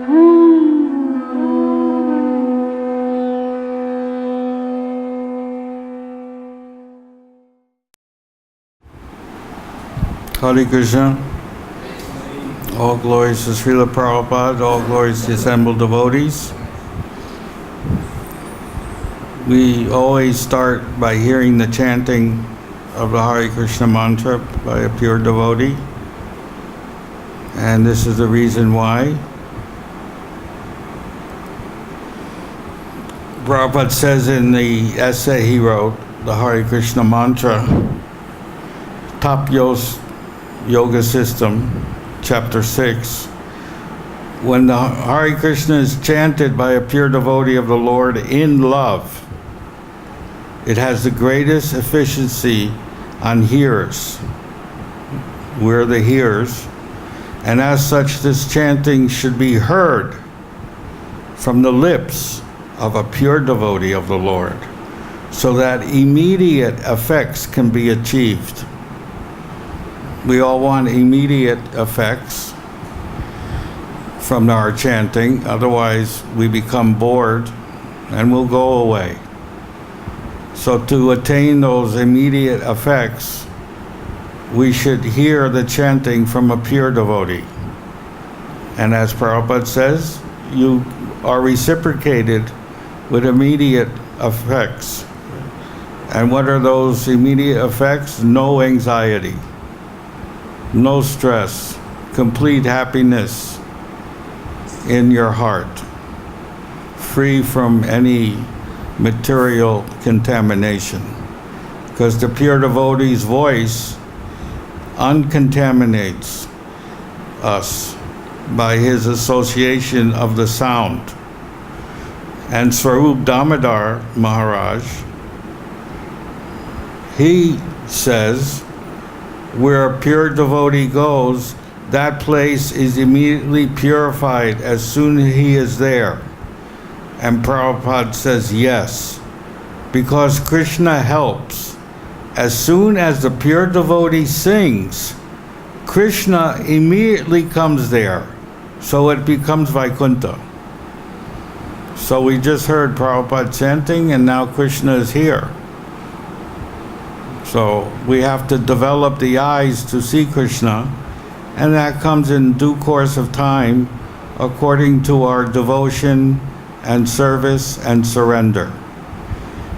Hare Krishna. All glories to Srila Prabhupada, all glories to the assembled devotees. We always start by hearing the chanting of the Hare Krishna mantra by a pure devotee. And this is the reason why. Prabhupada says in the essay he wrote, the Hare Krishna mantra, Top Yoga System, Chapter 6, when the Hare Krishna is chanted by a pure devotee of the Lord in love, it has the greatest efficiency on hearers. We're the hearers, and as such this chanting should be heard from the lips of a pure devotee of the Lord, so that immediate effects can be achieved. We all want immediate effects from our chanting, otherwise we become bored and we'll go away. So to attain those immediate effects, we should hear the chanting from a pure devotee. And as Prabhupada says, you are reciprocated with immediate effects. And what are those immediate effects? No anxiety, no stress, complete happiness in your heart, free from any material contamination. Because the pure devotee's voice uncontaminates us by his association of the sound. And Swarup Damodar Maharaj, he says, where a pure devotee goes, that place is immediately purified as soon as he is there. And Prabhupada says yes, because Krishna helps. As soon as the pure devotee sings, Krishna immediately comes there, so it becomes Vaikuntha. So we just heard Prabhupada chanting, and now Krishna is here. So we have to develop the eyes to see Krishna, and that comes in due course of time according to our devotion and service and surrender.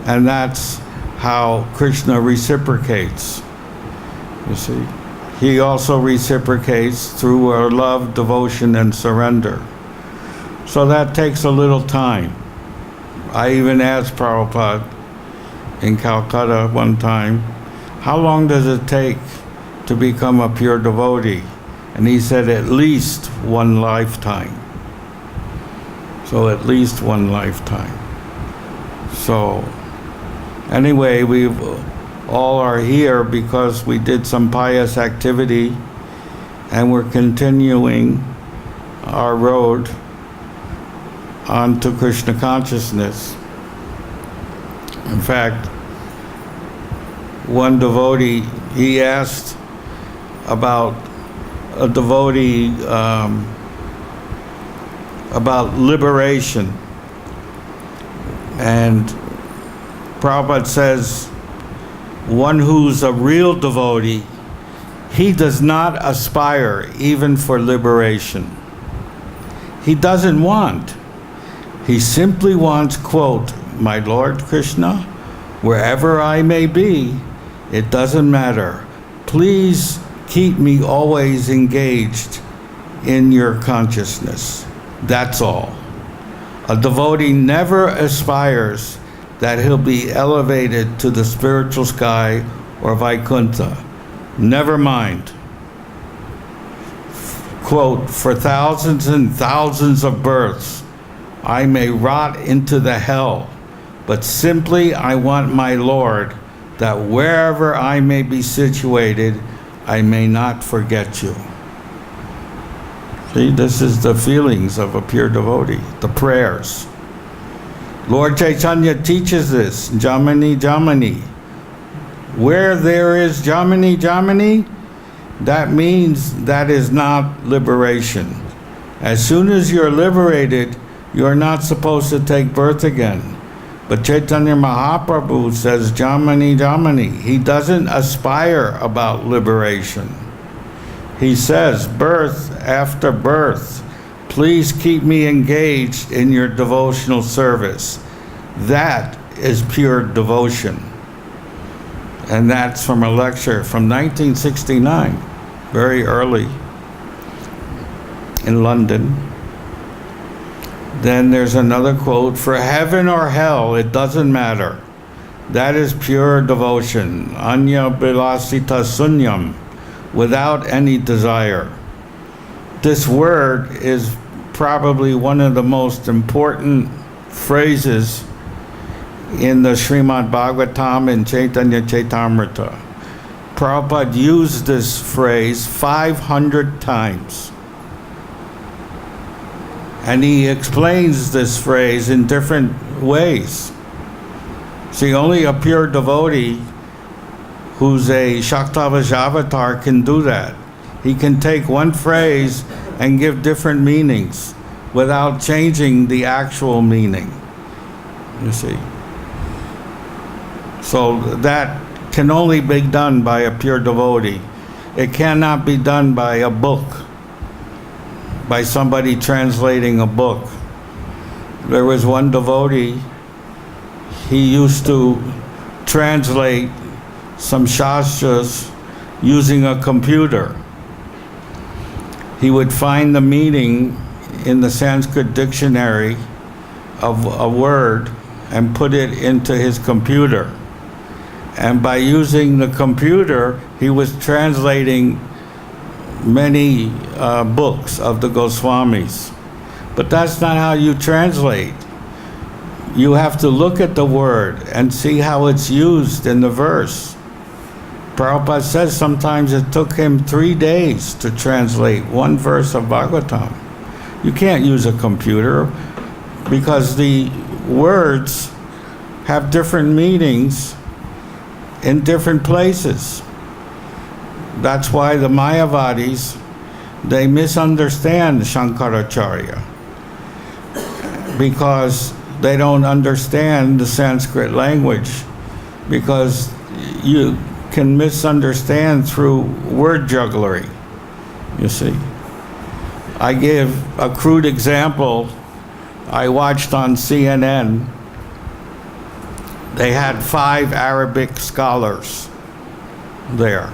And that's how Krishna reciprocates. You see, he also reciprocates through our love, devotion, and surrender. So that takes a little time. I even asked Prabhupada in Calcutta one time, how long does it take to become a pure devotee? And he said, at least one lifetime. So at least one lifetime. So anyway, we all are here because we did some pious activity, and we're continuing our road onto Krishna consciousness. In fact, one devotee, he asked about a devotee about liberation. And Prabhupada says, one who's a real devotee, he does not aspire even for liberation. He doesn't want. He simply wants, quote, my Lord Krishna, wherever I may be, it doesn't matter. Please keep me always engaged in your consciousness. That's all. A devotee never aspires that he'll be elevated to the spiritual sky or Vaikuntha. Never mind. Quote, for thousands and thousands of births, I may rot into the hell, but simply I want my Lord, that wherever I may be situated, I may not forget you. See, this is the feelings of a pure devotee, the prayers. Lord Chaitanya teaches this, Jamani, Jamani. Where there is Jamani, Jamani, that means that is not liberation. As soon as you're liberated, you're not supposed to take birth again. But Chaitanya Mahaprabhu says, Jamani, Jamani, he doesn't aspire about liberation. He says, birth after birth, please keep me engaged in your devotional service. That is pure devotion. And that's from a lecture from 1969, very early in London. Then there's another quote, for heaven or hell, it doesn't matter. That is pure devotion. Anya bilasita sunyam, without any desire. This word is probably one of the most important phrases in the Srimad Bhagavatam and Chaitanya Chaitamrita. Prabhupada used this phrase 500 times. And he explains this phrase in different ways. See, only a pure devotee who's a Shaktavajavatar can do that. He can take one phrase and give different meanings without changing the actual meaning. You see. So that can only be done by a pure devotee. It cannot be done by a book, by somebody translating a book. There was one devotee, he used to translate some shastras using a computer. He would find the meaning in the Sanskrit dictionary of a word and put it into his computer. And by using the computer, he was translating many books of the Goswamis. But that's not how you translate. You have to look at the word and see how it's used in the verse. Prabhupada says sometimes it took him 3 days to translate one verse of Bhagavatam. You can't use a computer because the words have different meanings in different places. That's why the Mayavadis, they misunderstand Shankaracharya because they don't understand the Sanskrit language, because you can misunderstand through word jugglery, you see. I give a crude example. I watched on CNN. They had 5 Arabic scholars there.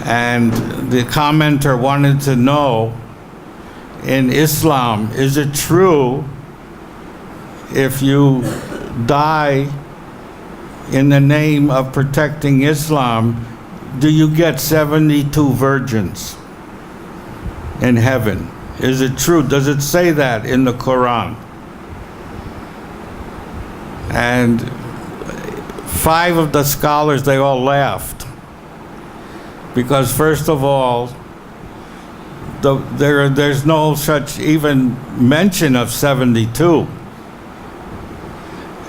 And the commenter wanted to know, in Islam, is it true if you die in the name of protecting Islam, do you get 72 virgins in heaven? Is it true? Does it say that in the Quran? And 5 of the scholars, they all laughed. Because first of all, there's no such even mention of 72.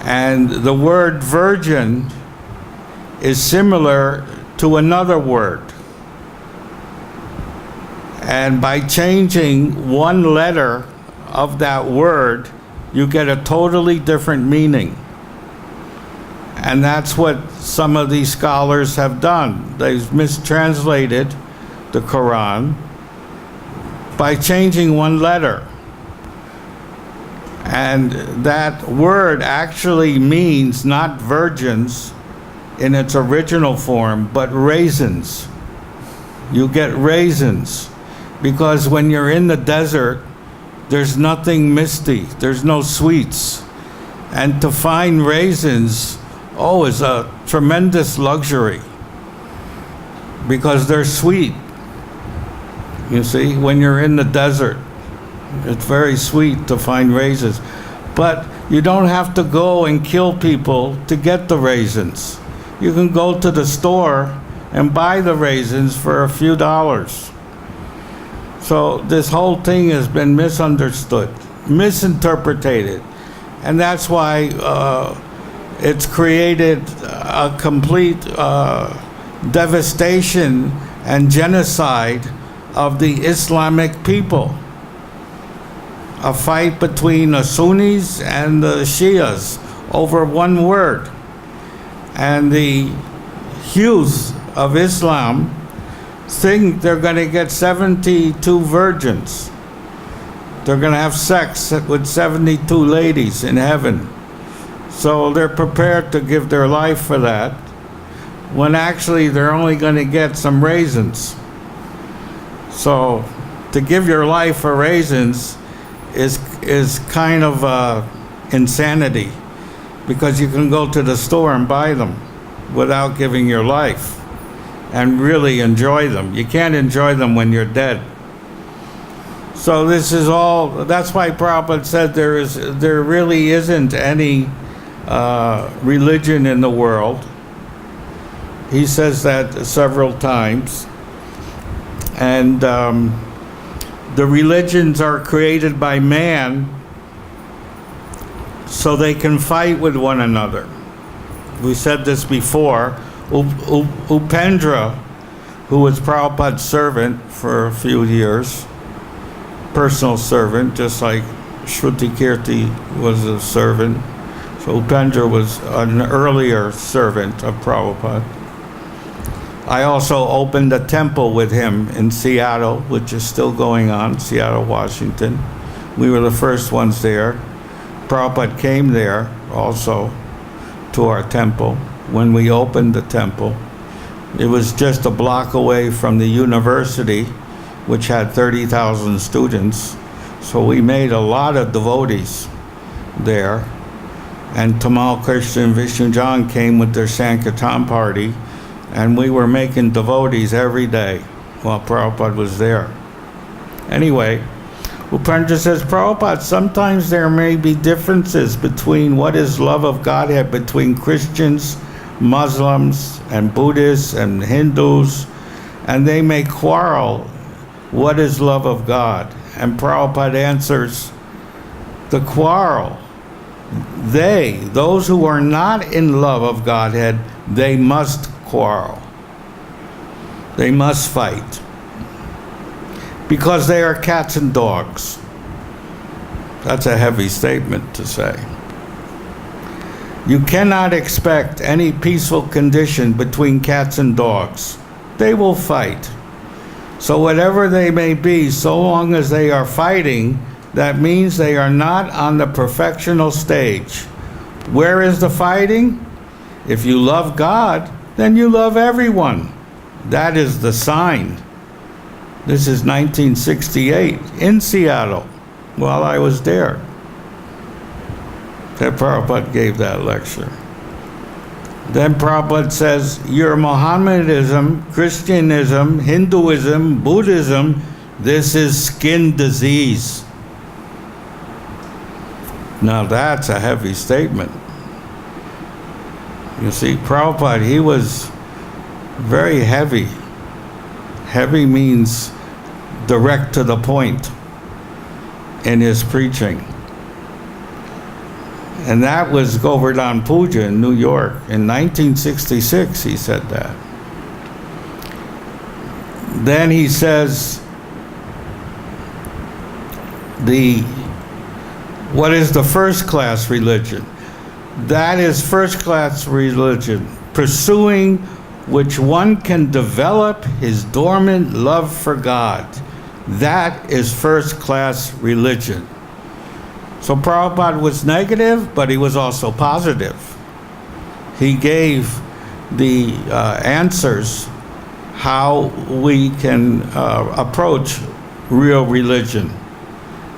And the word virgin is similar to another word. And by changing one letter of that word, you get a totally different meaning. And that's what some of these scholars have done. They've mistranslated the Quran by changing one letter. And that word actually means not virgins in its original form, but raisins. You get raisins. Because when you're in the desert, there's nothing misty, there's no sweets. And to find raisins, is a tremendous luxury. Because they're sweet. You see, when you're in the desert, it's very sweet to find raisins. But you don't have to go and kill people to get the raisins. You can go to the store and buy the raisins for a few dollars. So this whole thing has been misunderstood, misinterpreted. And that's why it's created a complete devastation and genocide of the Islamic people. a fight between the Sunnis and the Shias over one word. And the youth of Islam think they're going to get 72 virgins. They're going to have sex with 72 ladies in heaven. So they're prepared to give their life for that, when actually they're only going to get some raisins. So to give your life for raisins is kind of insanity, because you can go to the store and buy them without giving your life and really enjoy them. You can't enjoy them when you're dead. So this is all, that's why Prabhupada said there really isn't any religion in the world. He says that several times. And the religions are created by man so they can fight with one another. We said this before. Upendra, who was Prabhupada's servant for a few years, personal servant, just like Shruti Kirti was a servant. So Upendra was an earlier servant of Prabhupada. I also opened a temple with him in Seattle, which is still going on, Seattle, Washington. We were the first ones there. Prabhupada came there also to our temple when we opened the temple. It was just a block away from the university, which had 30,000 students. So we made a lot of devotees there. And Tamal Krishna and Vishnu John came with their Sankirtan party, and we were making devotees every day while Prabhupada was there. Anyway, Upendra says, Prabhupada, sometimes there may be differences between what is love of Godhead between Christians, Muslims, and Buddhists, and Hindus, and they may quarrel what is love of God. And Prabhupada answers, the quarrel, those who are not in love of Godhead, they must quarrel. They must fight. Because they are cats and dogs. That's a heavy statement to say. You cannot expect any peaceful condition between cats and dogs. They will fight. So whatever they may be, so long as they are fighting, that means they are not on the perfectional stage. Where is the fighting? If you love God, then you love everyone. That is the sign. This is 1968 in Seattle, while I was there, that Prabhupada gave that lecture. Then Prabhupada says, your Mohammedanism, Christianism, Hinduism, Buddhism, this is skin disease. Now that's a heavy statement. You see, Prabhupada, he was very heavy. Heavy means direct to the point in his preaching. And that was Govardhan Puja in New York. In 1966, he said that. Then he says, what is the first class religion? That is first class religion, pursuing which one can develop his dormant love for God. That is first class religion. So Prabhupada was negative, but he was also positive. He gave the answers how we can approach real religion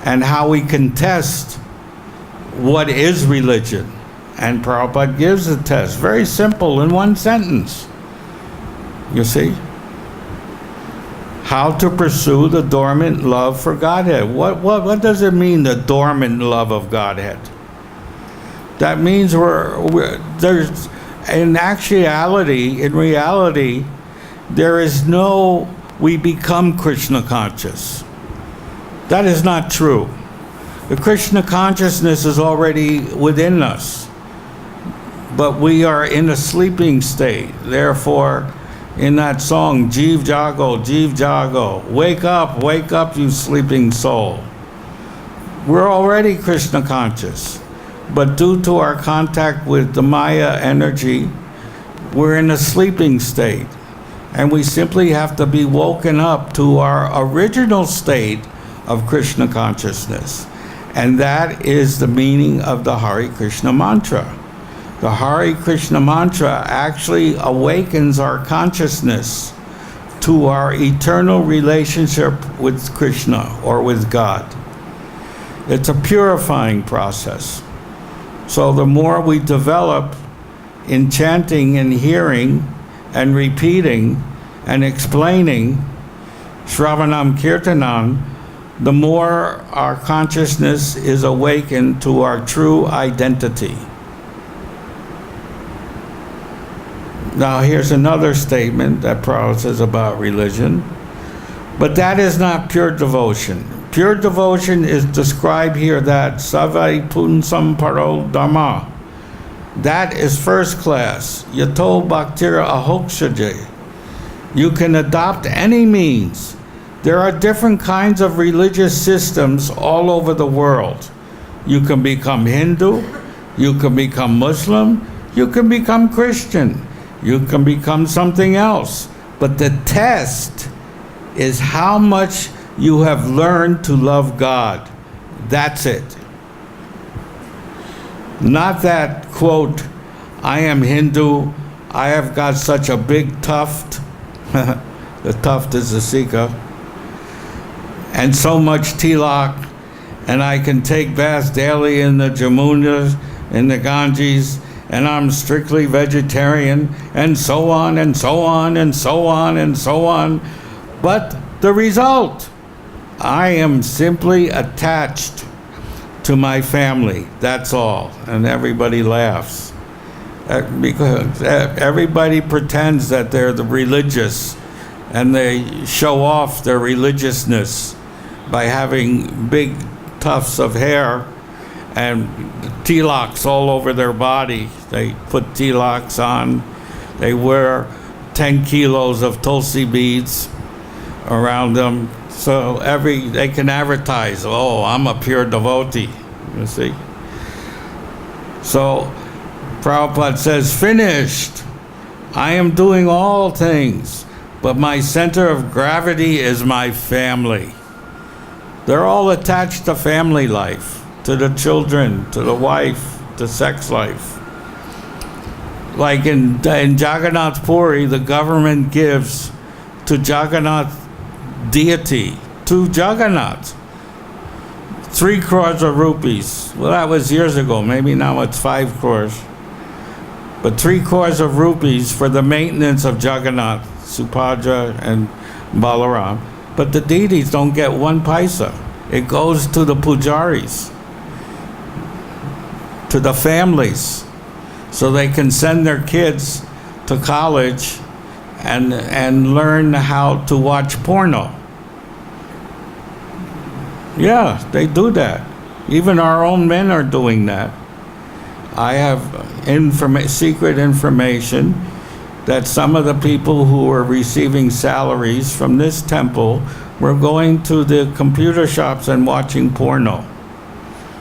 and how we can test what is religion. And Prabhupada gives a test, very simple, in one sentence. You see? How to pursue the dormant love for Godhead. What does it mean, the dormant love of Godhead? That means there's, in reality, there is no, we become Krishna conscious. That is not true. The Krishna consciousness is already within us, but we are in a sleeping state. Therefore, in that song, Jeev Jago, wake up, you sleeping soul. We're already Krishna conscious, but due to our contact with the Maya energy, we're in a sleeping state. And we simply have to be woken up to our original state of Krishna consciousness. And that is the meaning of the Hare Krishna mantra. The Hare Krishna mantra actually awakens our consciousness to our eternal relationship with Krishna or with God. It's a purifying process. So the more we develop in chanting and hearing and repeating and explaining Shravanam Kirtanam, the more our consciousness is awakened to our true identity. Now here's another statement that Prabhupada says about religion. But that is not pure devotion. Pure devotion is described here that Savai Punsam Paro Dharma. That is first class. Yato Bhaktira Ahokshaje. You can adopt any means. There are different kinds of religious systems all over the world. You can become Hindu, you can become Muslim, you can become Christian, you can become something else. But the test is how much you have learned to love God. That's it. Not that, quote, I am Hindu, I have got such a big tuft. The tuft is the Sika. And so much tilak, and I can take baths daily in the Jamuna, in the Ganges, and I'm strictly vegetarian, and so on, and so on, and so on, and so on. But the result, I am simply attached to my family, that's all. And everybody laughs. Because everybody pretends that they're the religious, and they show off their religiousness by having big tufts of hair and tilaks all over their body. They put tilaks on. They wear 10 kilos of tulsi beads around them. So they can advertise, oh, I'm a pure devotee, you see. So Prabhupada says, finished. I am doing all things, but my center of gravity is my family. They're all attached to family life, to the children, to the wife, to sex life. Like in Jagannath Puri, the government gives to Jagannath deity, to Jagannath, 3 crores of rupees. Well, that was years ago. Maybe now it's 5 crores. But 3 crores of rupees for the maintenance of Jagannath, Subhadra, and Balaram. But the deities don't get 1 paisa. It goes to the pujaris, to the families, so they can send their kids to college and learn how to watch porno. Yeah, they do that. Even our own men are doing that. I have secret information that some of the people who were receiving salaries from this temple were going to the computer shops and watching porno,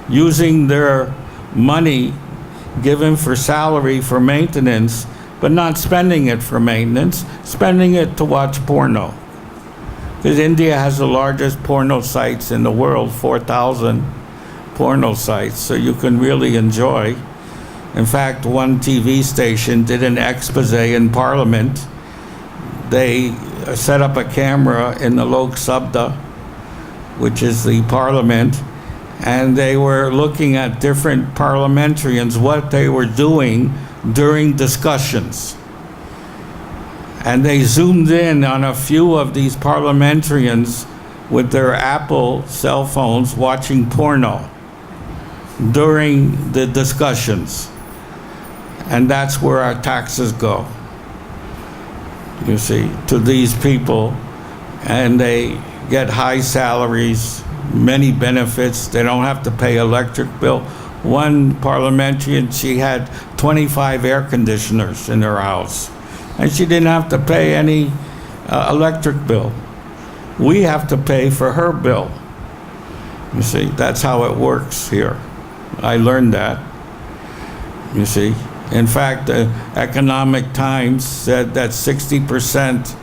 using their money given for salary for maintenance, but not spending it for maintenance, spending it to watch porno. Because India has the largest porno sites in the world, 4,000 porno sites, so you can really enjoy. In fact, one TV station did an expose in Parliament. They set up a camera in the Lok Sabha, which is the Parliament, and they were looking at different parliamentarians, what they were doing during discussions. And they zoomed in on a few of these parliamentarians with their Apple cell phones watching porno during the discussions. And that's where our taxes go, you see, to these people. And they get high salaries, many benefits. They don't have to pay electric bill. One parliamentarian, she had 25 air conditioners in her house, and she didn't have to pay any electric bill. We have to pay for her bill. You see, that's how it works here. I learned that. You see. In fact, the Economic Times said that 60%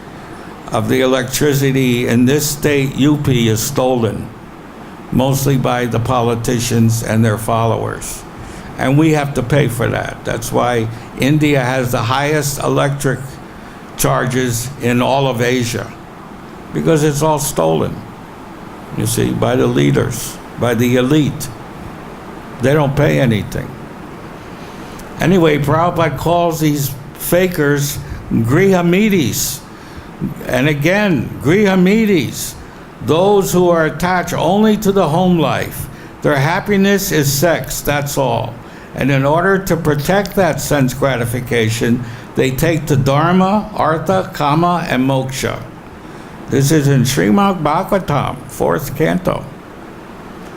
of the electricity in this state, UP, is stolen, mostly by the politicians and their followers. And we have to pay for that. That's why India has the highest electric charges in all of Asia, because it's all stolen, you see, by the leaders, by the elite. They don't pay anything. Anyway, Prabhupada calls these fakers grihamidis. And again, grihamidis, those who are attached only to the home life. Their happiness is sex, that's all. And in order to protect that sense gratification, they take the Dharma, Artha, Kama, and Moksha. This is in Srimad Bhagavatam, 4th canto.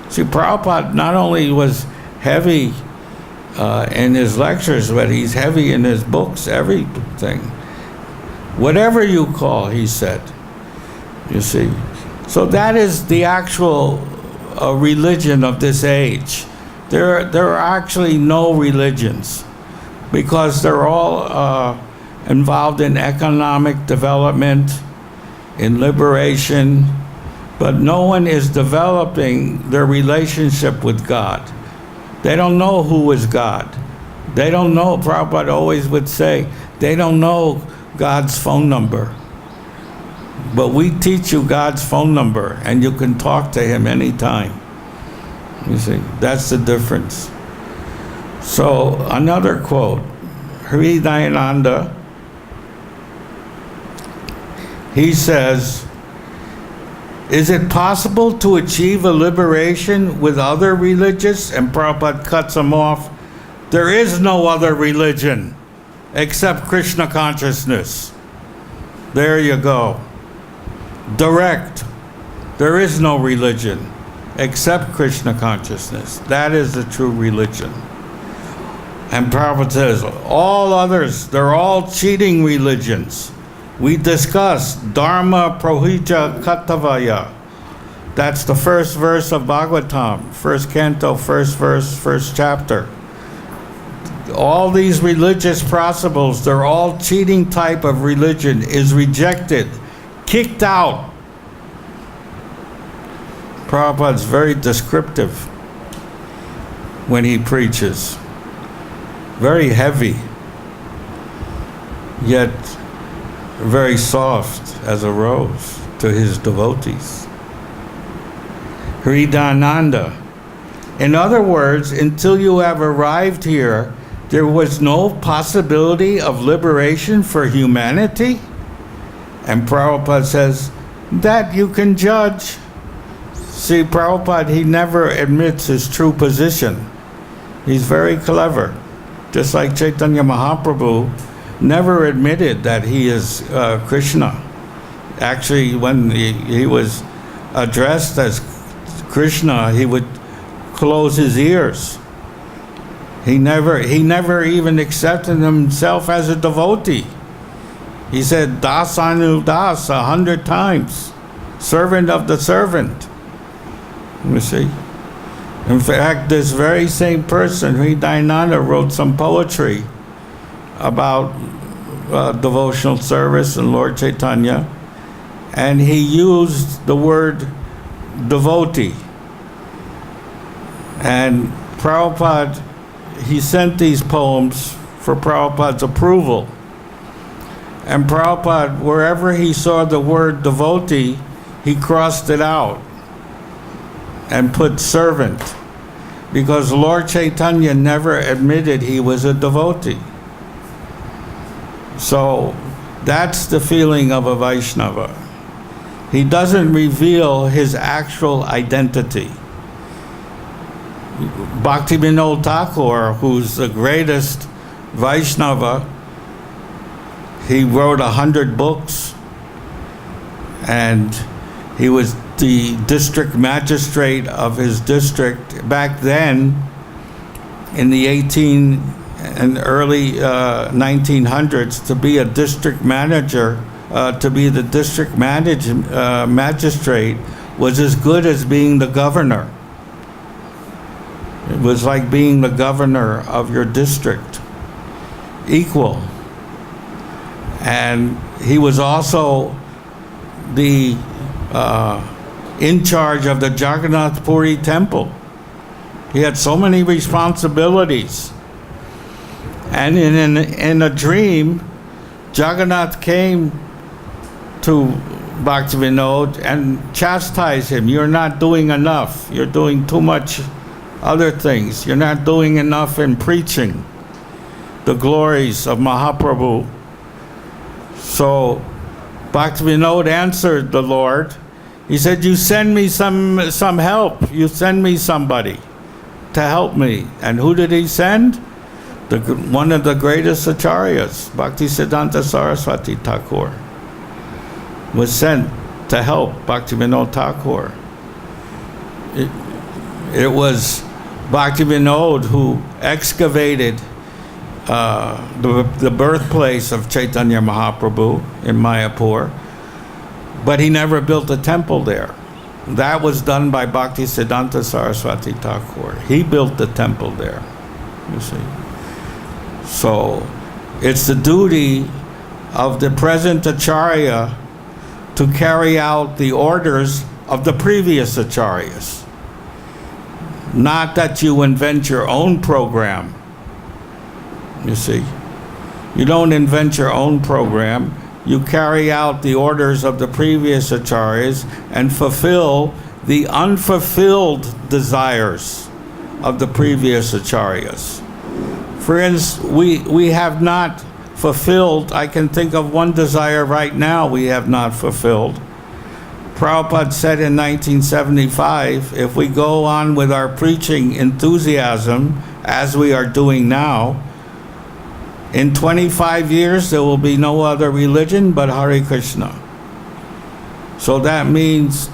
See, Prabhupada not only was heavy in his lectures, but he's heavy in his books, everything. Whatever you call, he said. You see. So that is the actual religion of this age. There are actually no religions, because they're all involved in economic development, in liberation, but no one is developing their relationship with God. They don't know who is God. They don't know, Prabhupada always would say, they don't know God's phone number. But we teach you God's phone number, and you can talk to him anytime. You see, that's the difference. So, another quote, Hridayananda, he says, is it possible to achieve a liberation with other religions? And Prabhupada cuts him off. There is no other religion except Krishna consciousness. There you go. Direct. There is no religion except Krishna consciousness. That is the true religion. And Prabhupada says, all others, they're all cheating religions. We discussed Dharma Prohija Katavaya. That's the first verse of Bhagavatam, first canto, first verse, first chapter. All these religious principles, they're all cheating type of religion, is rejected, kicked out. Prabhupada's very descriptive when he preaches. Very heavy, yet very soft as a rose to his devotees. Hridayananda. In other words, until you have arrived here, there was no possibility of liberation for humanity? And Prabhupada says, that you can judge. See, Prabhupada, he never admits his true position. He's very clever. Just like Chaitanya Mahaprabhu never admitted that he is Krishna. Actually, when he was addressed as Krishna, he would close his ears. He never even accepted himself as a devotee. He said, Das Anu Das 100 times. Servant of the servant. You see? In fact, this very same person, Hridayananda, wrote some poetry about devotional service and Lord Chaitanya, and he used the word devotee. And Prabhupada, he sent these poems for Prabhupada's approval. And Prabhupada, wherever he saw the word devotee, he crossed it out and put servant, because Lord Chaitanya never admitted he was a devotee. So that's the feeling of a Vaishnava. He doesn't reveal his actual identity. Bhaktivinoda Thakur, who's the greatest Vaishnava, he wrote 100 books, and he was the district magistrate of his district back then in the early 1900s. To be a district manager, to be the district magistrate was as good as being the governor. It was like being the governor of your district, equal. And he was also the in charge of the Jagannath Puri temple. He had so many responsibilities. And in a dream, Jagannath came to Bhaktivinoda and chastised him. You're not doing enough. You're doing too much other things. You're not doing enough in preaching the glories of Mahaprabhu. So Bhaktivinoda answered the Lord. He said, you send me some help. You send me somebody to help me. And who did he send? One of the greatest acharyas, Bhaktisiddhanta Saraswati Thakur, was sent to help Bhaktivinoda Thakur. It was Bhaktivinoda who excavated the birthplace of Chaitanya Mahaprabhu in Mayapur, but he never built a temple there. That was done by Bhaktisiddhanta Saraswati Thakur. He built the temple there, you see. So it's the duty of the present Acharya to carry out the orders of the previous Acharyas. Not that you invent your own program, you see. You don't invent your own program. You carry out the orders of the previous Acharyas and fulfill the unfulfilled desires of the previous Acharyas. For instance, we have not fulfilled, I can think of one desire right now we have not fulfilled. Prabhupada said in 1975, if we go on with our preaching enthusiasm as we are doing now, in 25 years there will be no other religion but Hare Krishna. So that means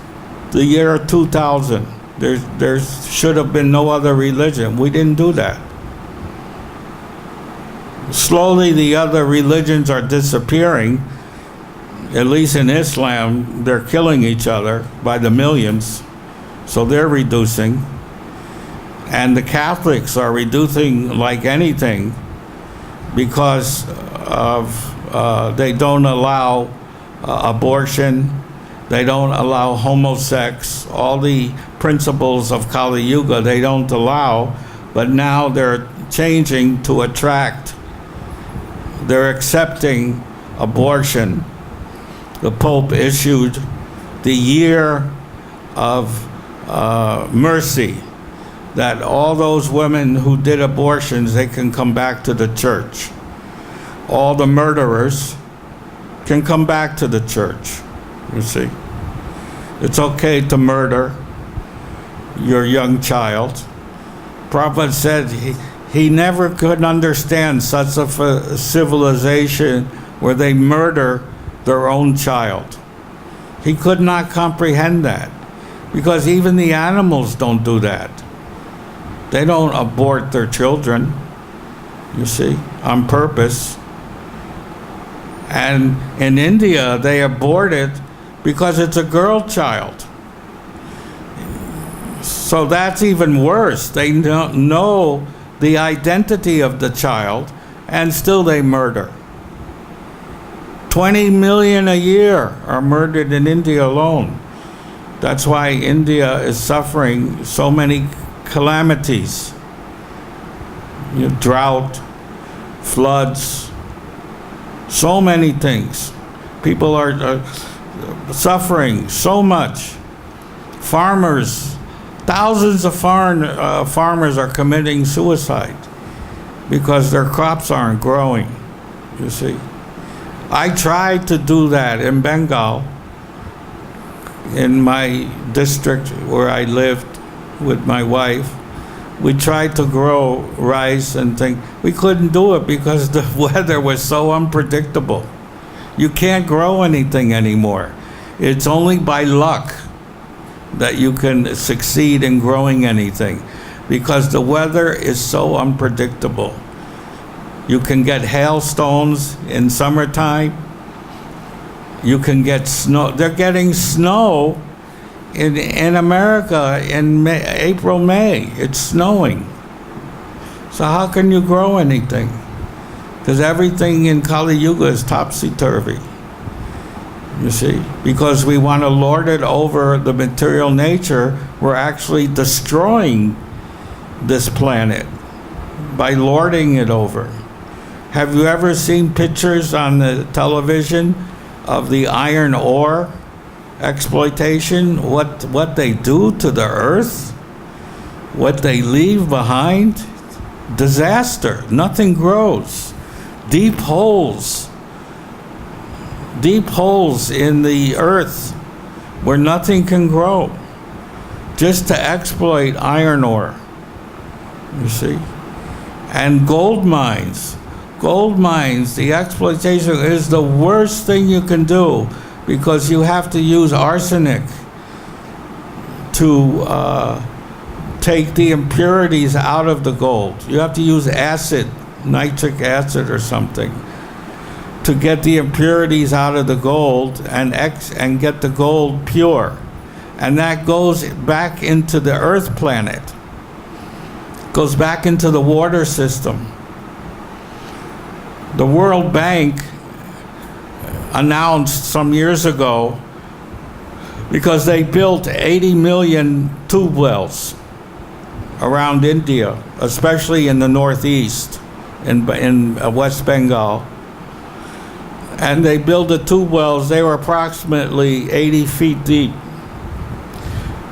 the year 2000, there should have been no other religion. We didn't do that. Slowly the other religions are disappearing. At least in Islam, they're killing each other by the millions. So they're reducing. And the Catholics are reducing like anything because of they don't allow abortion, they don't allow homosex, all the principles of Kali Yuga they don't allow, but now they're changing to attract. They're accepting abortion. The Pope issued the year of mercy, that all those women who did abortions, they can come back to the church. All the murderers can come back to the church, you see. It's okay to murder your young child. Prabhupada said he never could understand such a civilization where they murder their own child. He could not comprehend that, because even the animals don't do that. They don't abort their children, you see, on purpose. And in India, they abort it because it's a girl child. So that's even worse. They don't know the identity of the child, and still they murder. 20 million a year are murdered in India alone. That's why India is suffering so many calamities. You know, drought, floods, so many things. People are suffering so much. Farmers, thousands of farmers are committing suicide because their crops aren't growing, you see. I tried to do that in Bengal, in my district where I lived with my wife. We tried to grow rice and things. We couldn't do it because the weather was so unpredictable. You can't grow anything anymore. It's only by luck that you can succeed in growing anything, because the weather is so unpredictable. You can get hailstones in summertime. You can get snow. They're getting snow In America, in April, May, it's snowing. So how can you grow anything? Because everything in Kali Yuga is topsy-turvy. You see? Because we want to lord it over the material nature, we're actually destroying this planet by lording it over. Have you ever seen pictures on the television of the iron ore exploitation? What they do to the earth? What they leave behind? Disaster. Nothing grows. Deep holes in the earth where nothing can grow, just to exploit iron ore, you see. And gold mines, the exploitation is the worst thing you can do, because you have to use arsenic to take the impurities out of the gold. You have to use acid, nitric acid or something, to get the impurities out of the gold and get the gold pure. And that goes back into the earth planet, goes back into the water system. The World Bank announced some years ago, because they built 80 million tube wells around India, especially in the northeast, in West Bengal. And they built the tube wells, they were approximately 80 feet deep.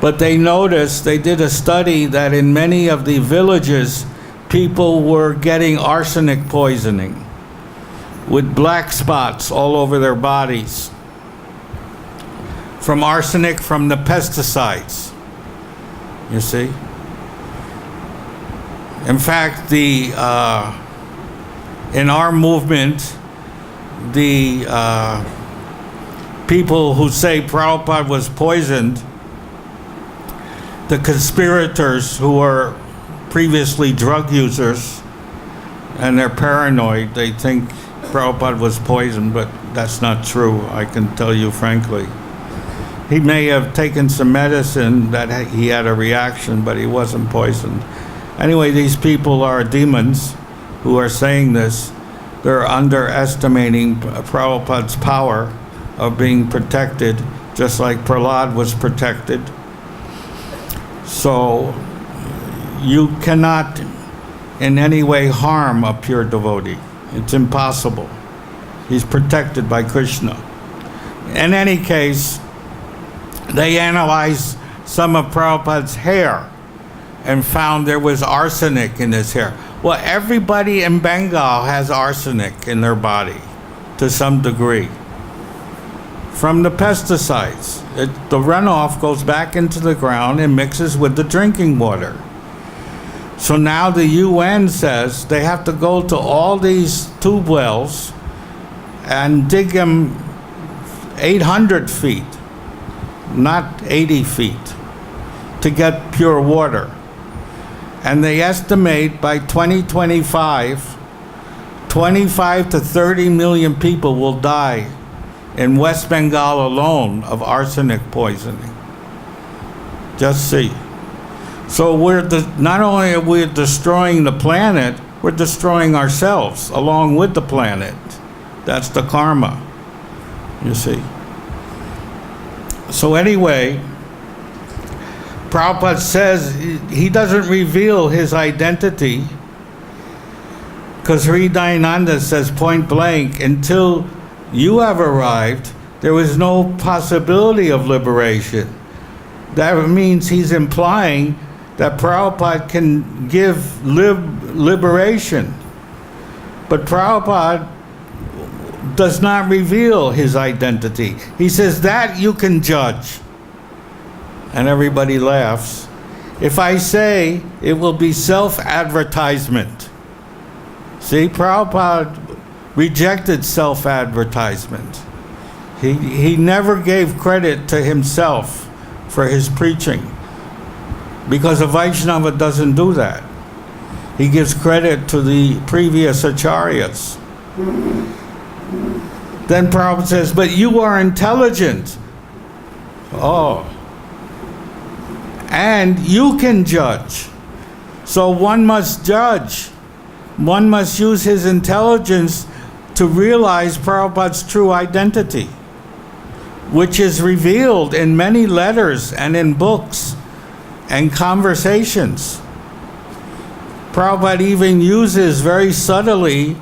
But they noticed, they did a study that in many of the villages, people were getting arsenic poisoning with black spots all over their bodies from arsenic from the pesticides, you see. In fact, in our movement, the people who say Prabhupada was poisoned, the conspirators who are previously drug users, and they're paranoid, they think Prabhupada was poisoned, but that's not true, I can tell you frankly. He may have taken some medicine that he had a reaction, but he wasn't poisoned. Anyway, these people are demons who are saying this. They're underestimating Prabhupada's power of being protected, just like Prahlad was protected. So you cannot in any way harm a pure devotee. It's impossible. He's protected by Krishna. In any case, they analyzed some of Prabhupada's hair and found there was arsenic in his hair. Well, everybody in Bengal has arsenic in their body to some degree from the pesticides. The runoff goes back into the ground and mixes with the drinking water. So now the UN says they have to go to all these tube wells and dig them 800 feet, not 80 feet, to get pure water. And they estimate by 2025, 25 to 30 million people will die in West Bengal alone of arsenic poisoning. Just see. So not only are we destroying the planet, we're destroying ourselves along with the planet. That's the karma, you see. So anyway, Prabhupada says he doesn't reveal his identity, because Sri Dayananda says point blank, until you have arrived, there was no possibility of liberation. That means he's implying that Prabhupada can give liberation. But Prabhupada does not reveal his identity. He says that you can judge. And everybody laughs. If I say, it will be self-advertisement. See, Prabhupada rejected self-advertisement. He never gave credit to himself for his preaching, because a Vaishnava doesn't do that. He gives credit to the previous acharyas. Then Prabhupada says, but you are intelligent. Oh, And you can judge. So one must judge. One must use his intelligence to realize Prabhupada's true identity, which is revealed in many letters and in books and conversations. Prabhupada even uses very subtly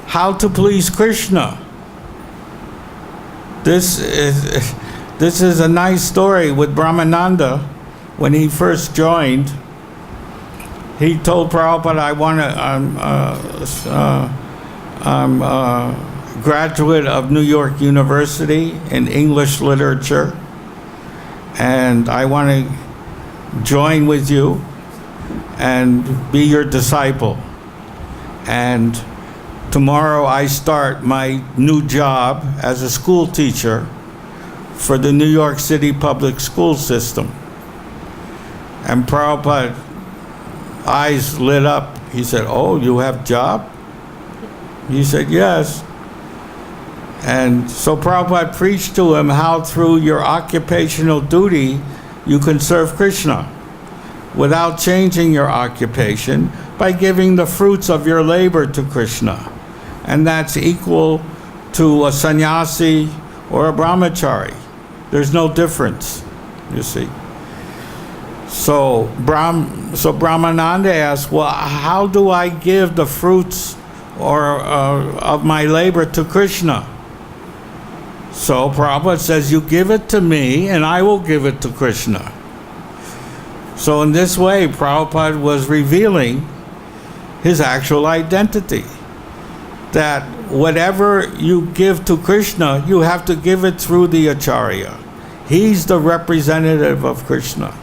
how to please Krishna. This is a nice story with Brahmananda. When he first joined, he told Prabhupada, I'm a graduate of New York University in English literature, and I want to join with you and be your disciple. And tomorrow I start my new job as a school teacher for the New York City public school system. And Prabhupada eyes lit up. He said, "Oh, you have job?" He said, "Yes." And so Prabhupada preached to him how through your occupational duty you can serve Krishna without changing your occupation by giving the fruits of your labor to Krishna. And that's equal to a sannyasi or a brahmachari. There's no difference, you see. So Brahmananda asked, well, how do I give the fruits of my labor to Krishna? So Prabhupada says, you give it to me and I will give it to Krishna. So in this way, Prabhupada was revealing his actual identity. That whatever you give to Krishna, you have to give it through the Acharya. He's the representative of Krishna.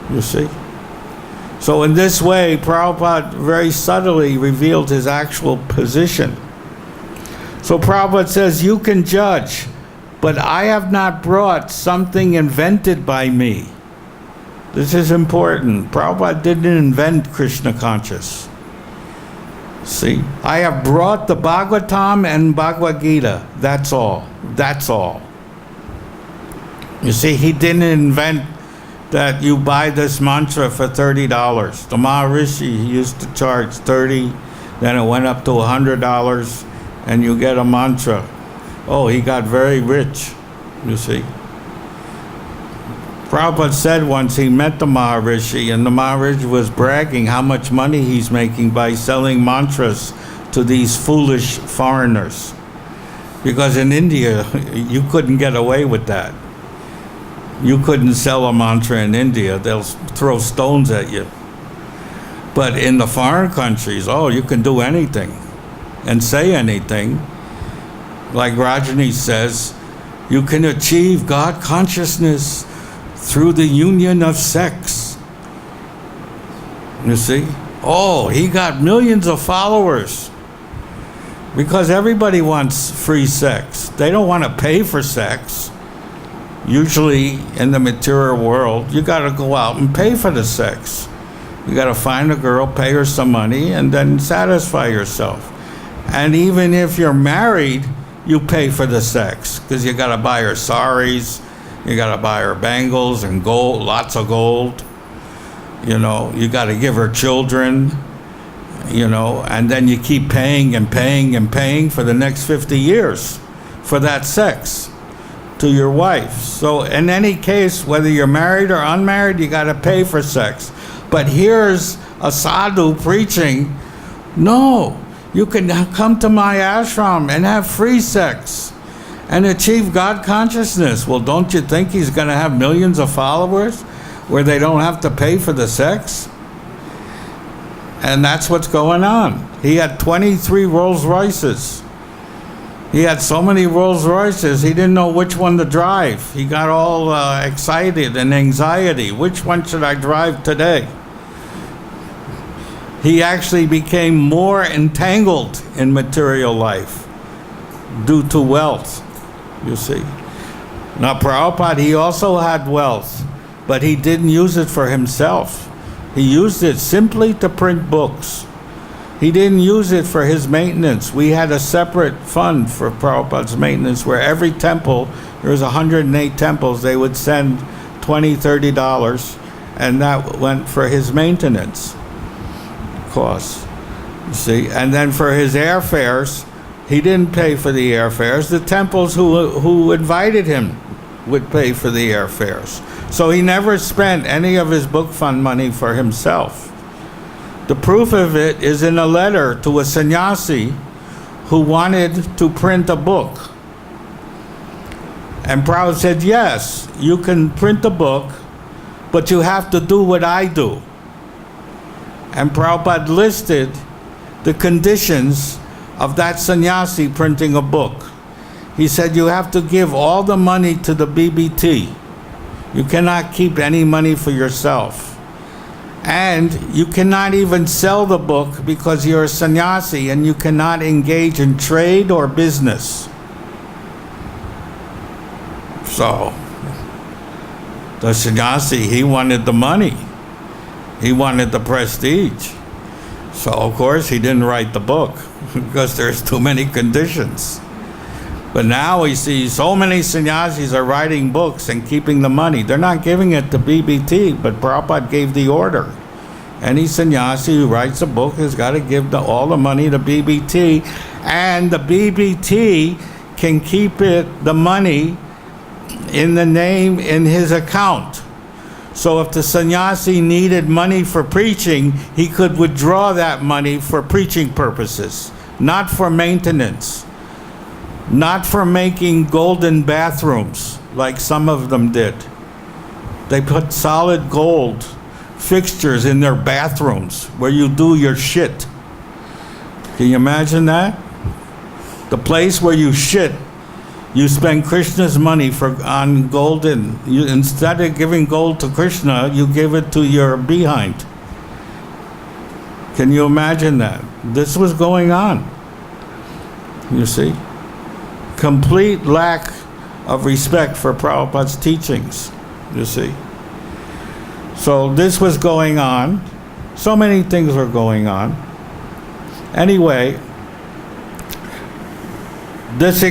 You see? So in this way, Prabhupada very subtly revealed his actual position. So Prabhupada says, you can judge, but I have not brought something invented by me. This is important. Prabhupada didn't invent Krishna conscious. See, I have brought the Bhagavatam and Bhagavad-Gita. That's all. That's all. You see, he didn't invent that you buy this mantra for $30. The Maharishi, he used to charge $30, then it went up to $100, and you get a mantra. Oh, he got very rich, you see. Prabhupada said once he met the Maharishi, and the Maharishi was bragging how much money he's making by selling mantras to these foolish foreigners. Because in India, you couldn't get away with that. You couldn't sell a mantra in India. They'll throw stones at you. But in the foreign countries, oh, you can do anything and say anything. Like Rajani says, you can achieve God consciousness through the union of sex. You see? Oh, he got millions of followers. Because everybody wants free sex. They don't want to pay for sex. Usually in the material world, you got to go out and pay for the sex. You got to find a girl, pay her some money, and then satisfy yourself. And even if you're married, you pay for the sex because you got to buy her saris, you got to buy her bangles and gold, lots of gold. You know, you got to give her children, you know, and then you keep paying and paying and paying for the next 50 years for that sex to your wife. So in any case, whether you're married or unmarried, you got to pay for sex. But here's a sadhu preaching, no, you can come to my ashram and have free sex and achieve God consciousness. Well, don't you think he's going to have millions of followers where they don't have to pay for the sex? And that's what's going on. He had 23 Rolls Royces. He had so many Rolls Royces, he didn't know which one to drive. He got all excited and anxiety. Which one should I drive today? He actually became more entangled in material life due to wealth, you see. Now, Prabhupada, he also had wealth, but he didn't use it for himself. He used it simply to print books. He didn't use it for his maintenance. We had a separate fund for Prabhupada's maintenance where every temple, there was 108 temples, they would send $20, $30, and that went for his maintenance costs. You see, and then for his airfares, he didn't pay for the airfares. The temples who invited him would pay for the airfares. So he never spent any of his book fund money for himself. The proof of it is in a letter to a sannyasi who wanted to print a book. And Prabhupada said, yes, you can print a book, but you have to do what I do. And Prabhupada listed the conditions of that sannyasi printing a book. He said, you have to give all the money to the BBT. You cannot keep any money for yourself. And you cannot even sell the book because you're a sannyasi and you cannot engage in trade or business. So, the sannyasi, he wanted the money. He wanted the prestige. So, of course, he didn't write the book because there's too many conditions. But now we see so many sannyasis are writing books and keeping the money. They're not giving it to BBT, but Prabhupada gave the order. Any sannyasi who writes a book has got to give all the money to BBT, and the BBT can keep the money in the name in his account. So if the sannyasi needed money for preaching, he could withdraw that money for preaching purposes, not for maintenance. Not for making golden bathrooms, like some of them did. They put solid gold fixtures in their bathrooms where you do your shit. Can you imagine that? The place where you shit, you spend Krishna's money on golden. Instead of giving gold to Krishna, you give it to your behind. Can you imagine that? This was going on. You see? Complete lack of respect for Prabhupada's teachings, you see. So this was going on. So many things were going on. Anyway, this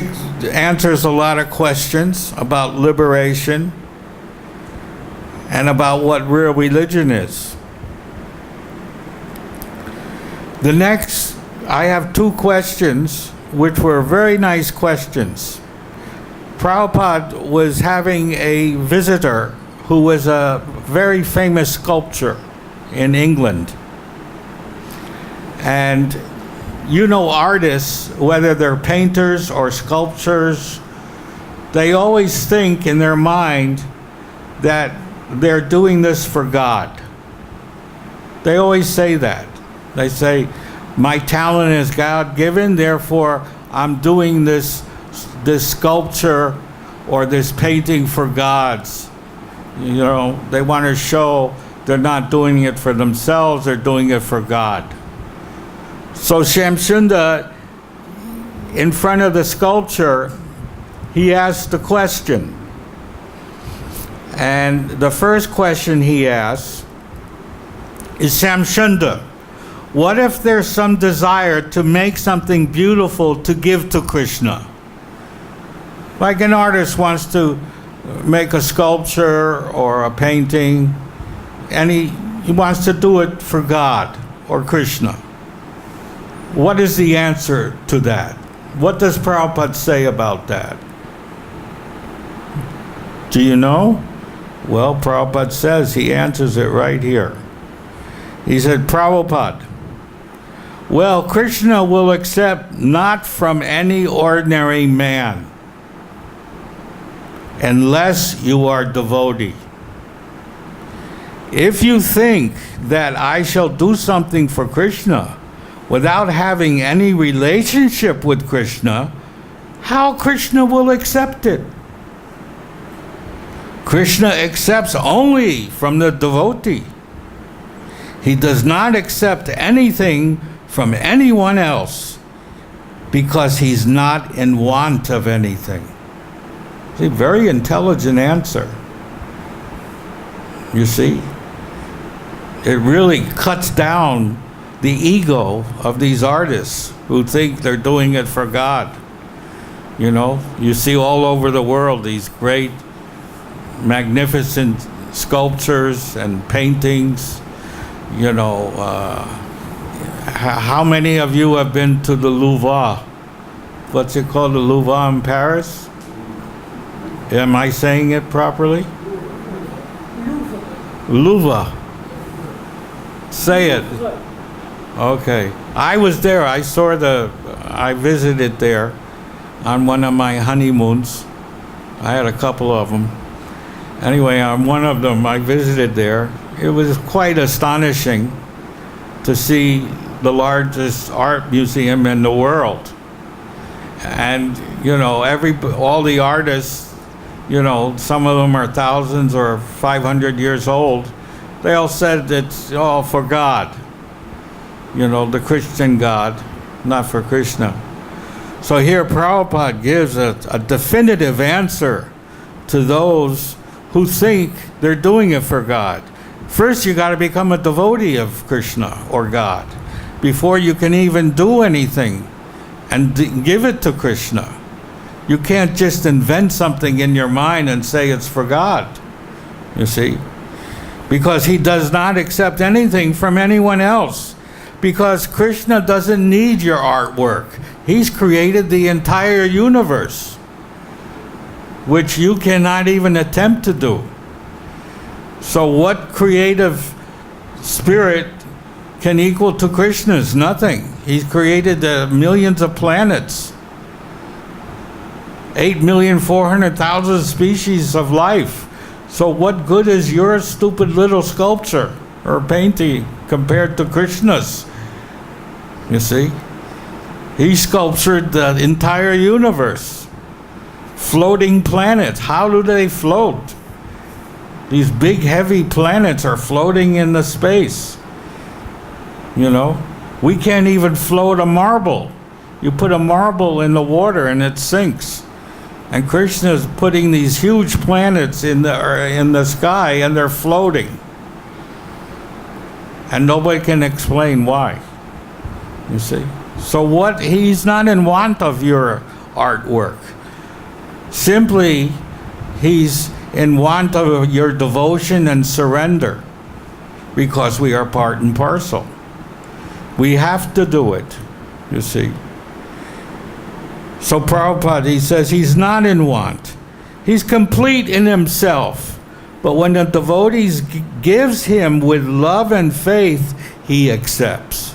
answers a lot of questions about liberation and about what real religion is. The next, I have two questions which were very nice questions. Prabhupada was having a visitor who was a very famous sculptor in England. And you know, artists, whether they're painters or sculptors, they always think in their mind that they're doing this for God. They always say that. They say, my talent is God-given, therefore I'm doing this sculpture or this painting for gods. You know, they want to show they're not doing it for themselves, they're doing it for God. So Shamsunda, in front of the sculpture, he asked a question. And the first question he asked is, Shamsunda, what if there's some desire to make something beautiful to give to Krishna? Like an artist wants to make a sculpture or a painting, and he wants to do it for God or Krishna. What is the answer to that? What does Prabhupada say about that? Do you know? Well, Prabhupada says, he answers it right here. He said, Prabhupada, well, Krishna will accept not from any ordinary man unless you are devotee. If you think that I shall do something for Krishna without having any relationship with Krishna, how Krishna will accept it? Krishna accepts only from the devotee. He does not accept anything from anyone else because he's not in want of anything. See, very intelligent answer. You see? It really cuts down the ego of these artists who think they're doing it for God. You know, you see all over the world these great magnificent sculptures and paintings. You know, how many of you have been to the Louvre? What's it called, the Louvre in Paris? Am I saying it properly? Louvre. Say it. Okay. I was there. I visited there on one of my honeymoons. I had a couple of them. Anyway, on one of them, I visited there. It was quite astonishing to see the largest art museum in the world. And, you know, all the artists, you know, some of them are thousands or 500 years old. They all said it's all for God. You know, the Christian God, not for Krishna. So here Prabhupada gives a definitive answer to those who think they're doing it for God. First, you got to become a devotee of Krishna or God before you can even do anything and give it to Krishna. You can't just invent something in your mind and say it's for God, you see, because he does not accept anything from anyone else, because Krishna doesn't need your artwork. He's created the entire universe, which you cannot even attempt to do. So what creative spirit can equal to Krishna's? Nothing. He's created millions of planets, 8,400,000 species of life. So what good is your stupid little sculpture or painting compared to Krishna's? You see? He sculptured the entire universe. Floating planets. How do they float? These big, heavy planets are floating in the space. You know? We can't even float a marble. You put a marble in the water and it sinks. And Krishna is putting these huge planets in the sky and they're floating. And nobody can explain why. You see? So he's not in want of your artwork. Simply, he's in want of your devotion and surrender, because we are part and parcel. We have to do it, you see. So Prabhupada, he says he's not in want. He's complete in himself. But when the devotee gives him with love and faith, he accepts.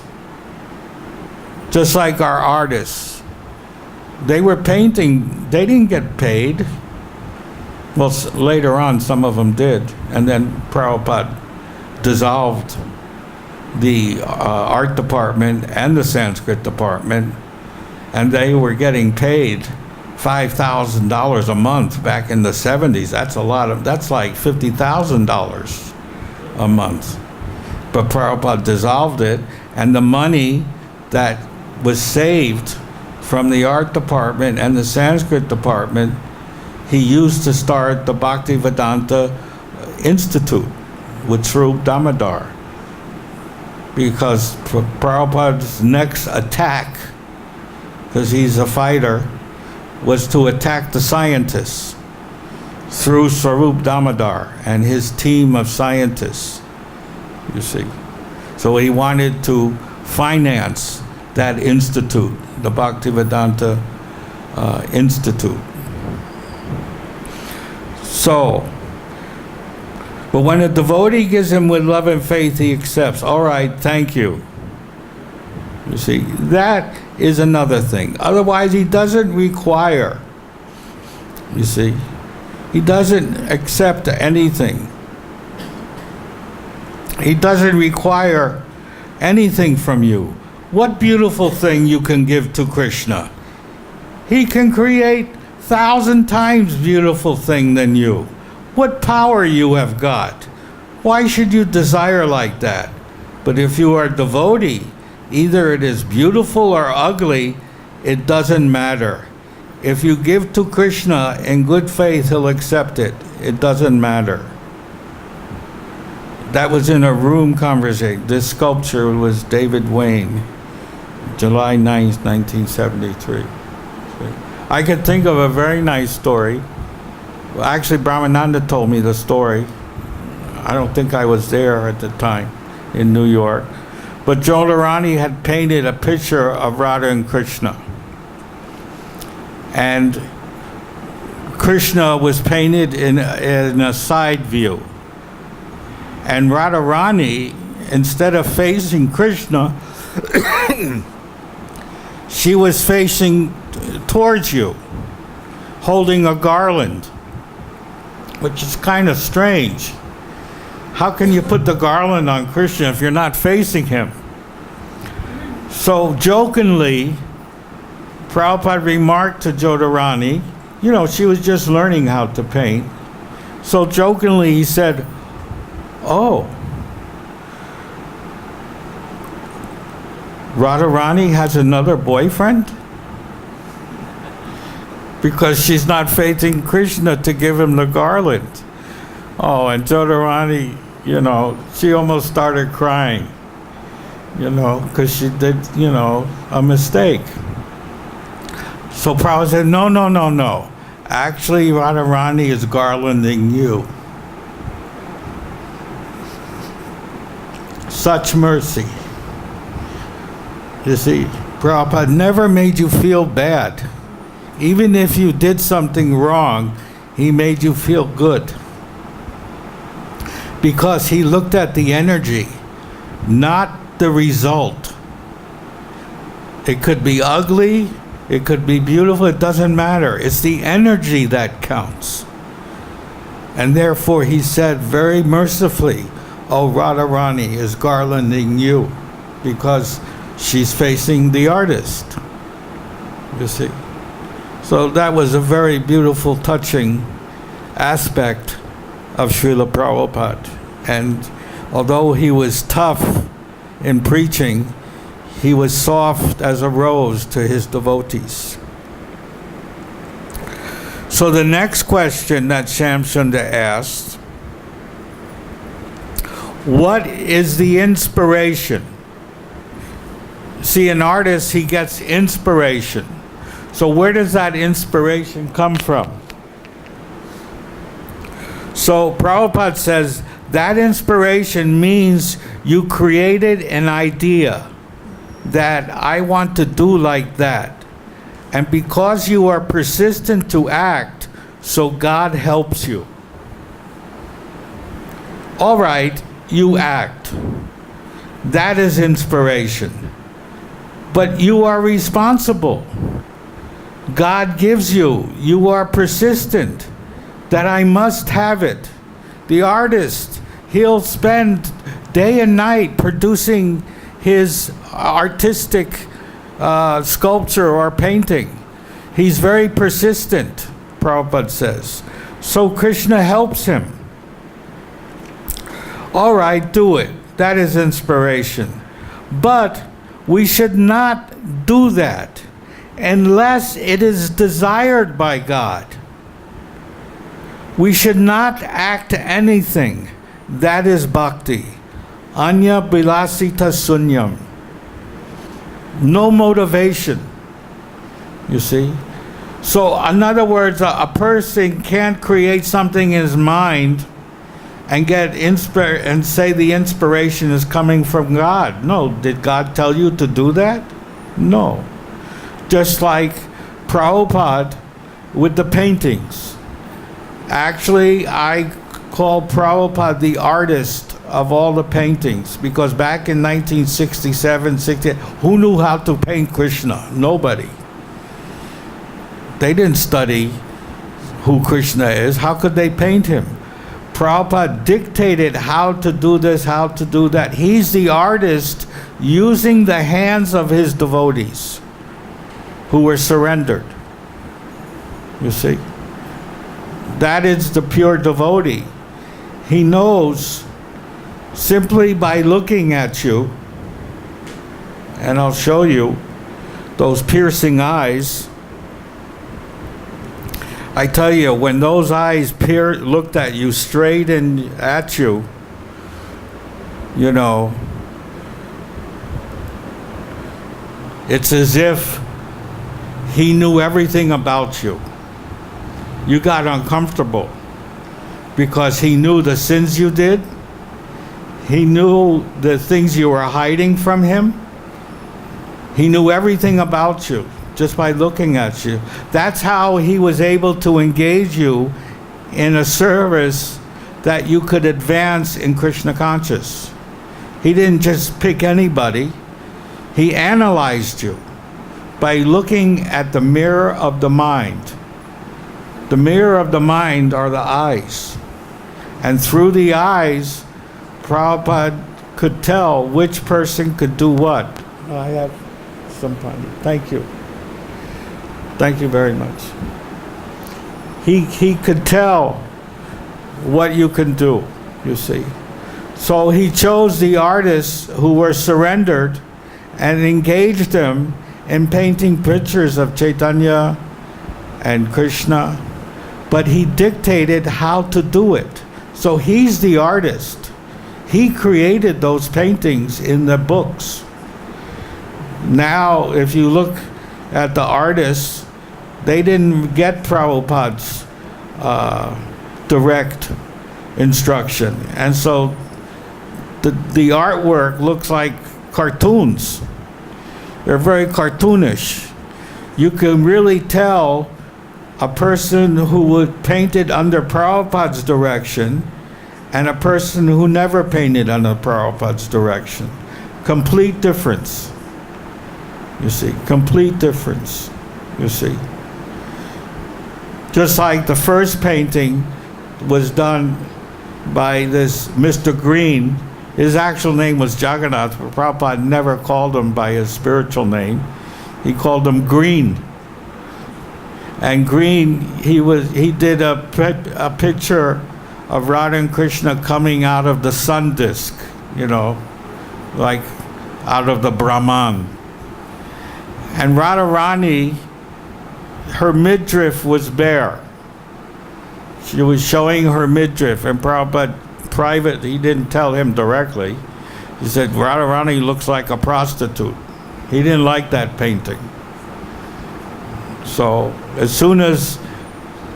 Just like our artists. They were painting, they didn't get paid. Well, later on, some of them did. And then Prabhupada dissolved the art department and the Sanskrit department, and they were getting paid $5,000 a month back in the 70s. That's like $50,000 a month. But Prabhupada dissolved it, and the money that was saved from the art department and the Sanskrit department, he used to start the Bhakti-Vedanta Institute with Swarup Damodar. Because Prabhupada's next attack, because he's a fighter, was to attack the scientists through Swarup Damodar and his team of scientists, you see. So he wanted to finance that institute, the Bhakti-Vedanta Institute. So, but when a devotee gives him with love and faith, he accepts. All right, thank you. You see, that is another thing. Otherwise, he doesn't require, you see, he doesn't accept anything. He doesn't require anything from you. What beautiful thing you can give to Krishna. He can create 1,000 times beautiful thing than you. What power you have got. Why should you desire like that? But if you are a devotee, either it is beautiful or ugly, it doesn't matter. If you give to Krishna in good faith, he'll accept it. It doesn't matter. That was in a room conversation. This sculpture was David Wayne, July 9th, 1973. I could think of a very nice story Well, actually, Brahmananda told me the story. I don't think I was there at the time in New York. But Jodharani had painted a picture of Radha and Krishna. And Krishna was painted in a side view. And Radharani, instead of facing Krishna, she was facing towards you, holding a garland, which is kind of strange. How can you put the garland on Krishna if you're not facing him? So jokingly, Prabhupada remarked to Jodharani, she was just learning how to paint. So jokingly he said, "Oh, Radharani has another boyfriend? Because she's not facing Krishna to give him the garland." Oh, and Jodharani, she almost started crying, because she did, a mistake. So Prabhupada said, no. Actually, Radharani is garlanding you. Such mercy. You see, Prabhupada never made you feel bad. Even if you did something wrong, he made you feel good. Because he looked at the energy, not the result. It could be ugly, it could be beautiful, it doesn't matter. It's the energy that counts. And therefore he said very mercifully, "Oh, Radharani is garlanding you," because she's facing the artist. You see? So that was a very beautiful, touching aspect of Srila Prabhupada. And although he was tough in preaching, he was soft as a rose to his devotees. So the next question that Shamsunda asked, what is the inspiration? See, an artist, he gets inspiration. So where does that inspiration come from? So Prabhupada says that inspiration means you created an idea that I want to do like that. And because you are persistent to act, so God helps you. All right, you act. That is inspiration. But you are responsible. God gives you. You are persistent. That I must have it. The artist, he'll spend day and night producing his artistic sculpture or painting. He's very persistent, Prabhupada says. So Krishna helps him. All right, do it. That is inspiration. But we should not do that unless it is desired by God. We should not act anything. That is bhakti. Anya bilasita sunyam. No motivation. You see? So, in other words, a person can't create something in his mind and get and say the inspiration is coming from God. No. Did God tell you to do that? No. Just like Prabhupada with the paintings. Actually, I call Prabhupada the artist of all the paintings, because back in 1967, 68, who knew how to paint Krishna? Nobody. They didn't study who Krishna is. How could they paint him? Prabhupada dictated how to do this, how to do that. He's the artist using the hands of his devotees who were surrendered. You see? That is the pure devotee. He knows simply by looking at you, and I'll show you those piercing eyes. I tell you, when those eyes looked at you straight and at you, you know, it's as if he knew everything about you. you got uncomfortable because he knew the sins you did. He knew the things you were hiding from him. He knew everything about you just by looking at you. That's how he was able to engage you in a service that you could advance in Krishna conscious. He didn't just pick anybody. He analyzed you by looking at the mirror of the mind. The mirror of the mind are the eyes. And through the eyes, Prabhupada could tell which person could do what. I have some fun. Thank you. Thank you very much. He could tell what you can do, you see. So he chose the artists who were surrendered and engaged them in painting pictures of Chaitanya and Krishna, but he dictated how to do it. So he's the artist. He created those paintings in the books. Now, if you look at the artists, they didn't get Prabhupada's direct instruction. And so the artwork looks like cartoons. They're very cartoonish. You can really tell a person who would paint it under Prabhupada's direction and a person who never painted under Prabhupada's direction. Complete difference. You see, complete difference. You see. Just like the first painting was done by this Mr. Green. His actual name was Jagannath, but Prabhupada never called him by his spiritual name. He called him Green. And Green, he did a picture of Radha and Krishna coming out of the sun disk, like out of the Brahman. And Radharani, her midriff was bare. She was showing her midriff, and Prabhupada, private, he didn't tell him directly. He said, Radharani looks like a prostitute. He didn't like that painting. So as soon as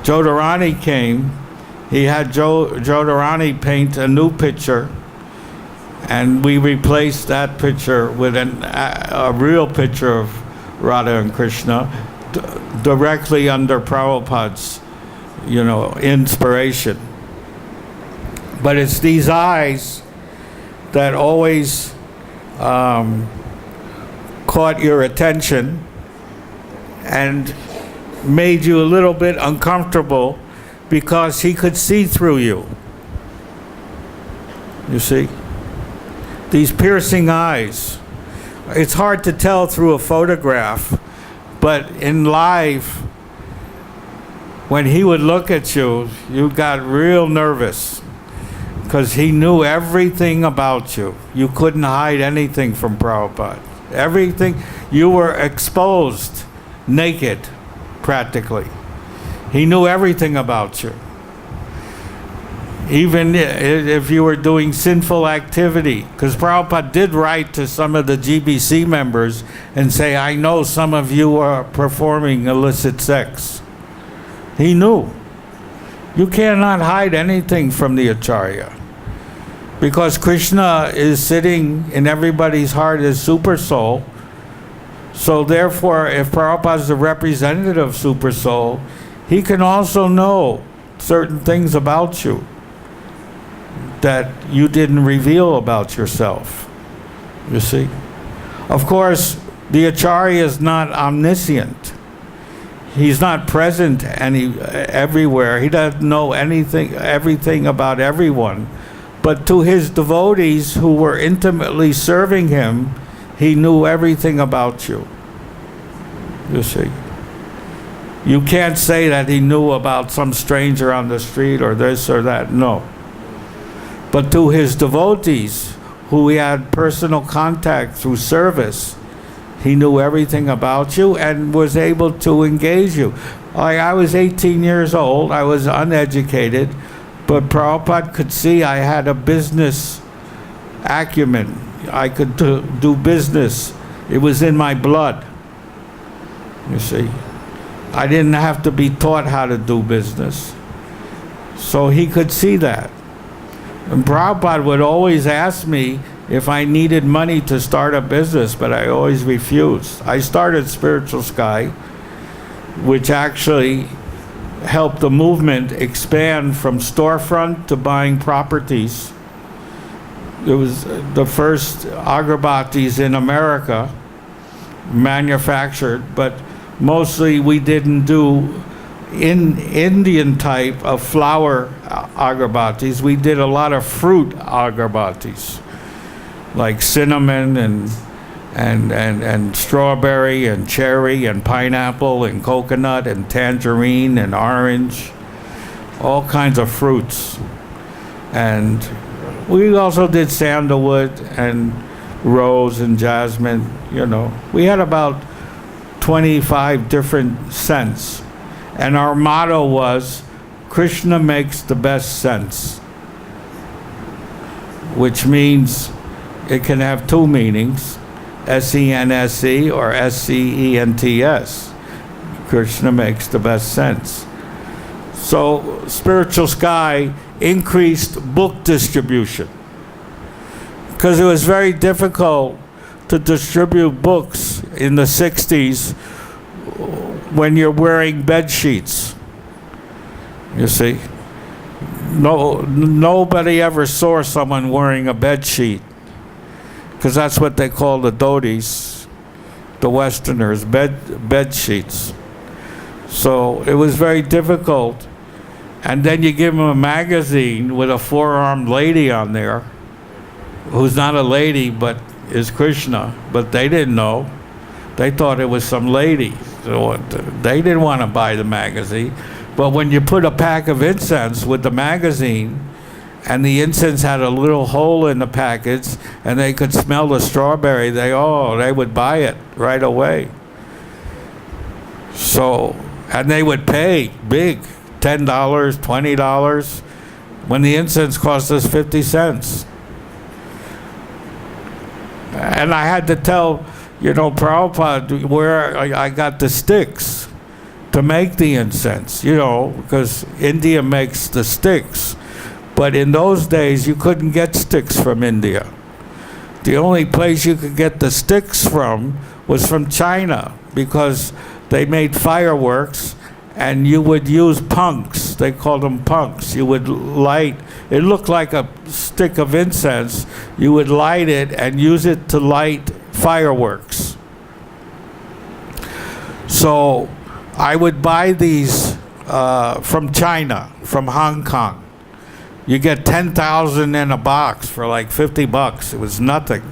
Jodharani came, he had Jodharani paint a new picture, and we replaced that picture with a real picture of Radha and Krishna directly under Prabhupada's, inspiration. But it's these eyes that always caught your attention and made you a little bit uncomfortable because he could see through you. You see? These piercing eyes. It's hard to tell through a photograph, but in live, when he would look at you, you got real nervous because he knew everything about you. You couldn't hide anything from Prabhupada. Everything, you were exposed, naked, practically. He knew everything about you. Even if you were doing sinful activity, because Prabhupada did write to some of the GBC members and say, I know some of you are performing illicit sex. He knew. You cannot hide anything from the Acharya, because Krishna is sitting in everybody's heart as Super Soul. So therefore, if Prabhupada is the representative of Super Soul, he can also know certain things about you that you didn't reveal about yourself. You see? Of course, the Acharya is not omniscient. He's not present everywhere. He doesn't know everything about everyone. But to his devotees who were intimately serving him, he knew everything about you. You see? You can't say that he knew about some stranger on the street or this or that. No. But to his devotees, who he had personal contact through service, he knew everything about you and was able to engage you. I was 18 years old. I was uneducated, but Prabhupada could see I had a business acumen. I could do business. It was in my blood, you see. I didn't have to be taught how to do business. So he could see that. And Prabhupada would always ask me if I needed money to start a business, but I always refused. I started Spiritual Sky, which actually helped the movement expand from storefront to buying properties. It was the first agarbatis in America manufactured, but mostly we didn't do Indian type of flower agarbatis. We did a lot of fruit agarbatis, like cinnamon and strawberry and cherry and pineapple and coconut and tangerine and orange, all kinds of fruits. And we also did sandalwood and rose and jasmine, you know. We had about 25 different scents. And our motto was, Krishna makes the best sense, which means it can have two meanings, S-E-N-S-E or S-C-E-N-T-S. Krishna makes the best sense. So Spiritual Sky increased book distribution because it was very difficult to distribute books in the 60s when you're wearing bed sheets. You see, nobody ever saw someone wearing a bed sheet, because that's what they call the dhotis, the Westerners, bed sheets. So it was very difficult. And then you give them a magazine with a four-armed lady on there, who's not a lady but is Krishna, but they didn't know. They thought it was some lady. So they didn't want to buy the magazine. But when you put a pack of incense with the magazine, and the incense had a little hole in the package, and they could smell the strawberry, they would buy it right away. So, and they would pay big, $10, $20, when the incense cost us 50 cents. And I had to tell, Prabhupada where I got the sticks to make the incense, because India makes the sticks. But in those days, you couldn't get sticks from India. The only place you could get the sticks from was from China, because they made fireworks, and you would use punks. They called them punks. You would light, it looked like a stick of incense. You would light it and use it to light fireworks. So I would buy these from China, from Hong Kong. You get 10,000 in a box for like $50. It was nothing,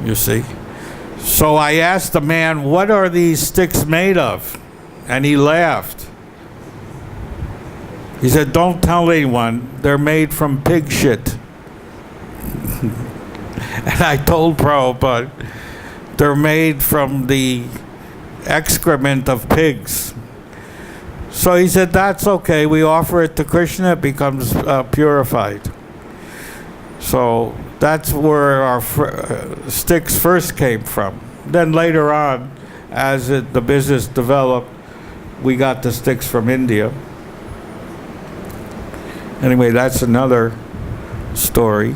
you see. So I asked the man, what are these sticks made of? And he laughed. He said, don't tell anyone, they're made from pig shit. And I told Prabhupada, they're made from the excrement of pigs. So he said, that's okay, we offer it to Krishna, it becomes purified. So that's where our sticks first came from. Then later on, as the business developed, we got the sticks from India. Anyway, that's another story.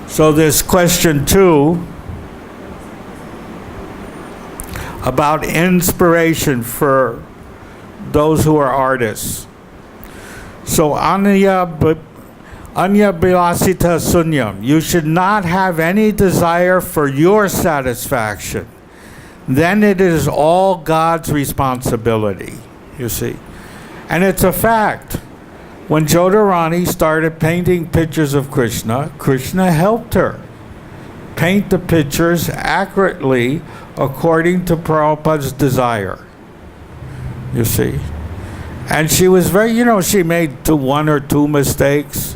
So there's question 2 about inspiration for those who are artists. So anya bilasita sunyam, you should not have any desire for your satisfaction. Then it is all God's responsibility, you see. And it's a fact. When Jodharani started painting pictures of Krishna, Krishna helped her paint the pictures accurately according to Prabhupada's desire, you see. And she was very, she made one or two mistakes.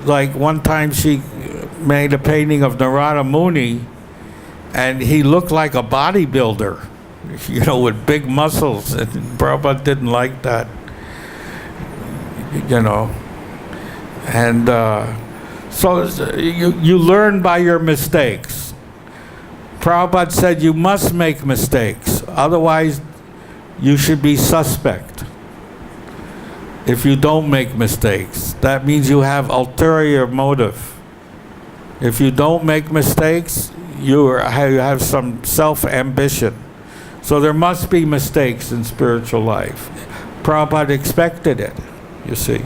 Like one time she made a painting of Narada Muni, And he looked like a bodybuilder, with big muscles. And Prabhupada didn't like that, And so you learn by your mistakes. Prabhupada said you must make mistakes, otherwise you should be suspect. If you don't make mistakes, that means you have ulterior motive. If you don't make mistakes, you have some self-ambition. So there must be mistakes in spiritual life. Prabhupada expected it, you see.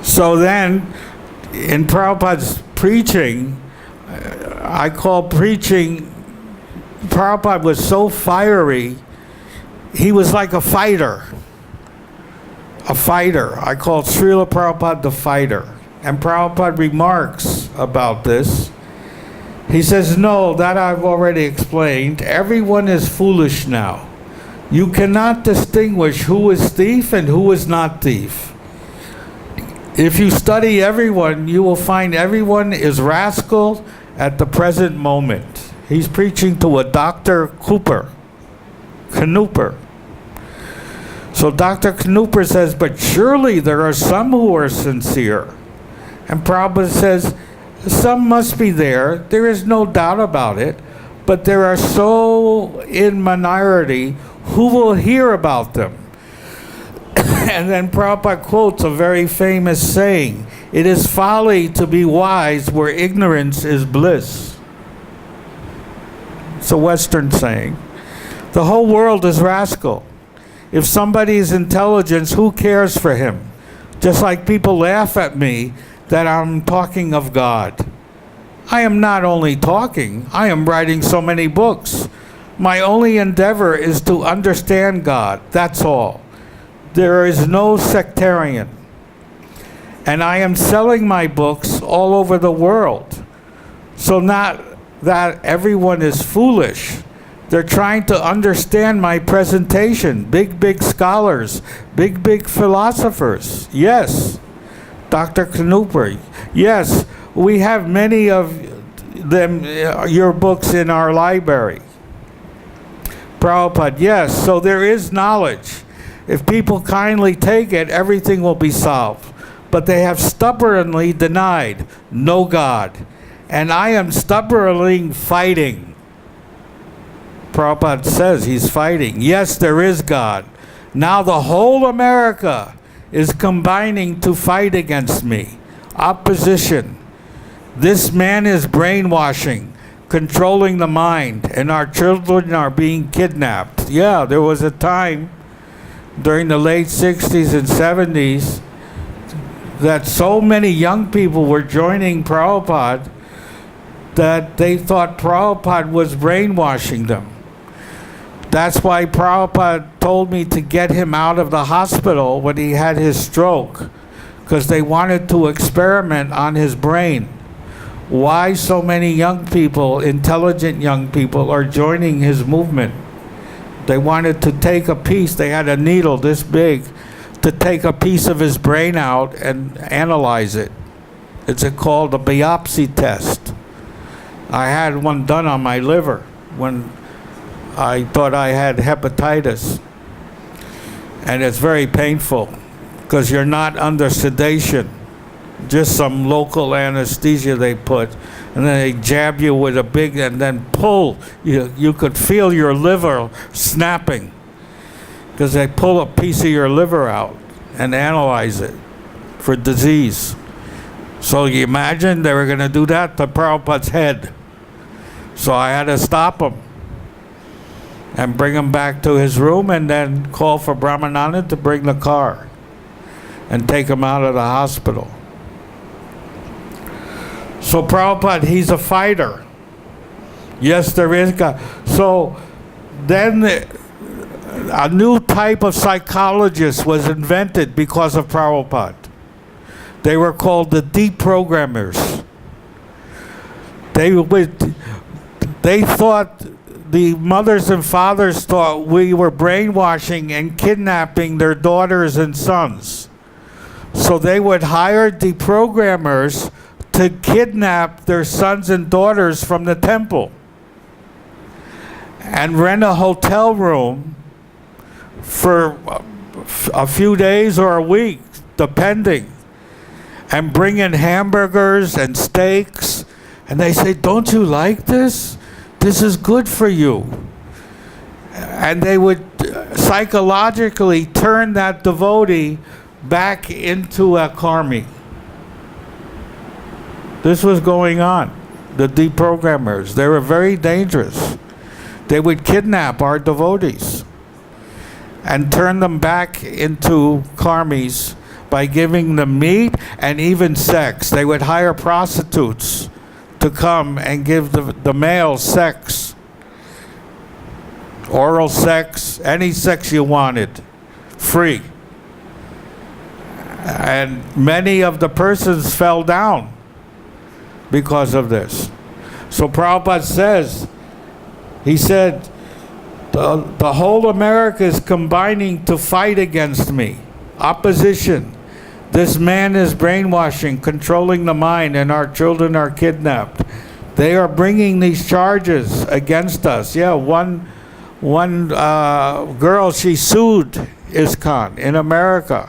So then, in Prabhupada's preaching, I call preaching, Prabhupada was so fiery, he was like a fighter. A fighter. I call Srila Prabhupada the fighter. And Prabhupada remarks about this. He says, no, that I've already explained. Everyone is foolish now. You cannot distinguish who is thief and who is not thief. If you study everyone, you will find everyone is rascal at the present moment. He's preaching to a Dr. Knuper. So Dr. Knuper says, but surely there are some who are sincere. And Prabhupada says, some must be there. There is no doubt about it. But there are so in minority who will hear about them. And then Prabhupada quotes a very famous saying, it is folly to be wise where ignorance is bliss. It's a Western saying. The whole world is rascal. If somebody is intelligent, who cares for him? Just like people laugh at me that I'm talking of God. I am not only talking, I am writing so many books. My only endeavor is to understand God, that's all. There is no sectarian. And I am selling my books all over the world. So not that everyone is foolish. They're trying to understand my presentation. Big scholars, big philosophers. Yes. Dr. Knuper. Yes, we have many of them, your books in our library. Prabhupada, yes, so there is knowledge. If people kindly take it, everything will be solved. But they have stubbornly denied no God. And I am stubbornly fighting. Prabhupada says he's fighting. Yes, there is God. Now the whole America is combining to fight against me. Opposition. This man is brainwashing, controlling the mind, and our children are being kidnapped. Yeah, there was a time during the late 60s and 70s that so many young people were joining Prabhupada that they thought Prabhupada was brainwashing them. That's why Prabhupada told me to get him out of the hospital when he had his stroke, because they wanted to experiment on his brain. Why so many young people, intelligent young people, are joining his movement? They wanted to take a piece, they had a needle this big, to take a piece of his brain out and analyze it. It's called a biopsy test. I had one done on my liver when I thought I had hepatitis. And it's very painful because you're not under sedation. Just some local anesthesia they put. And then they jab you with a big, and then pull. You could feel your liver snapping because they pull a piece of your liver out and analyze it for disease. So you imagine they were going to do that to Prabhupada's head. So I had to stop him and bring him back to his room and then call for Brahmananda to bring the car and take him out of the hospital. So Prabhupada, he's a fighter. Yes, there is God. So then a new type of psychologist was invented because of Prabhupada. They were called the deprogrammers. They thought, the mothers and fathers thought we were brainwashing and kidnapping their daughters and sons. So they would hire deprogrammers to kidnap their sons and daughters from the temple and rent a hotel room for a few days or a week, depending, and bring in hamburgers and steaks. And they say, don't you like this? This is good for you. And they would psychologically turn that devotee back into a karmi. This was going on. The deprogrammers, they were very dangerous. They would kidnap our devotees and turn them back into karmis by giving them meat and even sex. They would hire prostitutes to come and give the male sex, oral sex, any sex you wanted, free. And many of the persons fell down because of this. So Prabhupada says, he said, the whole America is combining to fight against me. Opposition. This man is brainwashing, controlling the mind, and our children are kidnapped. They are bringing these charges against us. Yeah, one girl, she sued ISKCON in America.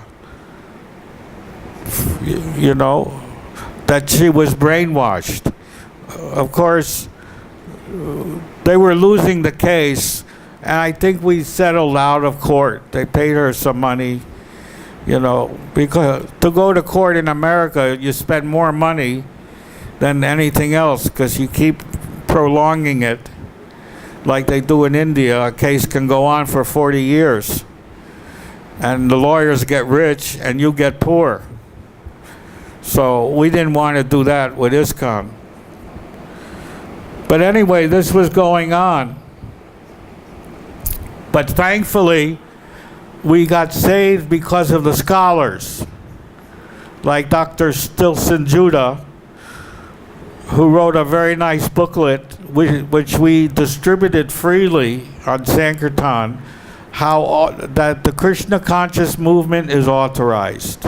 You know, that she was brainwashed. Of course, they were losing the case, and I think we settled out of court. They paid her some money, you know, because to go to court in America, you spend more money than anything else because you keep prolonging it like they do in India. A case can go on for 40 years, and the lawyers get rich and you get poor. So we didn't want to do that with ISKCON. But anyway, this was going on. But thankfully, we got saved because of the scholars, like Dr. Stilson Judah, who wrote a very nice booklet, which we distributed freely on Sankirtan, how that the Krishna conscious movement is authorized.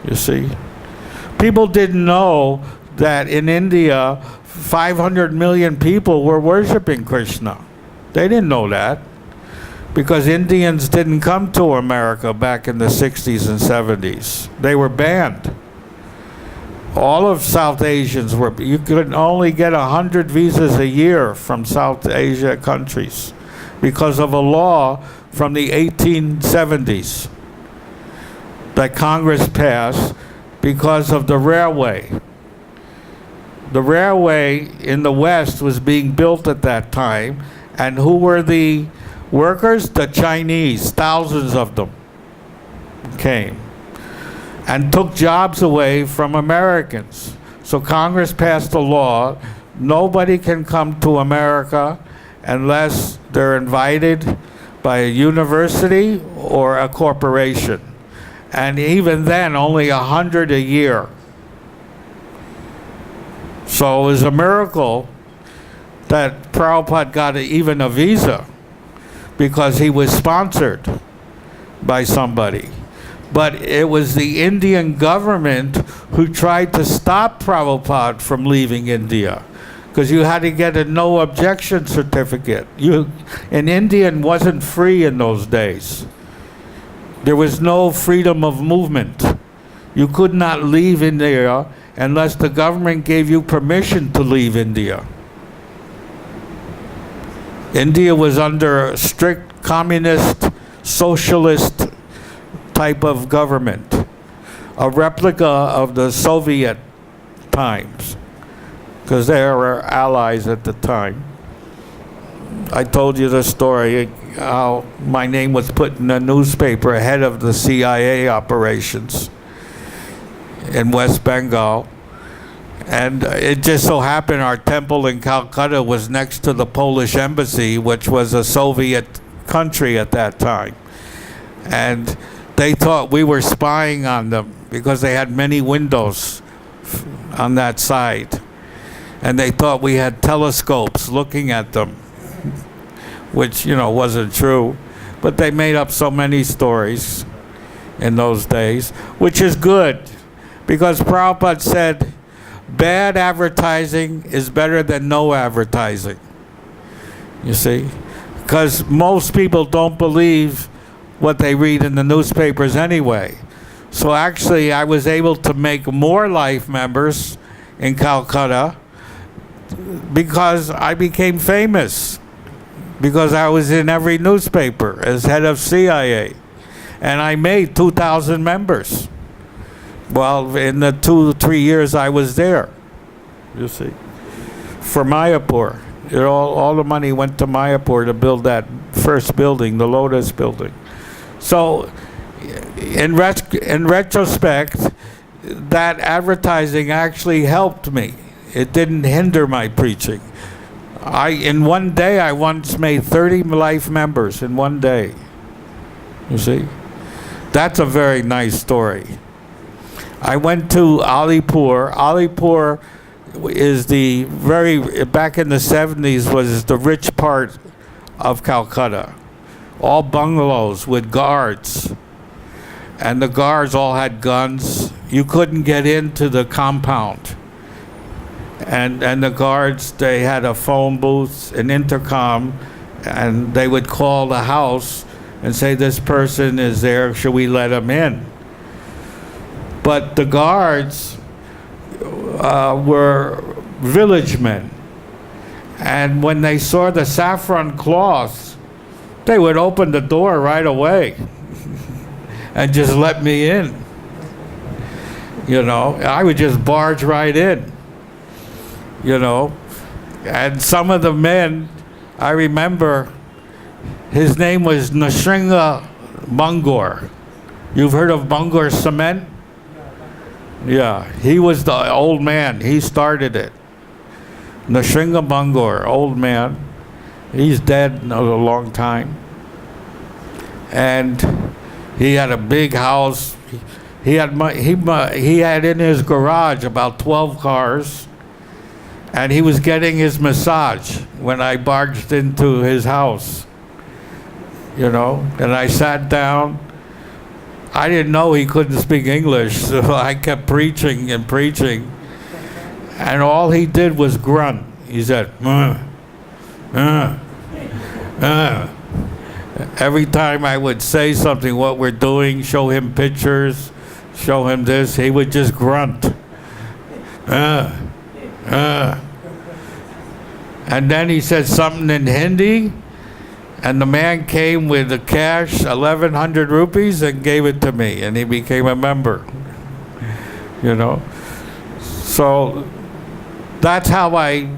You see? People didn't know that in India, 500 million people were worshiping Krishna. They didn't know that because Indians didn't come to America back in the 60s and 70s. They were banned. All of South Asians were, you could only get 100 visas a year from South Asia countries because of a law from the 1870s that Congress passed because of the railway. The railway in the West was being built at that time, and who were the workers? The Chinese. Thousands of them came and took jobs away from Americans. So Congress passed a law, nobody can come to America unless they're invited by a university or a corporation. And even then, only 100 a year. So it was a miracle that Prabhupada got even a visa because he was sponsored by somebody. But it was the Indian government who tried to stop Prabhupada from leaving India because you had to get a no objection certificate. An Indian wasn't free in those days. There was no freedom of movement. You could not leave India unless the government gave you permission to leave India. India was under a strict communist, socialist type of government, a replica of the Soviet times, because they were allies at the time. I told you the story, how my name was put in the newspaper ahead of the CIA operations in West Bengal. And it just so happened our temple in Calcutta was next to the Polish embassy, which was a Soviet country at that time. And they thought we were spying on them because they had many windows on that side. And they thought we had telescopes looking at them, which, you know, wasn't true. But they made up so many stories in those days, which is good, because Prabhupada said, bad advertising is better than no advertising. You see? Because most people don't believe what they read in the newspapers anyway. So actually, I was able to make more life members in Calcutta because I became famous. Because I was in every newspaper as head of CIA. And I made 2,000 members. Well, in the 2-3 years I was there, you see. For Mayapur. All the money went to Mayapur to build that first building, the Lotus building. So, in retrospect, that advertising actually helped me. It didn't hinder my preaching. In one day, I once made 30 life members in one day. You see? That's a very nice story. I went to Alipur. Alipur is back in the 70s, was the rich part of Calcutta. All bungalows with guards. And the guards all had guns. You couldn't get into the compound. And the guards, they had a phone booth, an intercom, and they would call the house and say, this person is there, should we let him in? But the guards were village men. And when they saw the saffron cloth, they would open the door right away and just let me in. You know, I would just barge right in. You know, and some of the men, I remember, his name was Nrsinga Bangor. You've heard of Bangor Cement? Yeah, he was the old man. He started it. Nrsinga Bangor, old man. He's dead a long time. And he had a big house. He had in his garage about 12 cars. And he was getting his massage when I barged into his house, you know, and I sat down. I didn't know he couldn't speak English, so I kept preaching and preaching. And all he did was grunt. He said, Every time I would say something, what we're doing, show him pictures, show him this, he would just grunt. And then he said something in Hindi, and the man came with the cash, 1,100 rupees, and gave it to me, and he became a member. You know? So that's how I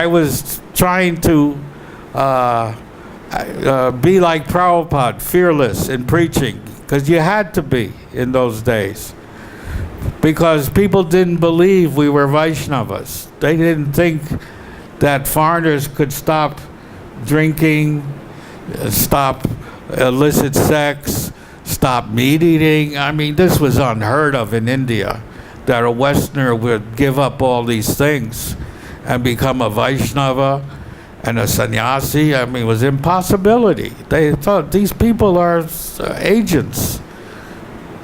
was trying to be like Prabhupada, fearless in preaching, because you had to be in those days. Because people didn't believe we were Vaishnavas. They didn't think that foreigners could stop drinking, stop illicit sex, stop meat eating. I mean, this was unheard of in India, that a Westerner would give up all these things and become a Vaishnava and a sannyasi. I mean, it was impossibility. They thought these people are agents.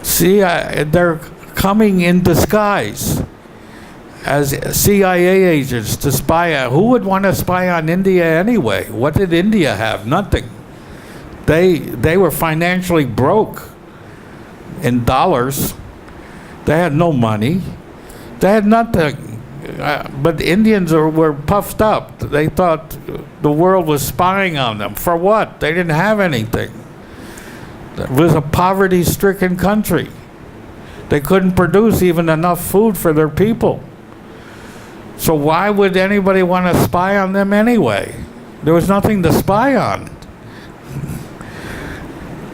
See, they're coming in disguise as CIA agents to spy on. Who would want to spy on India anyway? What did India have? Nothing. They were financially broke in dollars. They had no money. They had nothing. But Indians were puffed up. They thought the world was spying on them. For what? They didn't have anything. It was a poverty-stricken country. They couldn't produce even enough food for their people. So why would anybody want to spy on them anyway? There was nothing to spy on.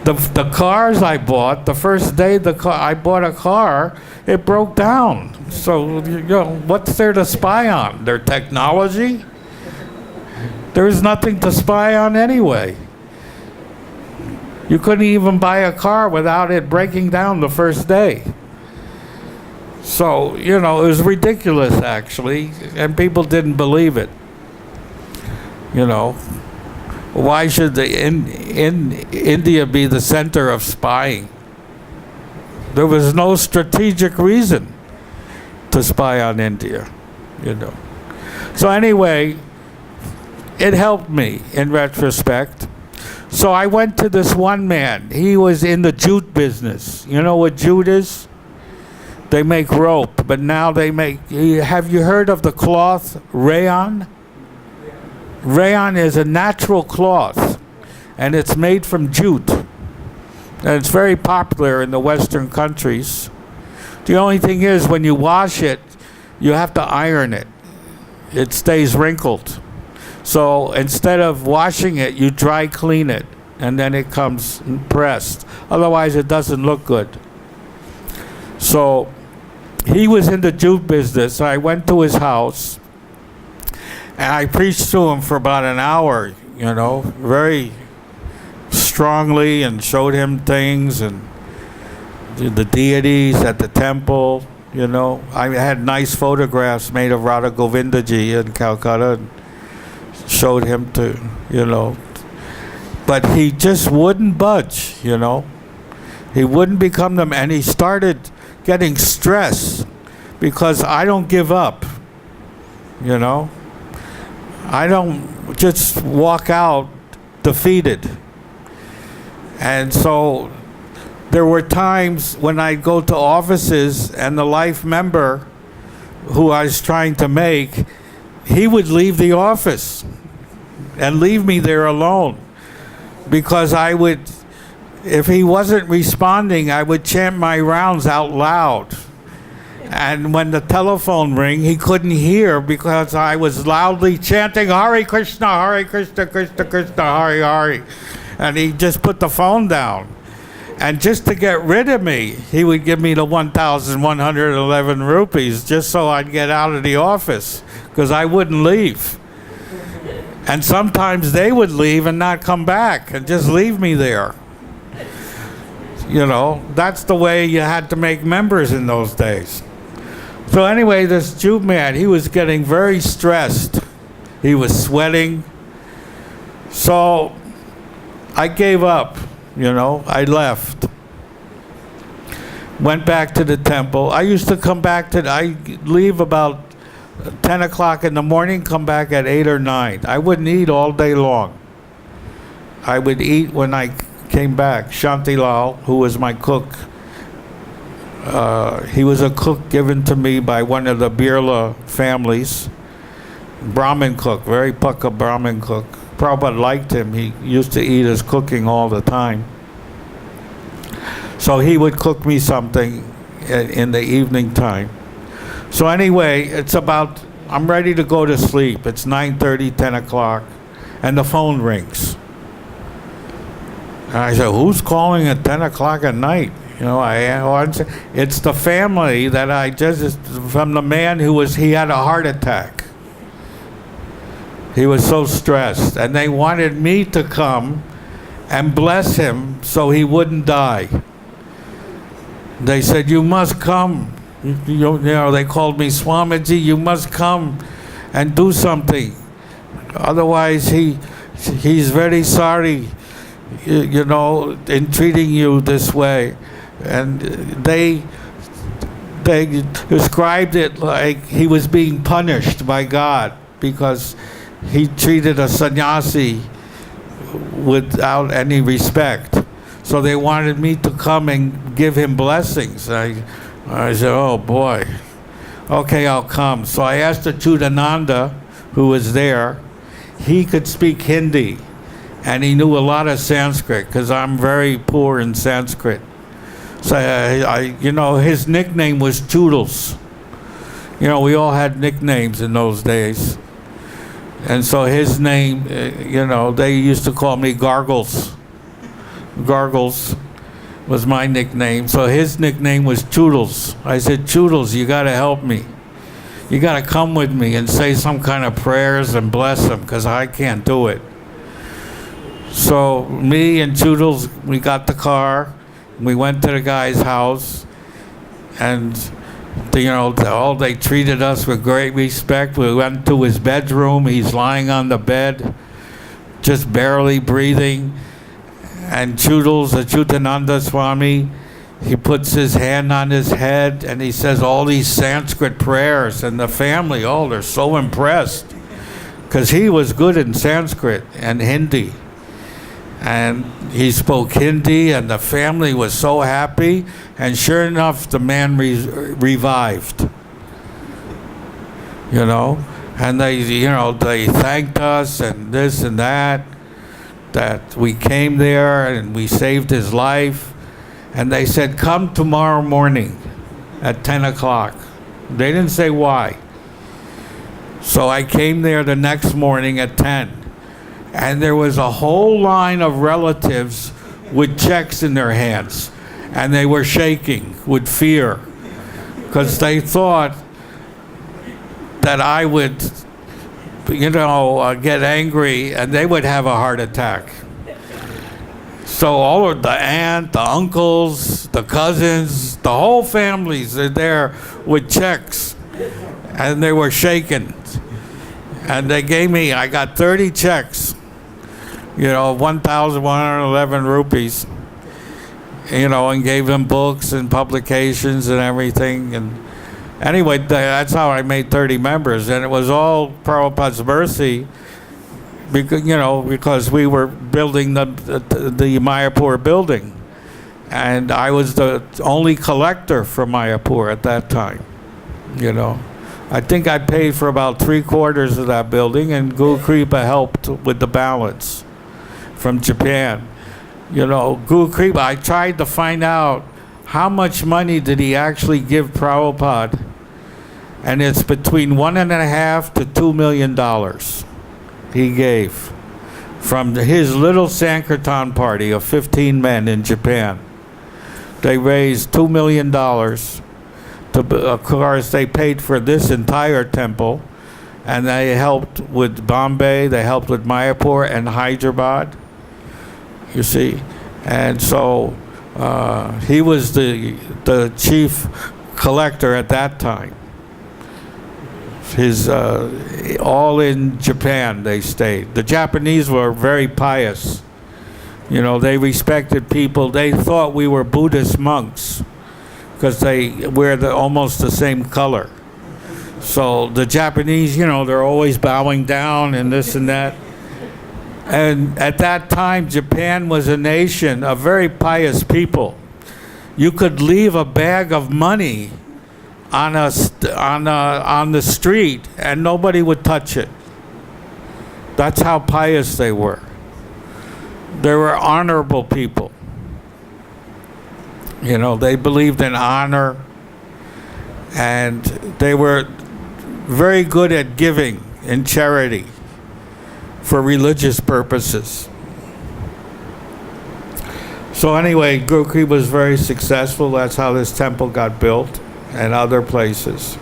The cars I bought, the first day I bought a car, it broke down. So, you know, what's there to spy on? Their technology? There's nothing to spy on anyway. You couldn't even buy a car without it breaking down the first day. So, you know, it was ridiculous, actually, and people didn't believe it. You know, why should India be the center of spying? There was no strategic reason. to spy on India, you know. So anyway, it helped me in retrospect. So I went to this one man. He was in the jute business. You know what jute is? They make rope, but now they make... Have you heard of the cloth rayon? Rayon is a natural cloth, and it's made from jute. And it's very popular in the Western countries. The only thing is, when you wash it, you have to iron it. It stays wrinkled. So instead of washing it, you dry clean it, and then it comes pressed. Otherwise, it doesn't look good. So he was in the jute business. I went to his house, and I preached to him for about an hour, you know, very strongly, and showed him things and the deities at the temple, you know. I had nice photographs made of Radha Govindaji in Calcutta and showed him to, you know. But he just wouldn't budge, you know. He wouldn't become them, and he started getting stressed because I don't give up, you know. I don't just walk out defeated. And so there were times when I'd go to offices and the life member who I was trying to make, he would leave the office and leave me there alone, because I would, if he wasn't responding, I would chant my rounds out loud. And when the telephone rang, he couldn't hear because I was loudly chanting Hare Krishna, Krishna Krishna, Hare Hare. And he just put the phone down. And just to get rid of me, he would give me the 1,111 rupees just so I'd get out of the office, because I wouldn't leave. And sometimes they would leave and not come back and just leave me there. You know, that's the way you had to make members in those days. So anyway, this Jew man, he was getting very stressed. He was sweating. So I gave up, you know, I left. Went back to the temple. I used to come back I leave about 10 o'clock in the morning, come back at 8 or 9. I wouldn't eat all day long. I would eat when I came back. Shanti Lal, who was my cook, he was a cook given to me by one of the Birla families. Brahmin cook, very pukka Brahmin cook. Prabhupada liked him. He used to eat his cooking all the time. So he would cook me something in the evening time. So anyway, it's about, I'm ready to go to sleep. It's 9:30, 10 o'clock, and the phone rings. And I said, who's calling at 10 o'clock at night? You know, I answer. It's the family that I just, from the man he had a heart attack. He was so stressed, and they wanted me to come and bless him so he wouldn't die. They said, you must come. You know, they called me Swamiji, you must come and do something. Otherwise, he's very sorry, you know, in treating you this way. And they described it like he was being punished by God because he treated a sannyasi without any respect. So they wanted me to come and give him blessings. I said, oh boy, okay, I'll come. So I asked Achutananda, who was there. He could speak Hindi, and he knew a lot of Sanskrit, because I'm very poor in Sanskrit. So you know, his nickname was Toodles. You know, we all had nicknames in those days. And so his name, you know, they used to call me Gargles. Gargles was my nickname. So his nickname was Toodles. I said, Toodles, you got to help me. You got to come with me and say some kind of prayers and bless him, because I can't do it. So me and Toodles, we got the car. We went to the guy's house, and you know, they treated us with great respect. We went to his bedroom. He's lying on the bed, just barely breathing. And Toodles, Achutananda Swami, he puts his hand on his head and he says all these Sanskrit prayers, and the family, oh, they're so impressed because he was good in Sanskrit and Hindi. And he spoke Hindi, and the family was so happy, and sure enough, the man revived. You know, and they thanked us and this and that we came there and we saved his life. And they said, come tomorrow morning at 10 o'clock. They didn't say why. So I came there the next morning at 10. And there was a whole line of relatives with checks in their hands. And they were shaking with fear because they thought that I would, get angry and they would have a heart attack. So all of the aunt, the uncles, the cousins, the whole families are there with checks, and they were shaking. And they gave me, I got 30 checks, 1,111 rupees, and gave them books and publications and everything. And anyway, that's how I made 30 members, and it was all Prabhupada's mercy, because we were building the Mayapur building, and I was the only collector for Mayapur at that time. I think I paid for about 3/4 of that building, and Guru Kripa helped with the balance from Japan. Guru Kripa, I tried to find out how much money did he actually give Prabhupada, and it's between $1.5 to $2 million he gave from his little Sankirtan party of 15 men in Japan. They raised $2 million. Of course, they paid for this entire temple, and they helped with Bombay, they helped with Mayapur and Hyderabad, you see. And so he was the chief collector at that time. All in Japan they stayed. The Japanese were very pious. They respected people. They thought we were Buddhist monks because they wear almost the same color. So the Japanese, they're always bowing down and this and that. And at that time, Japan was a nation of very pious people. You could leave a bag of money on the street and nobody would touch it. That's how pious they were. They were honorable people. They believed in honor, and they were very good at giving in charity for religious purposes. So anyway, Guru Kripa was very successful. That's how this temple got built, and other places.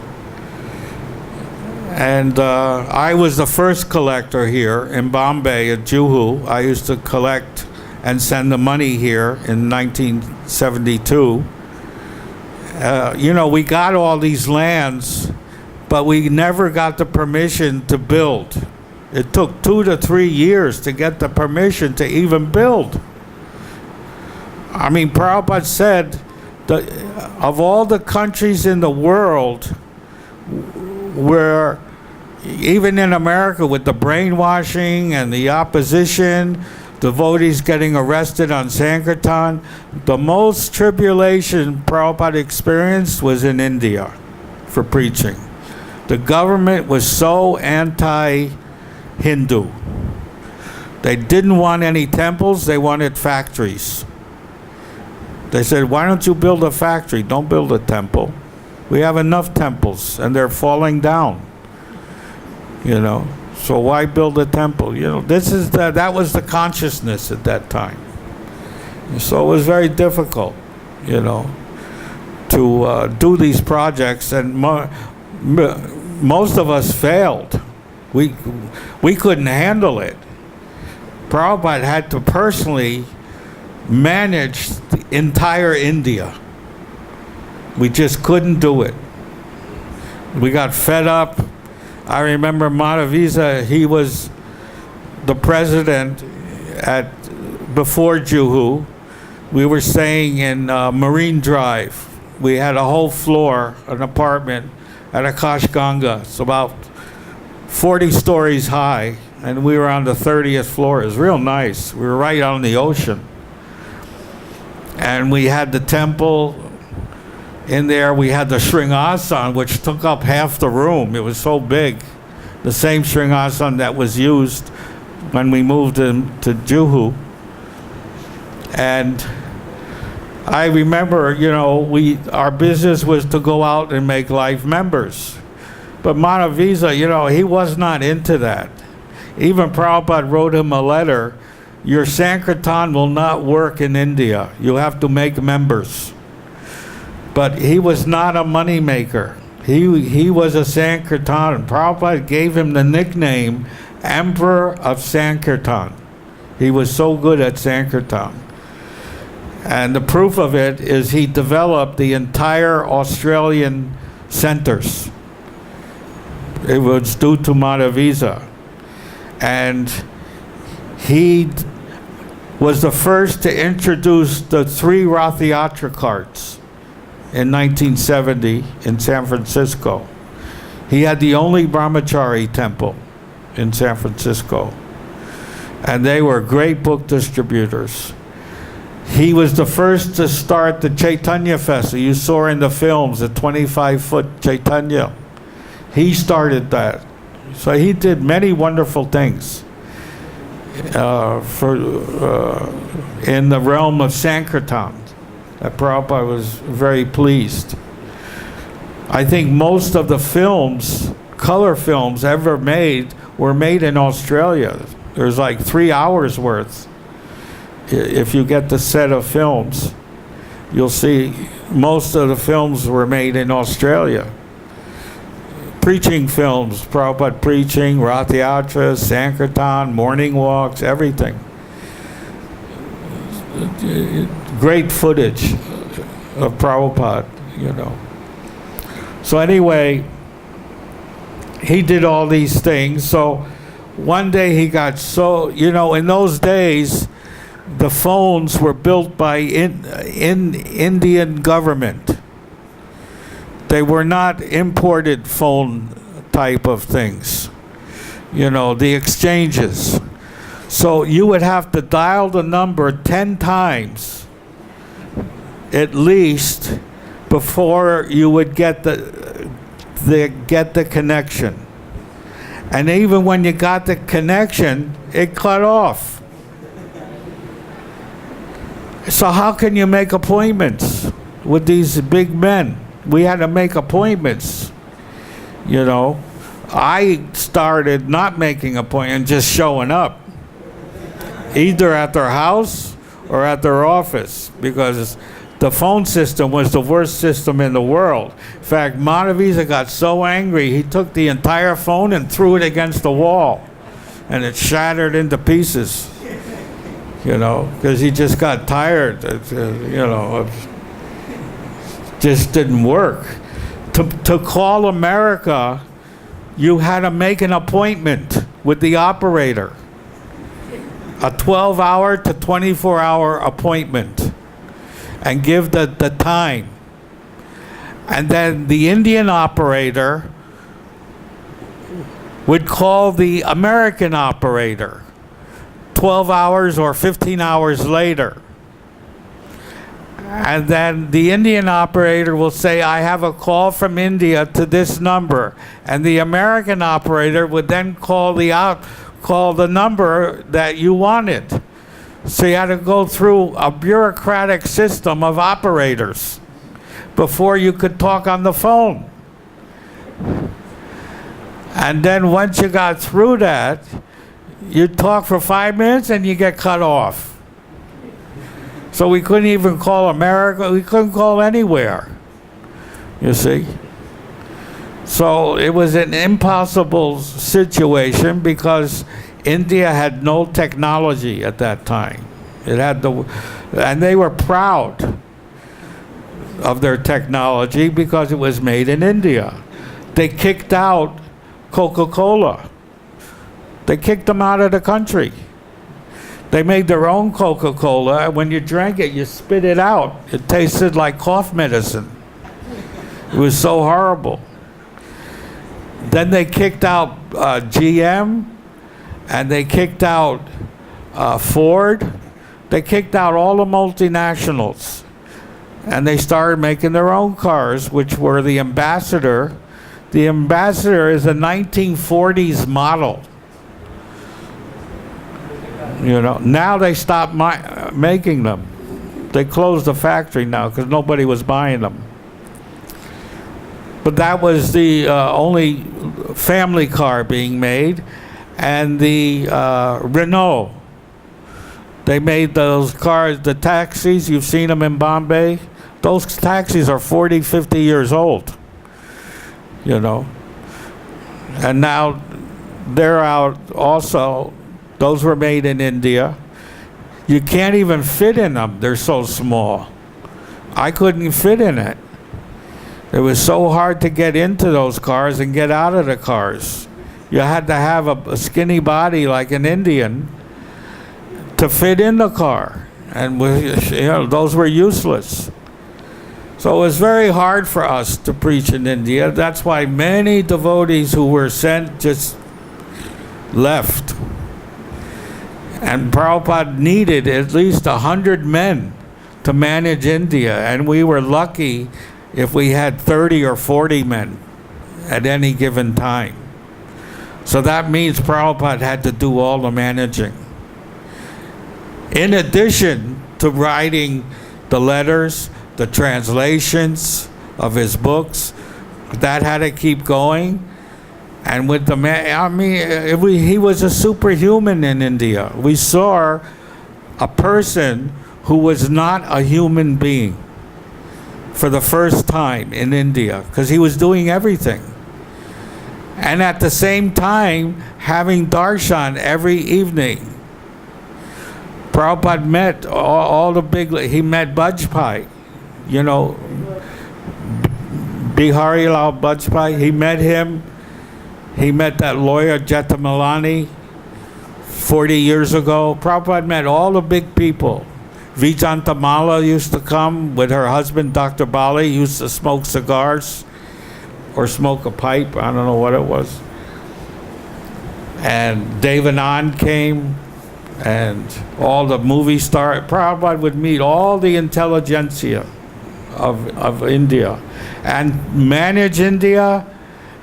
And I was the first collector here in Bombay at Juhu. I used to collect and send the money here in 1972. We got all these lands, but we never got the permission to build. It took 2 to 3 years to get the permission to even build. I mean, Prabhupada said that of all the countries in the world where, even in America with the brainwashing and the opposition, devotees getting arrested on Sankirtan, the most tribulation Prabhupada experienced was in India for preaching. The government was so anti-Hindu. They didn't want any temples, they wanted factories. They said, why don't you build a factory? Don't build a temple. We have enough temples and they're falling down. So why build a temple? That was the consciousness at that time. So it was very difficult, to do these projects, and most of us failed. We couldn't handle it. Prabhupada had to personally manage the entire India. We just couldn't do it. We got fed up. I remember Madhavisa, he was the president before Juhu, We were staying in Marine Drive. We had a whole floor, an apartment at Akash Ganga. It's about 40 stories high, and we were on the 30th floor. It was real nice. We were right on the ocean. And we had the temple in there. We had the Sringasan, which took up half the room. It was so big. The same Sringasan that was used when we moved to Juhu. And I remember, our business was to go out and make life members. But Madhavisa, he was not into that. Even Prabhupada wrote him a letter, your Sankirtan will not work in India. You have to make members. But he was not a money maker. He was a Sankirtan. Prabhupada gave him the nickname Emperor of Sankirtan. He was so good at Sankirtan. And the proof of it is he developed the entire Australian centers. It was due to Madhavisa. And he was the first to introduce the 3 Rath Yatra carts in 1970 in San Francisco. He had the only Brahmachari temple in San Francisco. And they were great book distributors. He was the first to start the Chaitanya Festival. You saw in the films, the 25-foot Chaitanya. He started that. So he did many wonderful things in the realm of Sankirtan. That Prabhupada was very pleased. I think most of the films, color films ever made, were made in Australia. There's like 3 hours worth. If you get the set of films, you'll see most of the films were made in Australia. Preaching films, Prabhupada preaching, Rath Yatras, Sankirtan, morning walks, everything. Great footage of Prabhupada, So anyway, he did all these things. So one day he got so, in those days, the phones were built by Indian government. They were not imported phone type of things. The exchanges. So you would have to dial the number 10 times at least before you would get the connection. And even when you got the connection, it cut off. So how can you make appointments with these big men? We had to make appointments, I started not making appointments, just showing up, either at their house or at their office, because the phone system was the worst system in the world. In fact, Madhavisa got so angry, he took the entire phone and threw it against the wall, and it shattered into pieces. Because he just got tired, just didn't work. To call America, you had to make an appointment with the operator. A 12-hour to 24-hour appointment. And give the time. And then the Indian operator would call the American operator 12 hours or 15 hours later. And then the Indian operator will say, I have a call from India to this number. And the American operator would then call the number that you wanted. So you had to go through a bureaucratic system of operators before you could talk on the phone. And then once you got through that, you talk for 5 minutes and you get cut off. So we couldn't even call America, we couldn't call anywhere, you see. So it was an impossible situation because India had no technology at that time. And they were proud of their technology because it was made in India. They kicked out Coca-Cola. They kicked them out of the country. They made their own Coca-Cola, and when you drank it, you spit it out. It tasted like cough medicine. It was so horrible. Then they kicked out GM, and they kicked out Ford. They kicked out all the multinationals, and they started making their own cars, which were the Ambassador. The Ambassador is a 1940s model. You know, now they stopped making them. They closed the factory now because nobody was buying them. But that was the only family car being made. And the Renault, they made those cars, the taxis, you've seen them in Bombay. Those taxis are 40, 50 years old, you know. And now they're out also. Those were made in India. You can't even fit in them. They're so small. I couldn't fit in it. It was so hard to get into those cars and get out of the cars. You had to have a skinny body like an Indian to fit in the car. And you know, those were useless. So it was very hard for us to preach in India. That's why many devotees who were sent just left. And Prabhupada needed at least 100 men to manage India, and we were lucky if we had 30 or 40 men at any given time. So that means Prabhupada had to do all the managing. In addition to writing the letters, the translations of his books, that had to keep going. And with the man, I mean, he was a superhuman in India. We saw a person who was not a human being for the first time in India, because he was doing everything. And at the same time, having darshan every evening. Prabhupada met all the big, he met Bajpai, you know, Biharilal Bajpai, he met him. He met that lawyer, Jetamalani, 40 years ago. Prabhupada met all the big people. Vijantamala used to come with her husband, Dr. Bali, used to smoke cigars or smoke a pipe. I don't know what it was. And Devanand came, and all the movie stars. Prabhupada would meet all the intelligentsia of India and manage India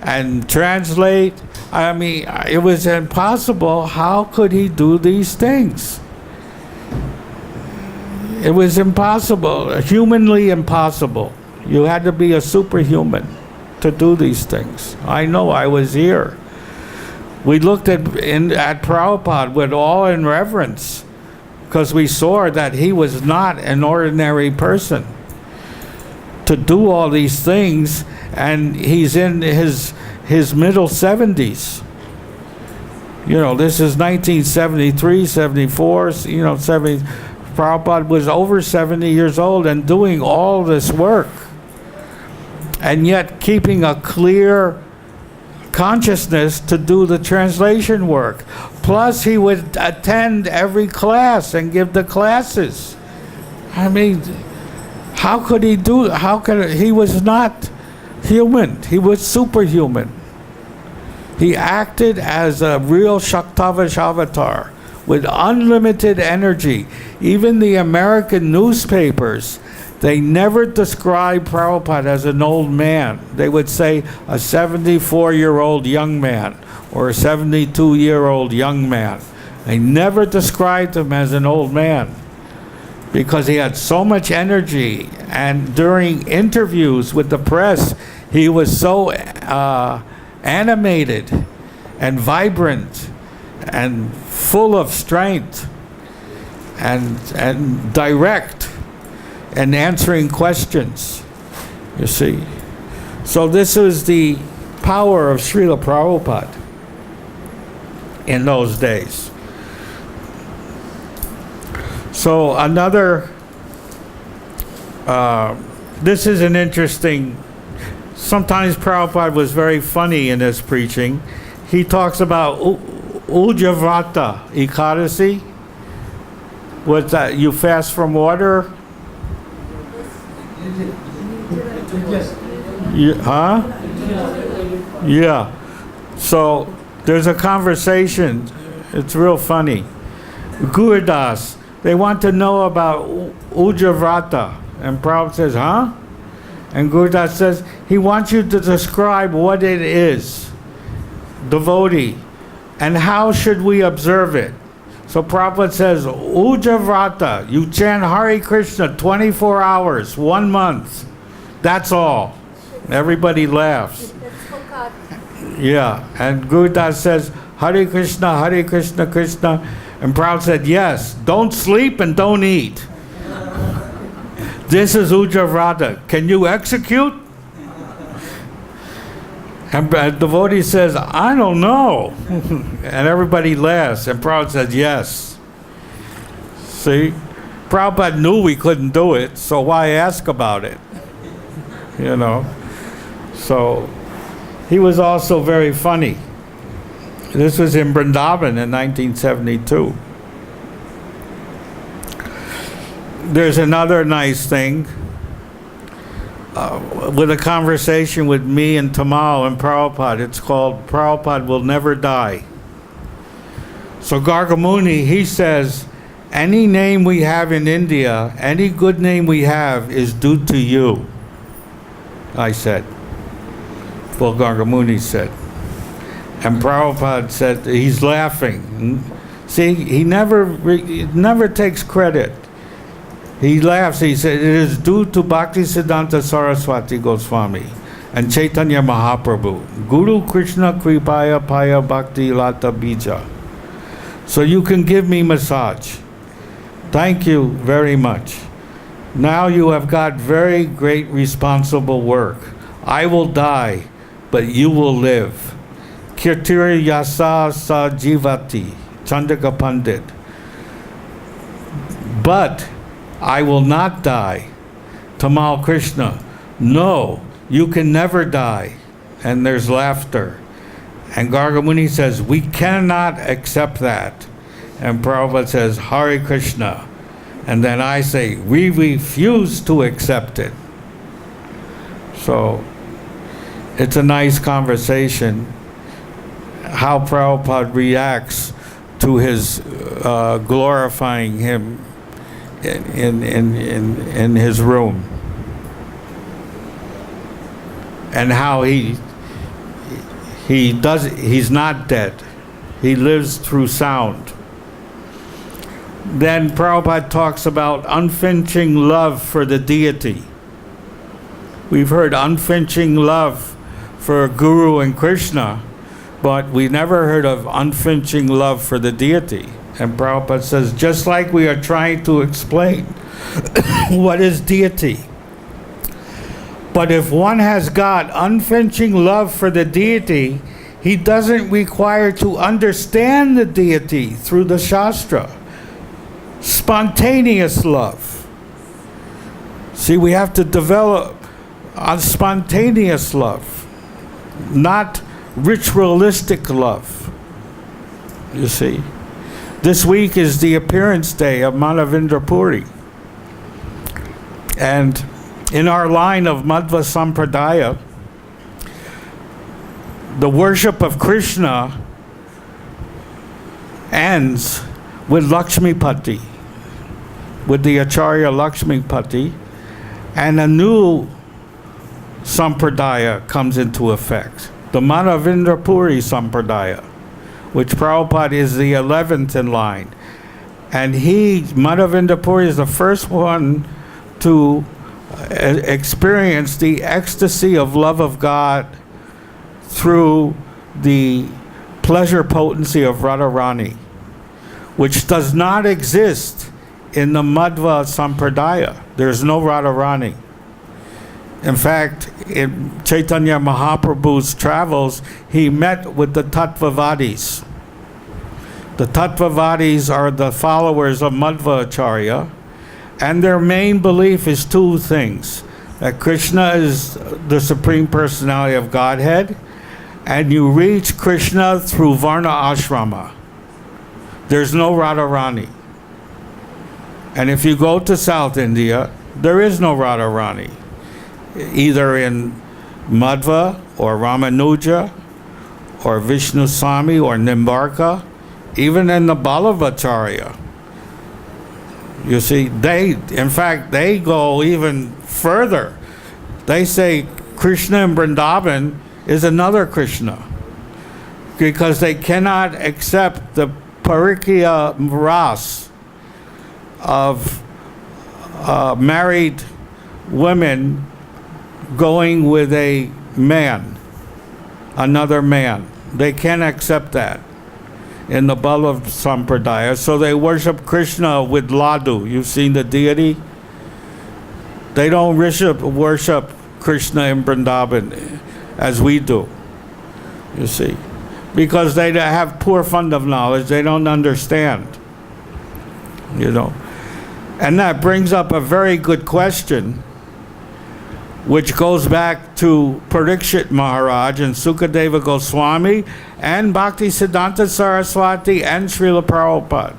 and translate. I mean, it was impossible. How could he do these things? It was impossible, humanly impossible. You had to be a superhuman to do these things. I know, I was here. We looked at Prabhupada with awe and reverence because we saw that he was not an ordinary person to do all these things, and he's in his middle 70s. You know, this is 1973, 74, you know, 70. Prabhupada was over 70 years old and doing all this work, and yet keeping a clear consciousness to do the translation work. Plus, he would attend every class and give the classes. I mean, how could he do? He was not human. He was superhuman. He acted as a real Shaktavash avatar with unlimited energy. Even the American newspapers, they never described Prabhupada as an old man. They would say a 74-year-old young man or a 72-year-old young man. They never described him as an old man because he had so much energy. And during interviews with the press, he was so animated and vibrant and full of strength and direct and answering questions, you see. So this is the power of Srila Prabhupada in those days. So another, this is an interesting, sometimes Prabhupada was very funny in his preaching. He talks about Ujjavrata Ekadasi. What's that? You fast from water? Huh? Yeah. So there's a conversation. It's real funny. Gurudas, they want to know about Ujavrata. And Prabhupada says, huh? And Gurudas says, he wants you to describe what it is, devotee, and how should we observe it. So Prabhupada says, Ujavrata, you chant Hare Krishna 24 hours, 1 month. That's all. Everybody laughs. Yeah, and Gurudas says, Hare Krishna, Krishna. And Prabhupada said, yes, don't sleep and don't eat. This is Ujavrata. Can you execute? And the devotee says, I don't know. And everybody laughs. And Prabhupada says, yes. See? Prabhupada knew we couldn't do it, so why ask about it? You know? So, he was also very funny. This was in Vrindavan in 1972. There's another nice thing. With a conversation with me and Tamal and Prabhupada, it's called Prabhupada Will Never Die. So Gargamuni, he says, any name we have in India, any good name we have is due to you. I said. Well, Gargamuni said. And Prabhupada said, he's laughing. See, he never takes credit. He laughs. He said, it is due to Bhaktisiddhanta Saraswati Goswami and Chaitanya Mahaprabhu. Guru Krishna Kripaya Paya Bhakti Lata Bija. So you can give me massage. Thank you very much. Now you have got very great responsible work. I will die, but you will live. Kirtiri Yasa Sa Jivati, Chandaka Pandit. But I will not die. Tamal Krishna, no, you can never die. And there's laughter. And Gargamuni says, we cannot accept that. And Prabhupada says, Hare Krishna. And then I say, we refuse to accept it. So, it's a nice conversation, how Prabhupada reacts to his glorifying him in his room, and how he's not dead, he lives through sound. Then Prabhupada talks about unflinching love for the deity. We've heard unflinching love for Guru and Krishna, but we never heard of unflinching love for the deity. And Prabhupada says, just like we are trying to explain what is deity. But if one has got unflinching love for the deity, he doesn't require to understand the deity through the Shastra. Spontaneous love. See, we have to develop a spontaneous love, not ritualistic love. You see? This week is the appearance day of Manavendra Puri. And in our line of Madhva Sampradaya, the worship of Krishna ends with Lakshmipati, with the Acharya Lakshmipati, and a new Sampradaya comes into effect, the Manavendra Puri Sampradaya, which Prabhupada is the 11th in line. And Madhavendra Puri is the first one to experience the ecstasy of love of God through the pleasure potency of Radharani, which does not exist in the Madhva Sampradaya. There's no Radharani. In fact, in Chaitanya Mahaprabhu's travels, he met with the Tattvavadis. The Tattvavadis are the followers of Madhva Acharya, and their main belief is two things: that Krishna is the Supreme Personality of Godhead, and you reach Krishna through Varna Ashrama. There's no Radharani. And if you go to South India, there is no Radharani, either in Madhva or Ramanuja or Vishnu Swami or Nimbarka, even in the Ballavacharya. You see, in fact, they go even further. They say Krishna in Vrindavan is another Krishna, because they cannot accept the parikya ras of married women going with a man, another man. They can't accept that in the Balav Sampradaya. So they worship Krishna with Ladu. You've seen the deity? They don't worship Krishna in Vrindavan as we do, you see. Because they have poor fund of knowledge. They don't understand, you know. And that brings up a very good question, which goes back to Parikshit Maharaj and Sukadeva Goswami and Bhaktisiddhanta Saraswati and Srila Prabhupada.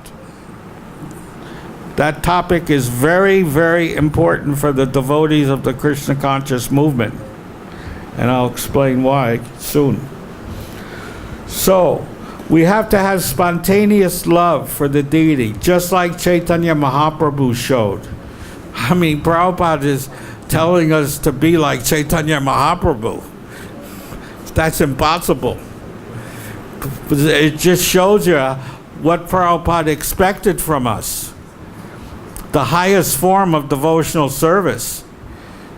That topic is very, very important for the devotees of the Krishna conscious movement. And I'll explain why soon. So, we have to have spontaneous love for the deity, just like Chaitanya Mahaprabhu showed. I mean, Prabhupada is telling us to be like Chaitanya Mahaprabhu. That's impossible. It just shows you what Prabhupada expected from us. The highest form of devotional service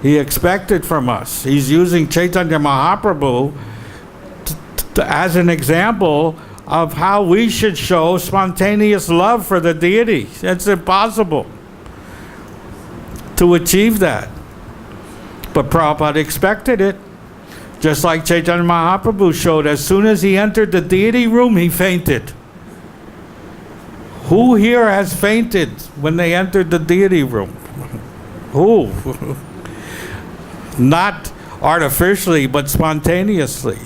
he expected from us. He's using Chaitanya Mahaprabhu as an example of how we should show spontaneous love for the deity. It's impossible to achieve that. But Prabhupada expected it. Just like Chaitanya Mahaprabhu showed, as soon as he entered the deity room, he fainted. Who here has fainted when they entered the deity room? Who? Not artificially, but spontaneously.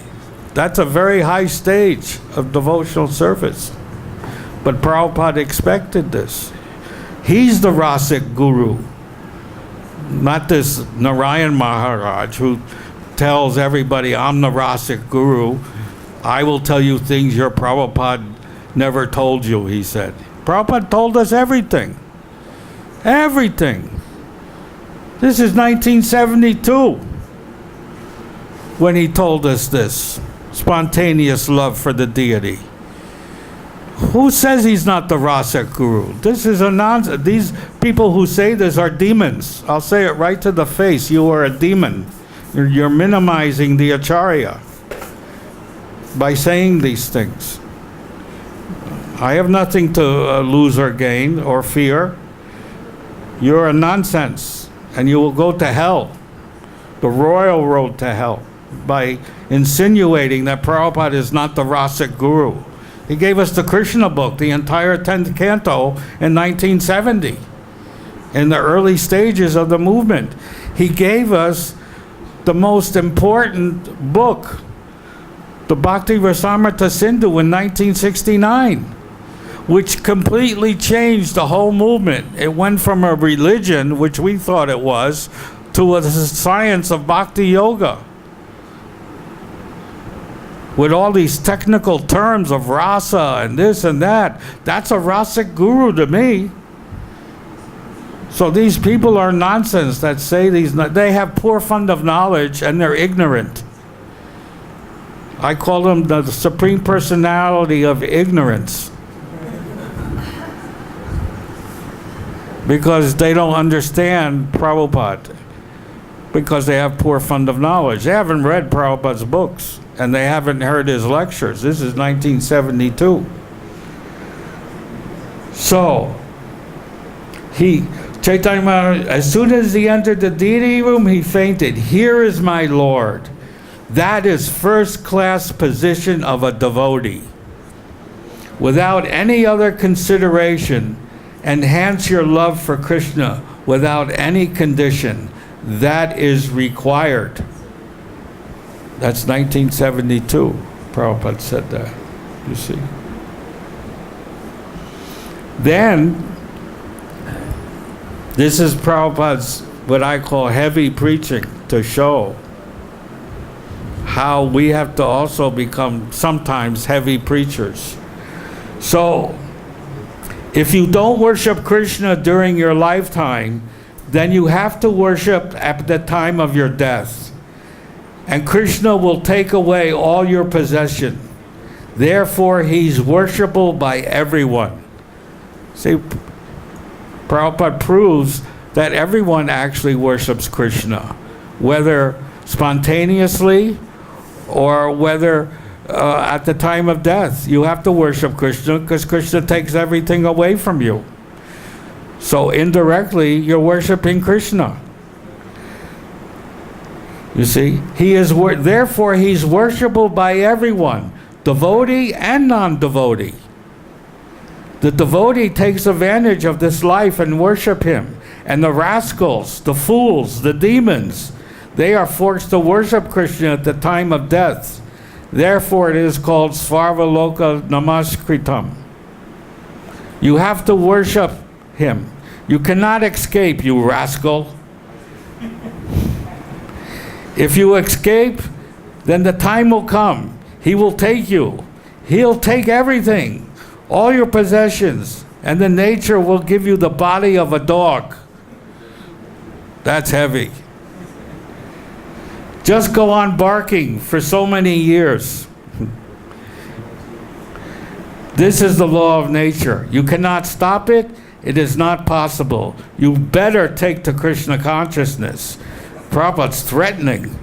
That's a very high stage of devotional service. But Prabhupada expected this. He's the Rasic Guru, not this Narayan Maharaj who tells everybody, I'm the Rasic Guru. I will tell you things your Prabhupada never told you, he said. Prabhupada told us everything. Everything. This is 1972 when he told us this. Spontaneous love for the deity. Who says he's not the Rasic Guru? This is a nonsense. These people who say this are demons. I'll say it right to the face. You are a demon. You're minimizing the Acharya by saying these things. I have nothing to lose or gain or fear. You're a nonsense, and you will go to hell, the royal road to hell, by insinuating that Prabhupada is not the Rasic Guru. He gave us the Krishna book, the entire 10th canto, in 1970, in the early stages of the movement. He gave us the most important book, the Bhakti Rasamrita Sindhu, in 1969, which completely changed the whole movement. It went from a religion, which we thought it was, to a science of bhakti-yoga. With all these technical terms of rasa and this and that. That's a Rasic Guru to me. So these people are nonsense that say these. They have poor fund of knowledge and they're ignorant. I call them the Supreme Personality of Ignorance. Because they don't understand Prabhupada. Because they have poor fund of knowledge. They haven't read Prabhupada's books. And they haven't heard his lectures. This is 1972. So, Chaitanya Maharaj, as soon as he entered the deity room, he fainted. Here is my Lord. That is first class position of a devotee. Without any other consideration, enhance your love for Krishna without any condition. That is required. That's 1972. Prabhupada said that, you see. Then, This is Prabhupada's, what I call heavy preaching, to show how we have to also become sometimes heavy preachers. So, if you don't worship Krishna during your lifetime, then you have to worship at the time of your death. And Krishna will take away all your possession. Therefore, he's worshipable by everyone. See, Prabhupada proves that everyone actually worships Krishna, whether spontaneously or whether at the time of death. You have to worship Krishna because Krishna takes everything away from you. So indirectly, you're worshiping Krishna. You see, therefore he's worshipable by everyone, devotee and non-devotee. The devotee takes advantage of this life and worship him. And the rascals, the fools, the demons, they are forced to worship Krishna at the time of death. Therefore it is called Svarvaloka Namaskritam. You have to worship him. You cannot escape, you rascal. If you escape, then the time will come. He will take you. He'll take everything, all your possessions, and the nature will give you the body of a dog. That's heavy. Just go on barking for so many years. This is the law of nature. You cannot stop it. It is not possible. You better take to Krishna consciousness. Prabhupada's threatening.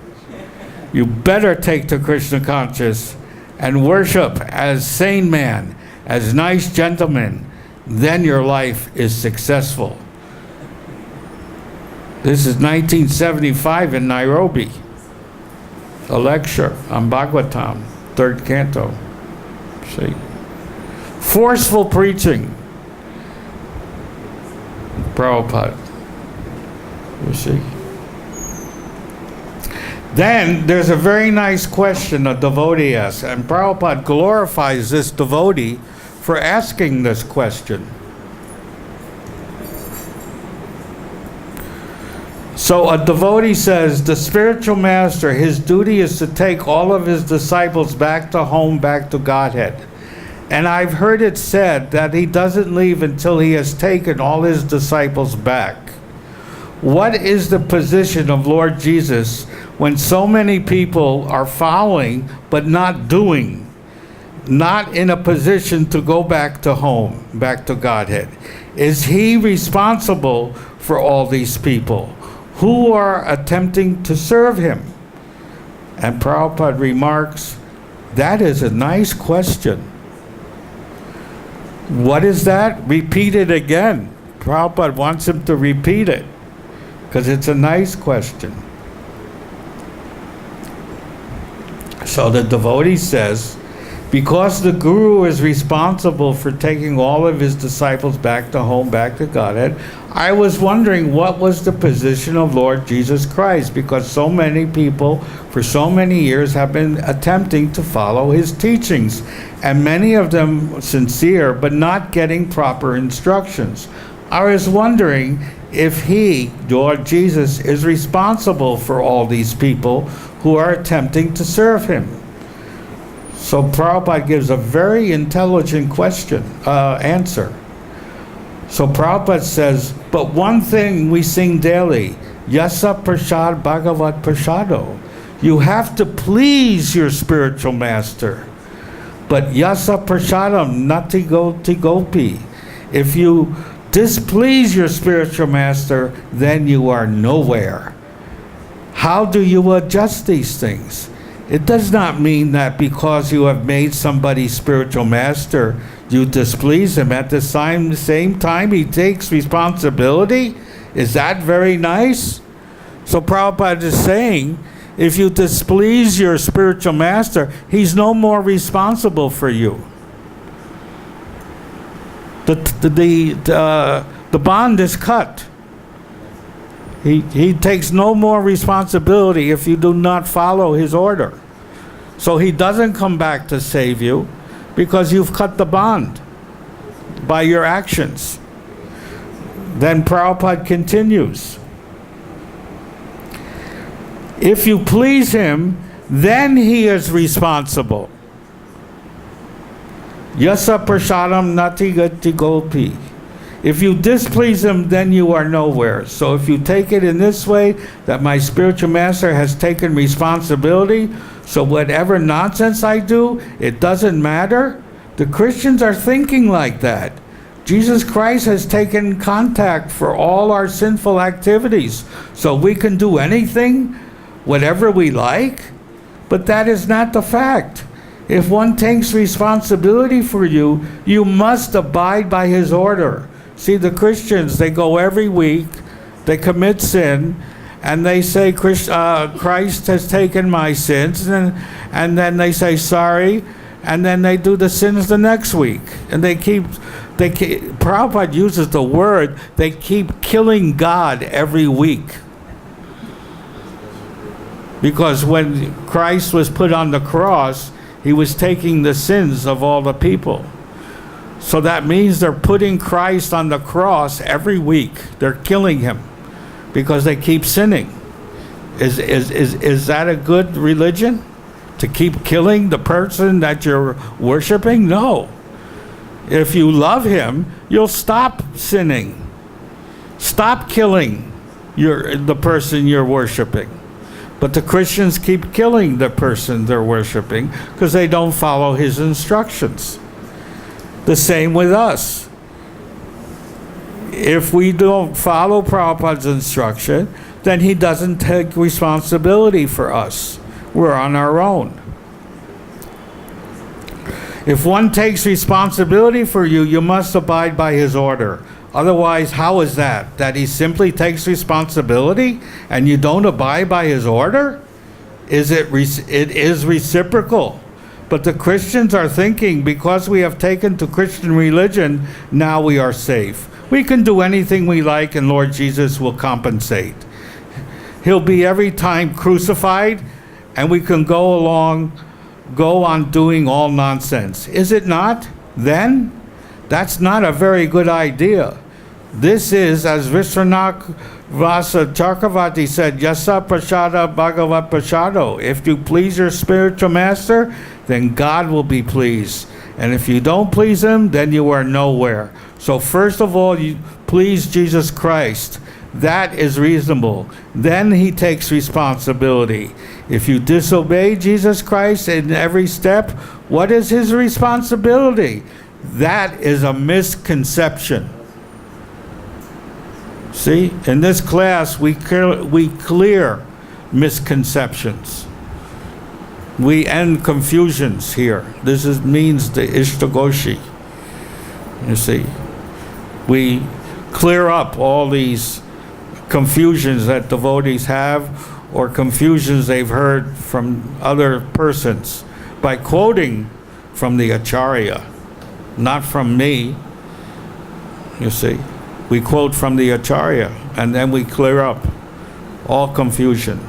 You better take to Krishna conscious and worship as sane man, as nice gentleman. Then your life is successful. This is 1975 in Nairobi. A lecture on Bhagavatam, 3rd canto. See? Forceful preaching. Prabhupada. You see? Then there's a very nice question a devotee asks, and Prabhupada glorifies this devotee for asking this question. So a devotee says, the spiritual master, his duty is to take all of his disciples back to home, back to Godhead. And I've heard it said that he doesn't leave until he has taken all his disciples back. What is the position of Lord Jesus when so many people are following but not doing, not in a position to go back to home, back to Godhead? Is he responsible for all these people who are attempting to serve him? And Prabhupada remarks, that is a nice question. What is that? Repeat it again. Prabhupada wants him to repeat it because it's a nice question. So the devotee says, because the Guru is responsible for taking all of his disciples back to home, back to Godhead, I was wondering what was the position of Lord Jesus Christ, because so many people for so many years have been attempting to follow his teachings, and many of them sincere, but not getting proper instructions. I was wondering if he, Lord Jesus, is responsible for all these people who are attempting to serve him. So Prabhupada gives a very intelligent answer. So Prabhupada says, but one thing we sing daily, Yasa Prasad Bhagavat Prasado. You have to please your spiritual master. But Yasa Prasadam Nati Goti Gopi. If you displease your spiritual master, then you are nowhere. How do you adjust these things? It does not mean that because you have made somebody spiritual master, you displease him. At the same time, he takes responsibility. Is that very nice? So Prabhupada is saying, if you displease your spiritual master, he's no more responsible for you. The bond is cut. He takes no more responsibility if you do not follow his order. So he doesn't come back to save you because you've cut the bond by your actions. Then Prabhupada continues. If you please him, then he is responsible. Yasa prasadam nati gati gopi. If you displease him, then you are nowhere. So if you take it in this way, that my spiritual master has taken responsibility, so whatever nonsense I do, it doesn't matter. The Christians are thinking like that. Jesus Christ has taken contact for all our sinful activities, so we can do anything, whatever we like. But that is not the fact. If one takes responsibility for you, you must abide by his order. See, the Christians, they go every week, they commit sin, and they say, Christ has taken my sins, and then they say sorry, and then they do the sins the next week. And Prabhupada uses the word, they keep killing God every week. Because when Christ was put on the cross, he was taking the sins of all the people. So that means they're putting Christ on the cross every week. They're killing him because they keep sinning. Is that a good religion? To keep killing the person that you're worshiping? No. If you love him, you'll stop sinning. Stop killing the person you're worshiping. But the Christians keep killing the person they're worshiping because they don't follow his instructions. The same with us. If we don't follow Prabhupada's instruction, then he doesn't take responsibility for us. We're on our own. If one takes responsibility for you, you must abide by his order. Otherwise, how is that? That he simply takes responsibility and you don't abide by his order? It is reciprocal. But the Christians are thinking, because we have taken to Christian religion, now we are safe. We can do anything we like and Lord Jesus will compensate. He'll be every time crucified and we can go on doing all nonsense. Is it not? Then that's not a very good idea. This is, as Vishwanath Vasa Chakravarti said, Yasa Prasada Bhagavat Prasado. If you please your spiritual master, then God will be pleased. And if you don't please him, then you are nowhere. So first of all, you please Jesus Christ. That is reasonable. Then he takes responsibility. If you disobey Jesus Christ in every step, what is his responsibility? That is a misconception. See, in this class, we clear misconceptions. We end confusions here. This means the Ishtagoshi. You see, we clear up all these confusions that devotees have, or confusions they've heard from other persons, by quoting from the Acharya, not from me. You see, we quote from the Acharya, and then we clear up all confusion.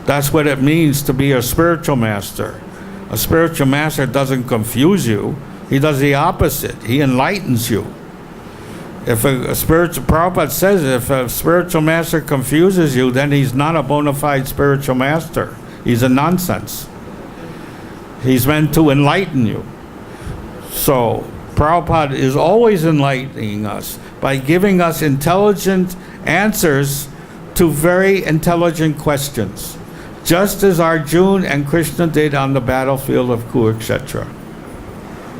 That's what it means to be a spiritual master. A spiritual master doesn't confuse you. He does the opposite. He enlightens you. Prabhupada says if a spiritual master confuses you, then he's not a bona fide spiritual master. He's a nonsense. He's meant to enlighten you. So Prabhupada is always enlightening us by giving us intelligent answers to very intelligent questions, just as Arjuna and Krishna did on the battlefield of Kurukshetra.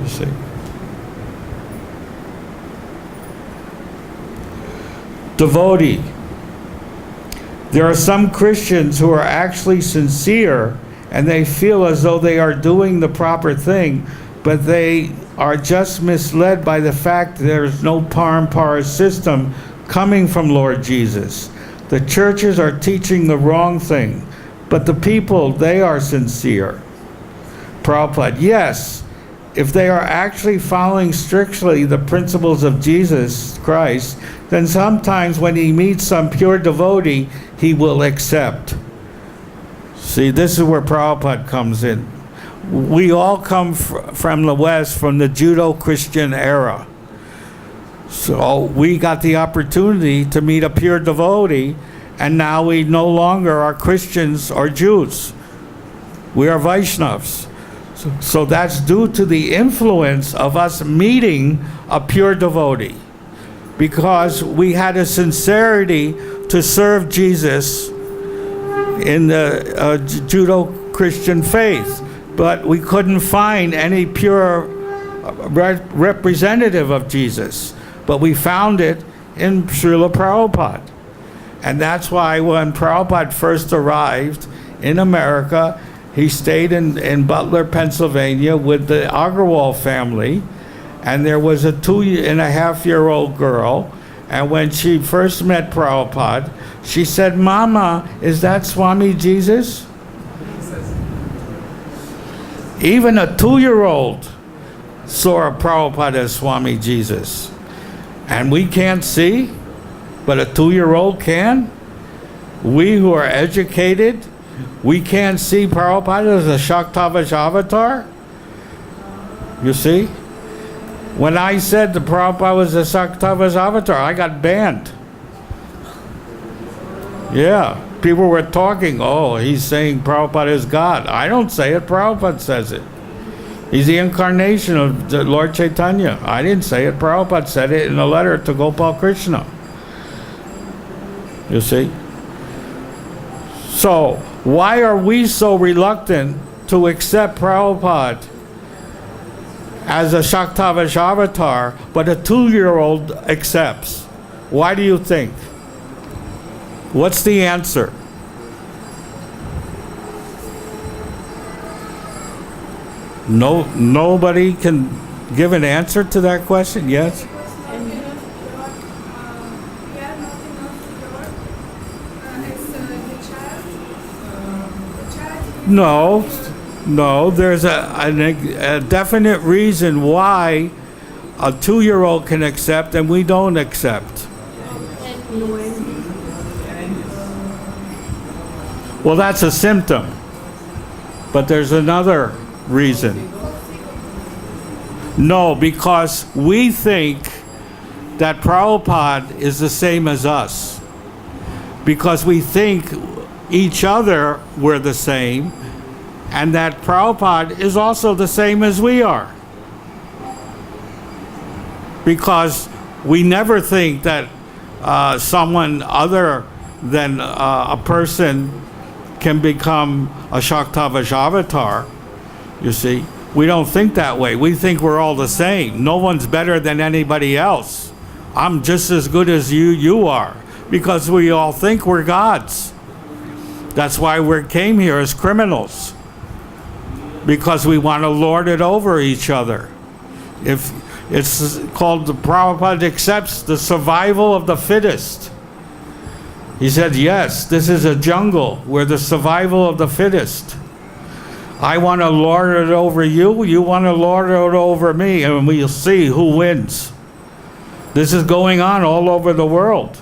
You see. Devotee. There are some Christians who are actually sincere and they feel as though they are doing the proper thing, but they are just misled by the fact that there is no parampara system coming from Lord Jesus. The churches are teaching the wrong thing, but the people, they are sincere. Prabhupada, yes, if they are actually following strictly the principles of Jesus Christ, then sometimes when he meets some pure devotee, he will accept. See, this is where Prabhupada comes in. We all come from the West, from the Judeo-Christian era. So we got the opportunity to meet a pure devotee, and now we no longer are Christians or Jews. We are Vaishnavas. So that's due to the influence of us meeting a pure devotee, because we had a sincerity to serve Jesus in the Judeo-Christian faith, but we couldn't find any pure representative of Jesus. But we found it in Srila Prabhupada. And that's why when Prabhupada first arrived in America, he stayed in Butler, Pennsylvania with the Agarwal family, and there was a 2.5-year-old girl, and when she first met Prabhupada, she said, "Mama, is that Swami Jesus?" Even a 2-year-old saw Prabhupada as Swami Jesus. And we can't see, but a 2-year-old can. We who are educated, we can't see Prabhupada as a Shaktavash avatar. You see? When I said that Prabhupada was a Shaktavash avatar, I got banned. Yeah, people were talking, oh, he's saying Prabhupada is God. I don't say it, Prabhupada says it. He's the incarnation of the Lord Chaitanya. I didn't say it, Prabhupada said it in a letter to Gopal Krishna. You see? So, why are we so reluctant to accept Prabhupada as a Shaktavash avatar, but a 2-year-old accepts? Why do you think? What's the answer? No, nobody can give an answer to that question? Yes? No, there's a definite reason why a 2-year-old can accept and we don't accept. Well, that's a symptom, but there's another reason. No, because we think that Prabhupada is the same as us. Because we think each other we're the same, and that Prabhupada is also the same as we are. Because we never think that someone other than a person can become a Shaktavash avatar. You see, we don't think that way. We think we're all the same. No one's better than anybody else. I'm just as good as you are, because we all think we're gods. That's why we came here as criminals, because we want to lord it over each other. If it's called, the Prabhupada accepts the survival of the fittest. He said, yes, this is a jungle where the survival of the fittest. I want to lord it over you, you want to lord it over me, and we'll see who wins. This is going on all over the world.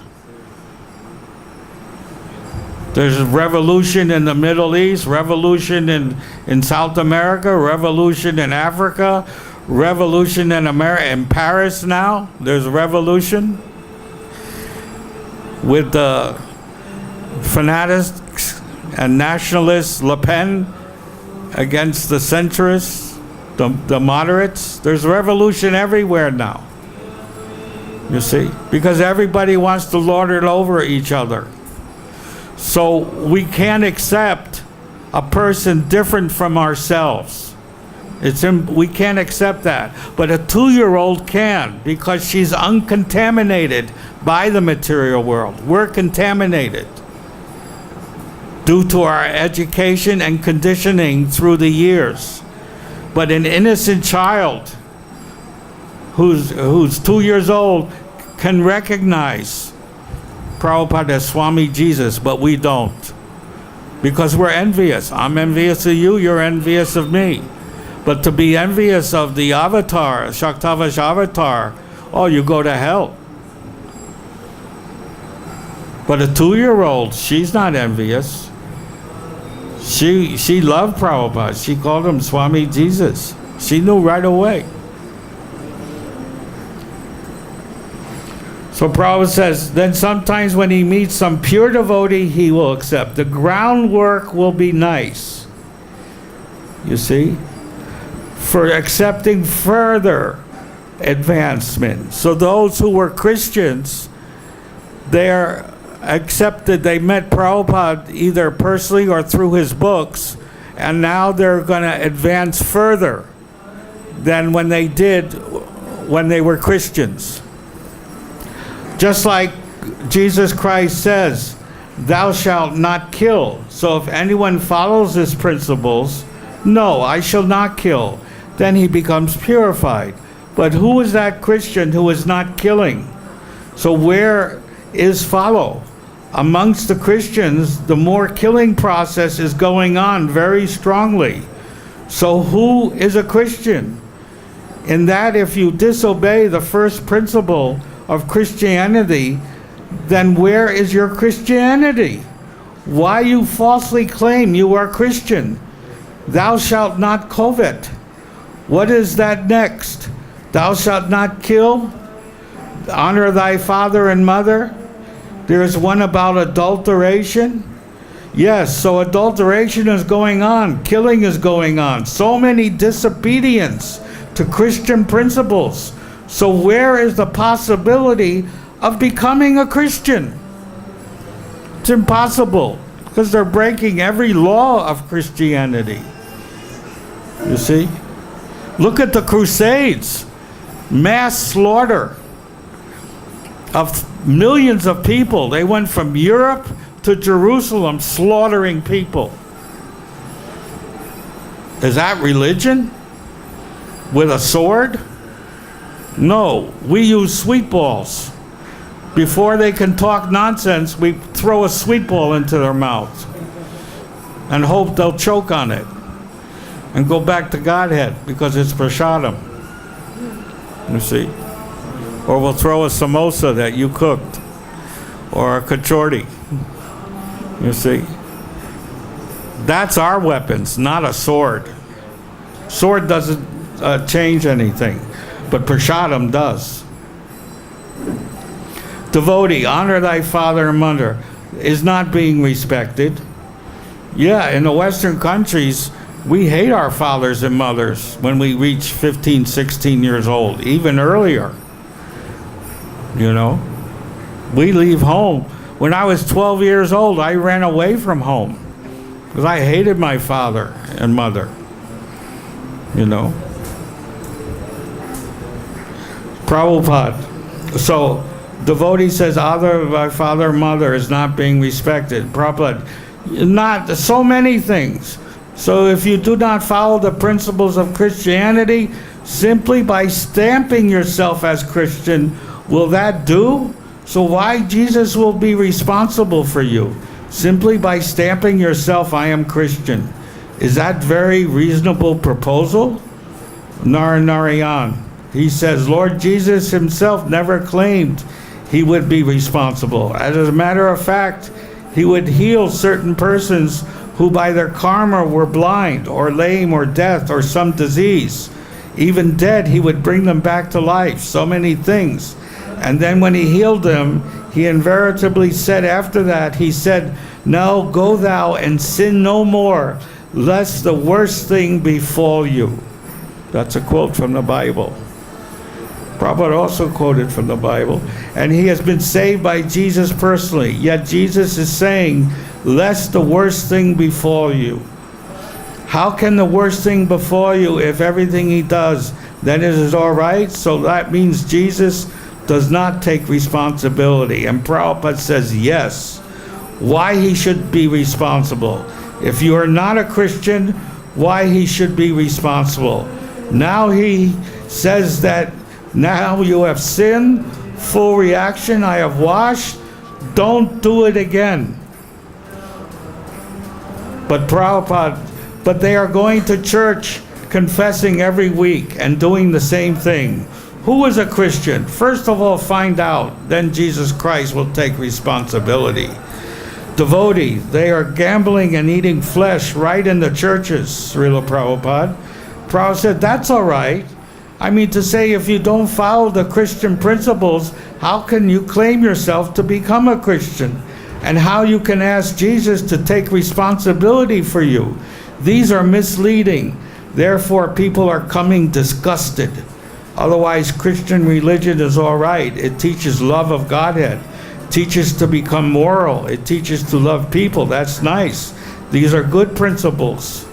There's a revolution in the Middle East, revolution in South America, revolution in Africa, revolution in Paris now. There's a revolution with the fanatics and nationalists, Le Pen against the centrists, the moderates. There's revolution everywhere now. You see, because everybody wants to lord it over each other. So we can't accept a person different from ourselves. We can't accept that. But a 2-year-old can, because she's uncontaminated by the material world. We're contaminated due to our education and conditioning through the years. But an innocent child who's 2 years old can recognize Prabhupada as Swami Jesus, but we don't. Because we're envious. I'm envious of you, you're envious of me. But to be envious of the avatar, Shaktavash avatar, oh, you go to hell. But a 2-year-old, she's not envious. She loved Prabhupada. She called him Swami Jesus. She knew right away. So Prabhupada says, then sometimes when he meets some pure devotee, he will accept. The groundwork will be nice. You see? For accepting further advancement. So those who were Christians, they're accepted, they met Prabhupada either personally or through his books, and now they're going to advance further than when they did when they were Christians. Just like Jesus Christ says, thou shalt not kill. So if anyone follows his principles, no, I shall not kill, then he becomes purified. But who is that Christian who is not killing? So where is follow? Amongst the Christians, the more killing process is going on very strongly. So who is a Christian? In that if you disobey the first principle of Christianity, then where is your Christianity? Why you falsely claim you are Christian? Thou shalt not covet. What is that next? Thou shalt not kill. Honor thy father and mother. There's one about adulteration. Yes, so adulteration is going on. Killing is going on. So many disobedience to Christian principles. So where is the possibility of becoming a Christian? It's impossible, because they're breaking every law of Christianity. You see? Look at the Crusades. Mass slaughter of millions of people. They went from Europe to Jerusalem slaughtering people. Is that religion? With a sword? No, we use sweet balls. Before they can talk nonsense, we throw a sweet ball into their mouth and hope they'll choke on it and go back to Godhead because it's prasadam. You see? Or we'll throw a samosa that you cooked, or a kachori. You see? That's our weapons, not a sword. Sword doesn't change anything, but prasadam does. Devotee, honor thy father and mother, is not being respected. Yeah, in the Western countries, we hate our fathers and mothers when we reach 15, 16 years old, even earlier. You know, we leave home. When I was 12 years old, I ran away from home because I hated my father and mother. You know, Prabhupada. So, devotee says, honor thy father and mother is not being respected. Prabhupada, not so many things. So if you do not follow the principles of Christianity, simply by stamping yourself as Christian, will that do? So why Jesus will be responsible for you? Simply by stamping yourself, I am Christian. Is that very reasonable proposal? Narayan. He says, Lord Jesus himself never claimed he would be responsible. As a matter of fact, he would heal certain persons who by their karma were blind or lame or deaf or some disease. Even dead, he would bring them back to life. So many things. And then when he healed them, he invariably said after that, he said, now go thou and sin no more, lest the worst thing befall you. That's a quote from the Bible. Prabhupada also quoted from the Bible. And he has been saved by Jesus personally. Yet Jesus is saying, lest the worst thing befall you. How can the worst thing befall you if everything he does, then it is all right? So that means Jesus does not take responsibility. And Prabhupada says yes. Why he should be responsible. If you are not a Christian, why he should be responsible. Now he says that now you have sinned, full reaction, I have washed, don't do it again. But Prabhupada, but they are going to church confessing every week and doing the same thing. Who is a Christian? First of all, find out, then Jesus Christ will take responsibility. Devotee, they are gambling and eating flesh right in the churches, Srila Prabhupada. Prabhupada said, that's all right. I mean, to say if you don't follow the Christian principles, how can you claim yourself to become a Christian? And how you can ask Jesus to take responsibility for you? These are misleading. Therefore, people are coming disgusted. Otherwise, Christian religion is all right. It teaches love of Godhead. It teaches to become moral. It teaches to love people. That's nice. These are good principles.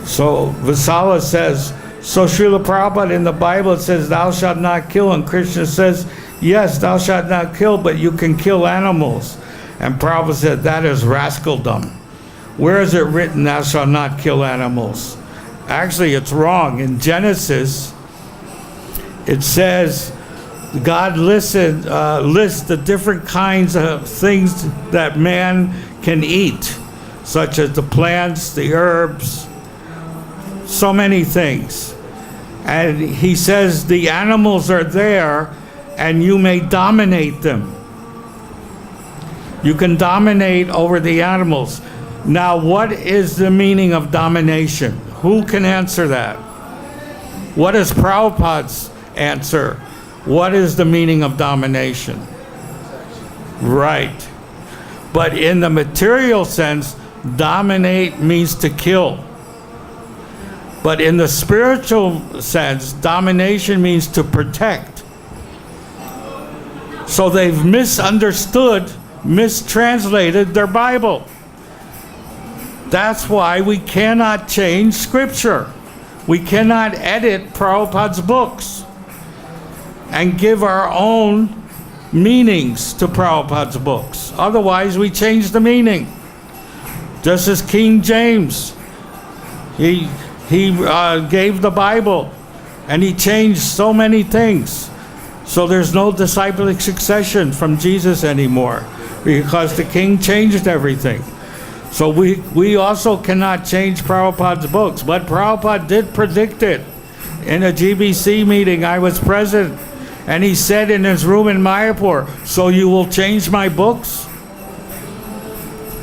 So Vasala says, so Srila Prabhupada in the Bible it says, thou shalt not kill. And Krishna says, yes, thou shalt not kill, but you can kill animals. And Prabhupada said, that is rascaldom. Where is it written, thou shalt not kill animals? Actually, it's wrong. In Genesis, it says, God lists the different kinds of things that man can eat, such as the plants, the herbs, so many things. And he says the animals are there and you may dominate them. You can dominate over the animals. Now, what is the meaning of domination? Who can answer that? What is Prabhupada's answer? What is the meaning of domination? Right. But in the material sense, dominate means to kill. But in the spiritual sense, domination means to protect. So they've misunderstood, mistranslated their Bible. That's why we cannot change Scripture. We cannot edit Prabhupada's books and give our own meanings to Prabhupada's books. Otherwise, we change the meaning. Just as King James, he gave the Bible and he changed so many things. So there's no disciplic succession from Jesus anymore because the king changed everything. So we also cannot change Prabhupada's books, but Prabhupada did predict it. In a GBC meeting, I was present, and he said in his room in Mayapur, so you will change my books?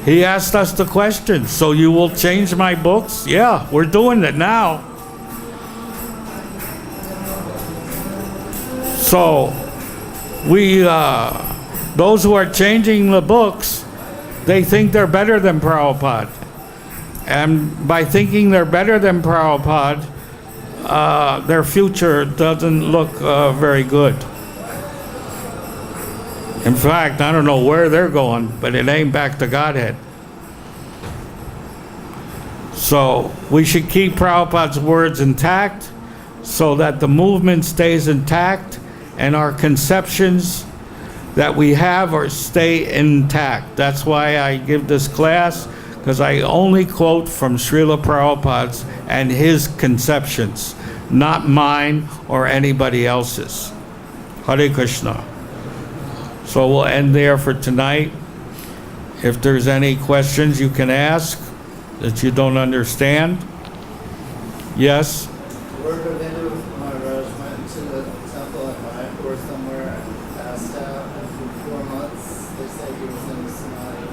He asked us the question, so you will change my books? Yeah, we're doing it now. So those who are changing the books, they think they're better than Prabhupada. And by thinking they're better than Prabhupada, their future doesn't look very good. In fact, I don't know where they're going, but it ain't back to Godhead. So we should keep Prabhupada's words intact so that the movement stays intact and our conceptions that we have or stay intact. That's why I give this class, because I only quote from Srila Prabhupada's and his conceptions, not mine or anybody else's. Hare Krishna. So we'll end there for tonight. If there's any questions you can ask that you don't understand. Yes? Vrindavan Maharaj went to the temple in Mayapur somewhere and passed out, and for 4 months they said he was in Samadhi.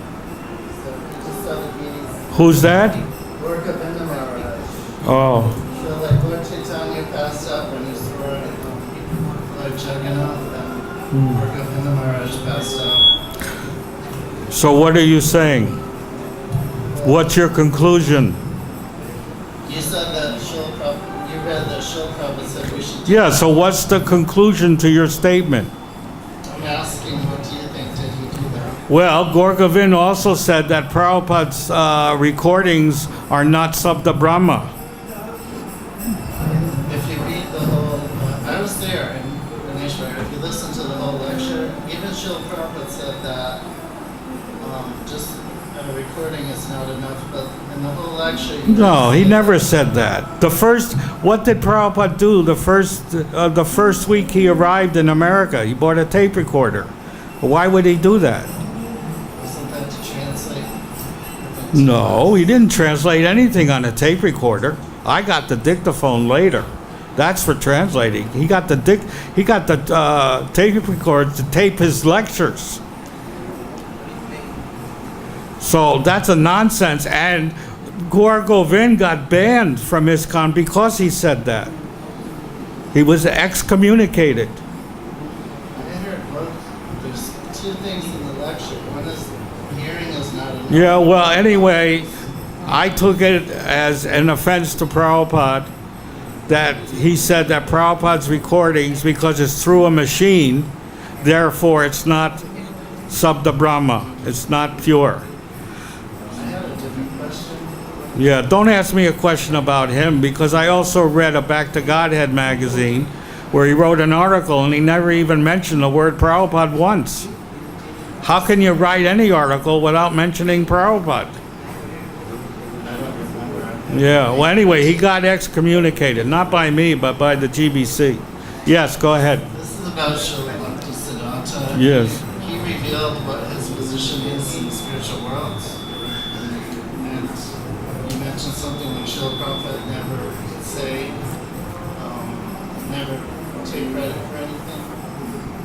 So he just started meetings. Who's that? Vrindavan Maharaj. Oh. So like Lord Chaitanya passed out when he saw Lord Jagannath, and Vrindavan Maharaj passed out. So what are you saying? What's your conclusion? You said that you read that Srila Prabhupada said we should do Yeah, that. so what's the conclusion to your statement? I'm asking, what do you think? Did he do that? Well, Gorgovin also said that Prabhupada's recordings are not Sabda Brahma. If you read the whole, I was there in Bhubaneswar. If you listen to the whole lecture, even Srila Prabhupada said that just a recording is not enough, but in the whole lecture... No, he never said that. What did Prabhupada do the first week he arrived in America? He bought a tape recorder. Why would he do that? Wasn't that to translate? No, he didn't translate anything on a tape recorder. I got the dictaphone later. That's for translating. He got the tape recorder to tape his lectures. So that's a nonsense. And Gaur Govind got banned from ISKCON because he said that. He was excommunicated. I heard both. There's two things in the lecture. One is hearing is not enough. Yeah, well, anyway, I took it as an offense to Prabhupada that he said that Prabhupada's recordings, because it's through a machine, therefore it's not Sabda Brahma. It's not pure. I had a different question. Yeah, don't ask me a question about him, because I also read a Back to Godhead magazine where he wrote an article and he never even mentioned the word Prabhupada once. How can you write any article without mentioning Prabhupada? I don't remember. Yeah, well, anyway, he got excommunicated, not by me, but by the GBC. Yes, go ahead. This is about Srila Bhaktisiddhanta. Yes. He revealed what his position is in the spiritual world. And you mentioned something like Srila Prabhupada never say, never take credit for anything.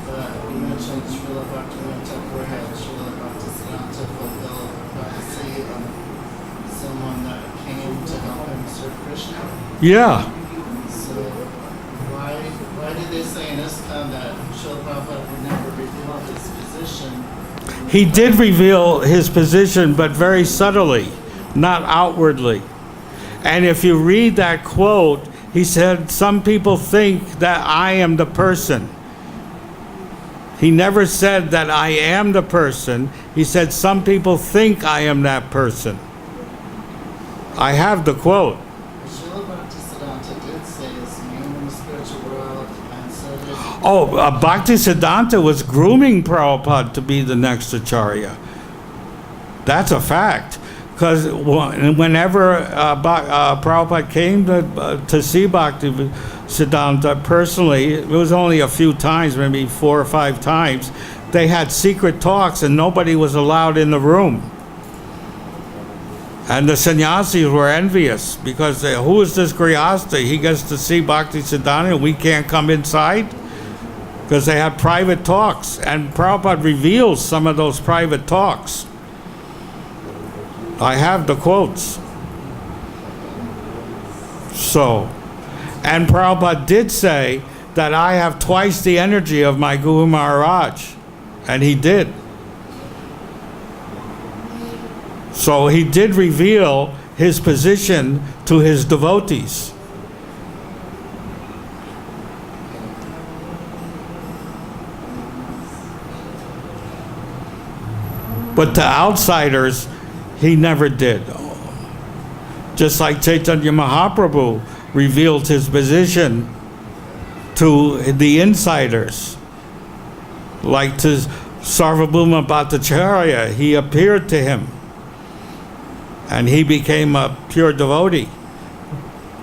But you mentioned Srila Bhaktivinoda Thakur had Srila Bhaktisiddhanta fulfill prophecy of someone that came to help him serve Krishna. Yeah. So why did they say in ISKCON that Srila Prabhupada would never reveal his position? He did reveal his position, but very subtly, not outwardly. And if you read that quote, he said, some people think that I am the person. He never said that I am the person. He said, some people think I am that person. I have the quote. Srila Bhaktisiddhanta did say his name in the spiritual world, and so did... Oh, Bhaktisiddhanta was grooming Prabhupada to be the next Acharya. That's a fact. Because whenever Prabhupada came to see Bhaktisiddhanta personally, it was only a few times, maybe 4 or 5 times, they had secret talks and nobody was allowed in the room. And the sannyasis were envious because who is this Grihastha? He gets to see Bhaktisiddhanta and we can't come inside? Because they had private talks. And Prabhupada reveals some of those private talks. I have the quotes. So, and Prabhupada did say that I have twice the energy of my Guru Maharaj. And he did. So he did reveal his position to his devotees. But to outsiders, he never did. Just like Chaitanya Mahaprabhu revealed his position to the insiders. Like to Sarvabhauma Bhattacharya, he appeared to him. And he became a pure devotee.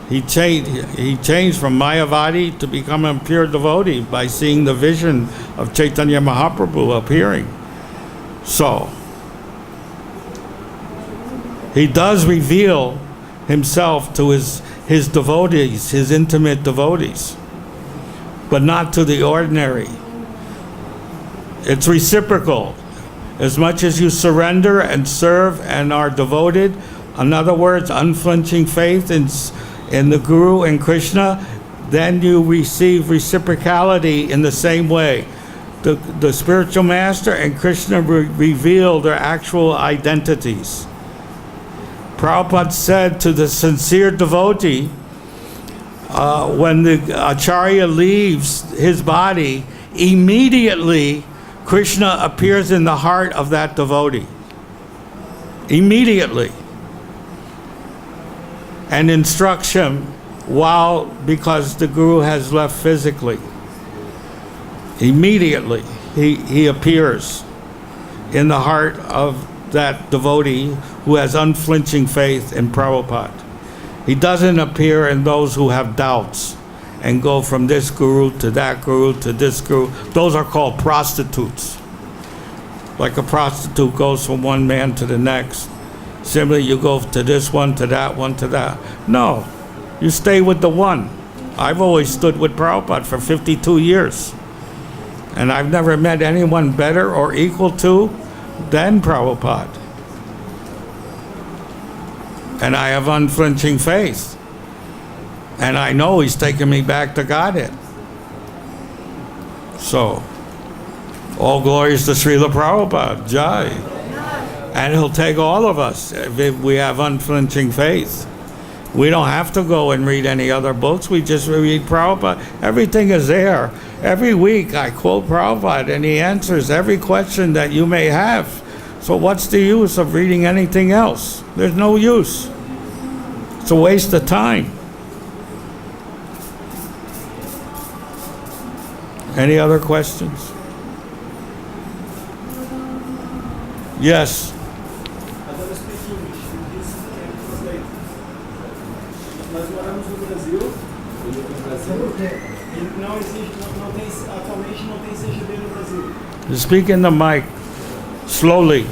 He changed from Mayavadi to become a pure devotee by seeing the vision of Chaitanya Mahaprabhu appearing. So, he does reveal himself to his devotees, his intimate devotees, but not to the ordinary. It's reciprocal. As much as you surrender and serve and are devoted, in other words, unflinching faith in the Guru and Krishna, then you receive reciprocality in the same way. The spiritual master and Krishna reveal their actual identities. Prabhupada said to the sincere devotee, when the Acharya leaves his body, immediately Krishna appears in the heart of that devotee. Immediately. And instructs him because the Guru has left physically. Immediately he appears in the heart of that devotee who has unflinching faith in Prabhupada. He doesn't appear in those who have doubts and go from this guru to that guru to this guru. Those are called prostitutes. Like a prostitute goes from one man to the next. Similarly, you go to this one, to that one, to that. No, you stay with the one. I've always stood with Prabhupada for 52 years. And I've never met anyone better or equal to than Prabhupada. And I have unflinching faith. And I know he's taking me back to Godhead. So, all glories to Srila Prabhupada, Jai. And he'll take all of us if we have unflinching faith. We don't have to go and read any other books. We just read Prabhupada. Everything is there. Every week I quote Prabhupada and he answers every question that you may have. So what's the use of reading anything else? There's no use. It's a waste of time. Any other questions? Yes. I don't speak English. This can translate. Nós moramos no Brasil. E não existe, atualmente não tem CGB no Brasil. Speak in the mic slowly,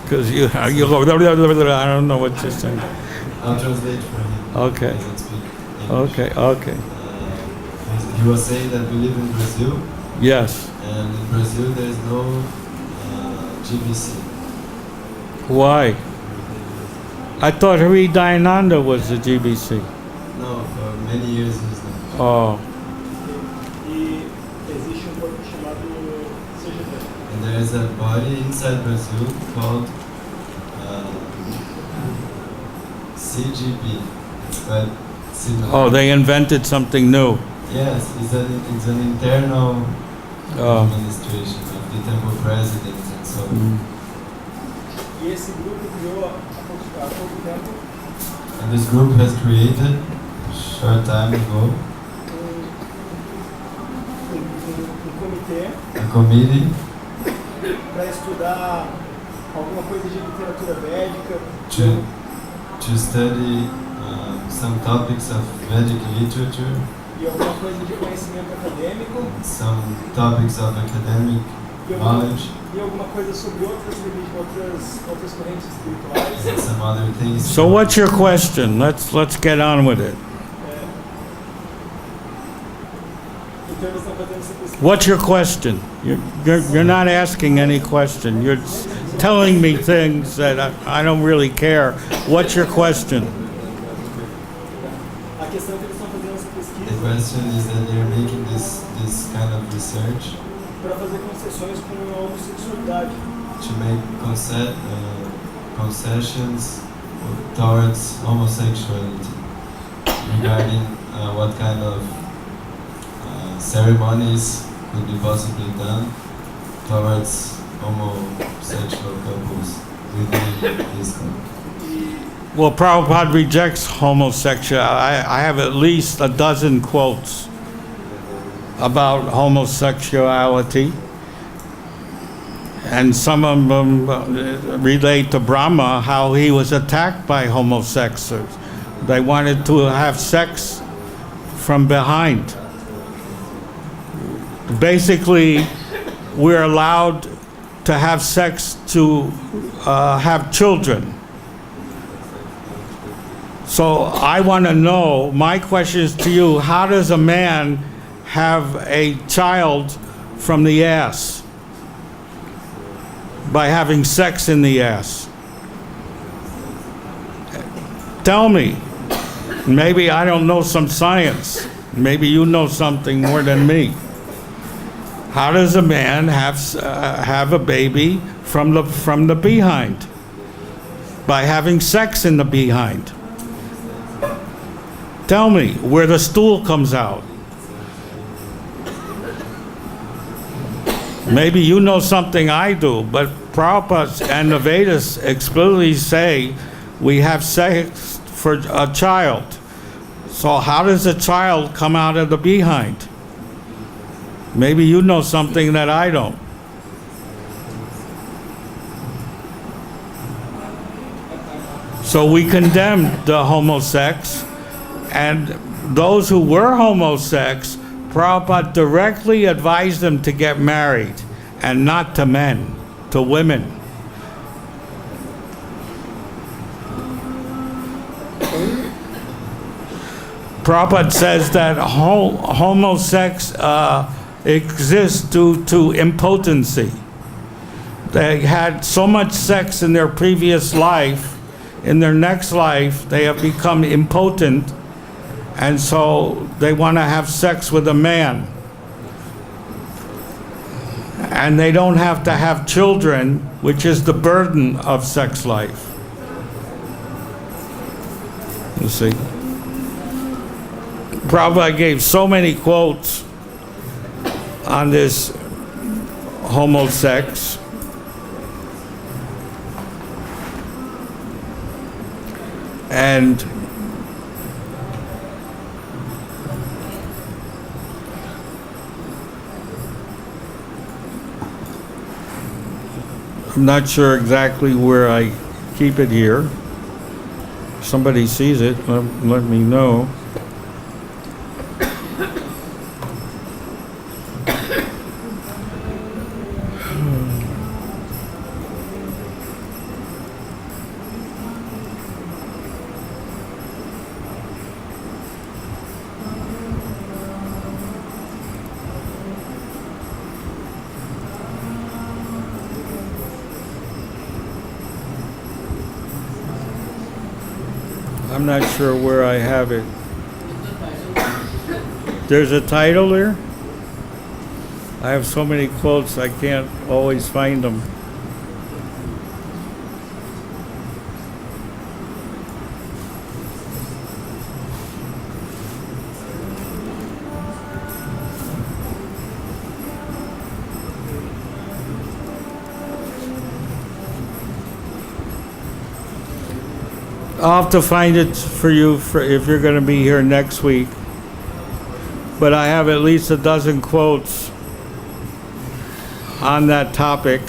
because you go. I don't know what you're saying. I'll translate for him. Okay. He doesn't speak English. Okay. He was saying that we live in Brazil, Yes. and in Brazil there is no GBC. Why? I thought Hari Dayananda was the GBC. No, for many years he's not. Oh. E existe corpo chamado CGB. And there is a body inside Brazil called CGB. It's quite similar. Oh, they invented something new. Yes, it's an internal Oh. administration of the temple president and so on. Mm. E esse grupo criou há pouco tempo And this group has created, short time ago, comitê a committee para estudar alguma coisa de literatura védica, to study some topics of Vedic literature, e alguma coisa de conhecimento acadêmico, some topics of academic knowledge, e alguma coisa sobre outras correntes espirituais. and some other things. So what's your question? Let's get on with it. Então eles estão fazendo essa pesquisa. What's your question? You're not asking any question. You're telling me things that I don't really care. What's your question? A questão é que eles estão fazendo essa The pesquisa question is that they're making this kind of research para fazer concessões com a homossexualidade. to make concessions towards homosexuality regarding what kind of ceremonies could be possibly done towards homosexual couples within ISKCON. Well, Prabhupada rejects homosexuality. I have at least a dozen quotes about homosexuality. And some of them relate to Brahma, how he was attacked by homosexuals. They wanted to have sex from behind. Basically, we're allowed to have sex to have children. So I want to know, my question is to you, how does a man have a child from the ass? By having sex in the ass. Tell me. Maybe I don't know some science. Maybe you know something more than me. How does a man have a baby from the behind? By having sex in the behind. Tell me where the stool comes out. Maybe you know something I do, but Prabhupada and the Vedas explicitly say we have sex for a child. So how does a child come out of the behind? Maybe you know something that I don't. So we condemn the homosex, and those who were homosex, Prabhupada directly advised them to get married, and not to men, to women. Prabhupada says that homosex exists due to impotency. They had so much sex in their previous life, in their next life they have become impotent, And so they want to have sex with a man. And they don't have to have children, which is the burden of sex life. You see? Prabhupada gave so many quotes on this homosex. And I'm not sure exactly where I keep it here. If somebody sees it, let me know. I'm not sure where I have it. There's a title there? I have so many quotes I can't always find them. I'll have to find it for you if you're going to be here next week. But I have at least a dozen quotes on that topic.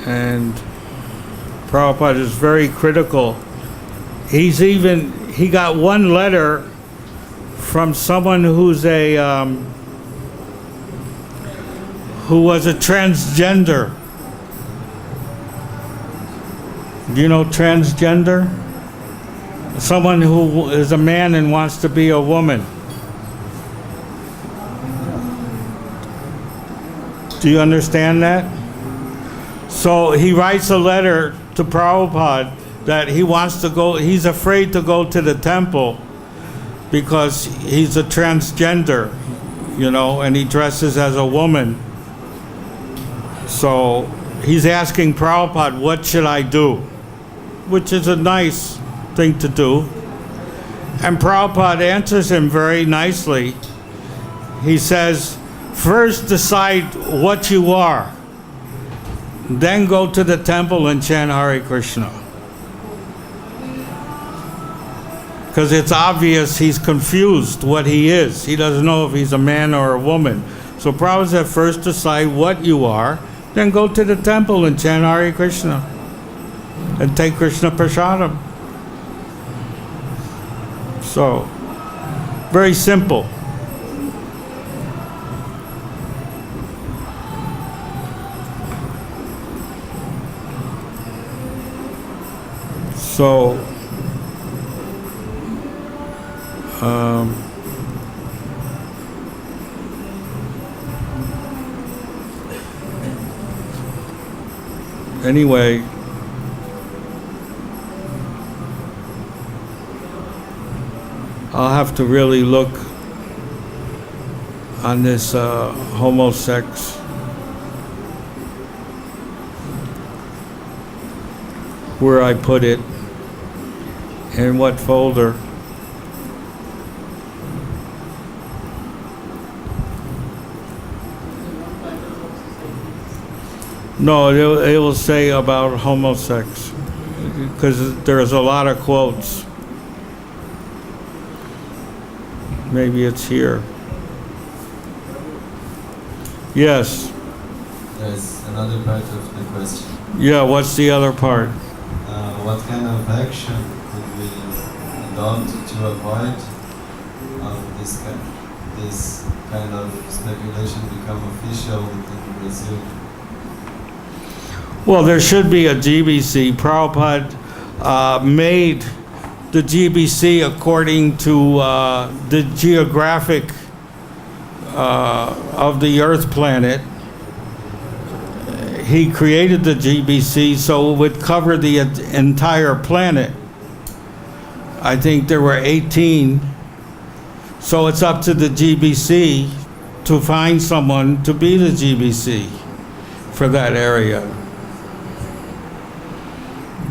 And Prabhupada is very critical. He got one letter from someone who was a transgender. Do you know transgender? Someone who is a man and wants to be a woman. Do you understand that? So he writes a letter to Prabhupada that he wants to go, he's afraid to go to the temple because he's a transgender, and he dresses as a woman. So he's asking Prabhupada, what should I do? Which is a nice thing to do. And Prabhupada answers him very nicely. He says, first decide what you are. Then go to the temple and chant Hare Krishna. Because it's obvious he's confused what he is. He doesn't know if he's a man or a woman. So Prabhupada said, first decide what you are. Then go to the temple and chant Hare Krishna and take Krishna Prasadam. So, very simple. So, anyway, I'll have to really look on this homosex. Where I put it, in what folder. No, it will say about homosex, because there's a lot of quotes. Maybe it's here. Yes. There's another part of the question. Yeah, what's the other part? What kind of action could we adopt to avoid this kind of speculation become official within Brazil? Well, there should be a GBC. Prabhupada made the GBC according to the geographic of the Earth planet. he created the GBC so it would cover the entire planet. I think there were 18. So it's up to the GBC to find someone to be the GBC for that area.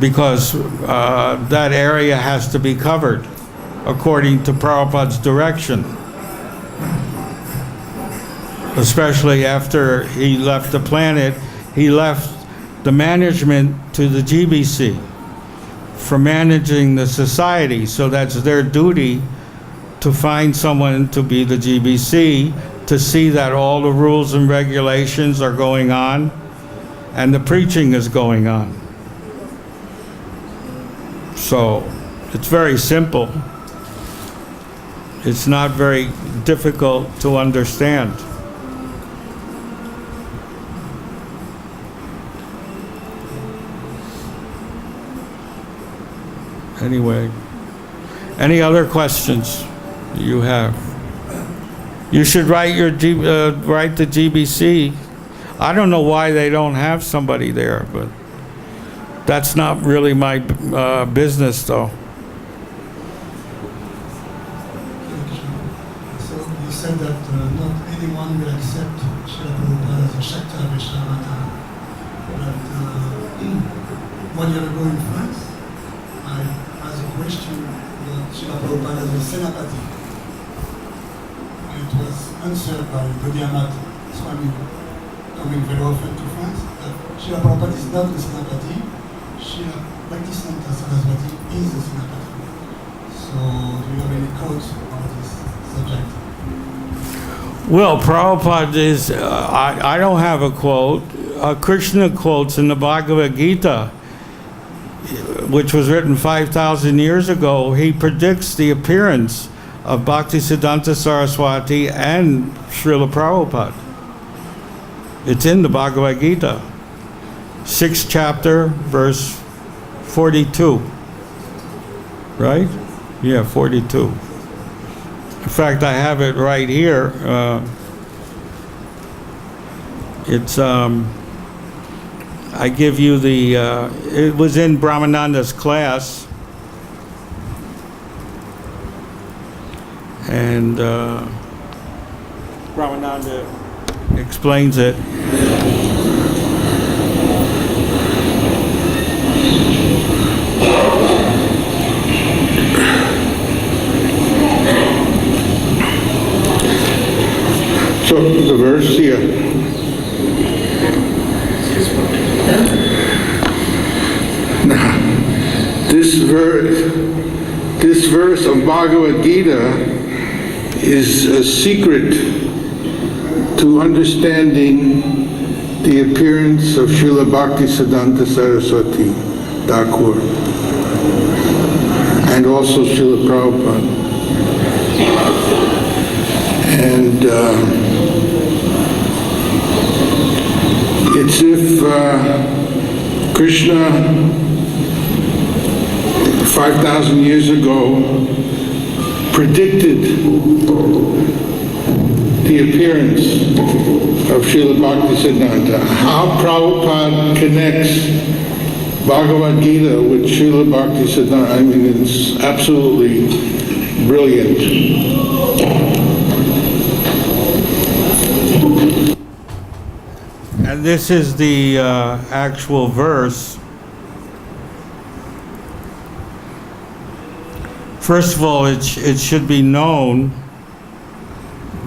Because that area has to be covered according to Prabhupada's direction. Especially after he left the planet, he left the management to the GBC for managing the society. So that's their duty to find someone to be the GBC, to see that all the rules and regulations are going on and the preaching is going on. So it's very simple. It's not very difficult to understand. Anyway, any other questions you have? You should write write the GBC. I don't know why they don't have somebody there, but that's not really my business, though. So you said that not anyone will accept Srila Prabhupada as a Shakta Vaishnava. But one year ago in France, I asked a question about Srila Prabhupada as a Senapati. It was answered by Gaudiya Swami, coming very often to France, that Srila Prabhupada is not a Senapati. Srila Bhaktisiddhanta Saraswati is a Senapati. So, do you have any quotes on this subject? Well, Prabhupada is, I don't have a quote. Krishna quotes in the Bhagavad-Gita, which was written 5,000 years ago. He predicts the appearance of Bhaktisiddhanta Saraswati and Srila Prabhupada. It's in the Bhagavad-Gita, 6th chapter, verse 42. Right? Yeah, 42. In fact, I have it right here. I give you the, it was in Brahmananda's class. And Brahmananda explains it. So the verse here. Now, this verse of Bhagavad-Gita is a secret to understanding the appearance of Srila Bhaktisiddhanta Saraswati Thakur and also Srila Prabhupada. And it's if Krishna 5,000 years ago predicted the appearance of Srila Bhaktisiddhanta. How Prabhupada connects Bhagavad-Gita with Srila Bhaktisiddhanta, I mean, it's absolutely brilliant. And this is the actual verse. First of all, it should be known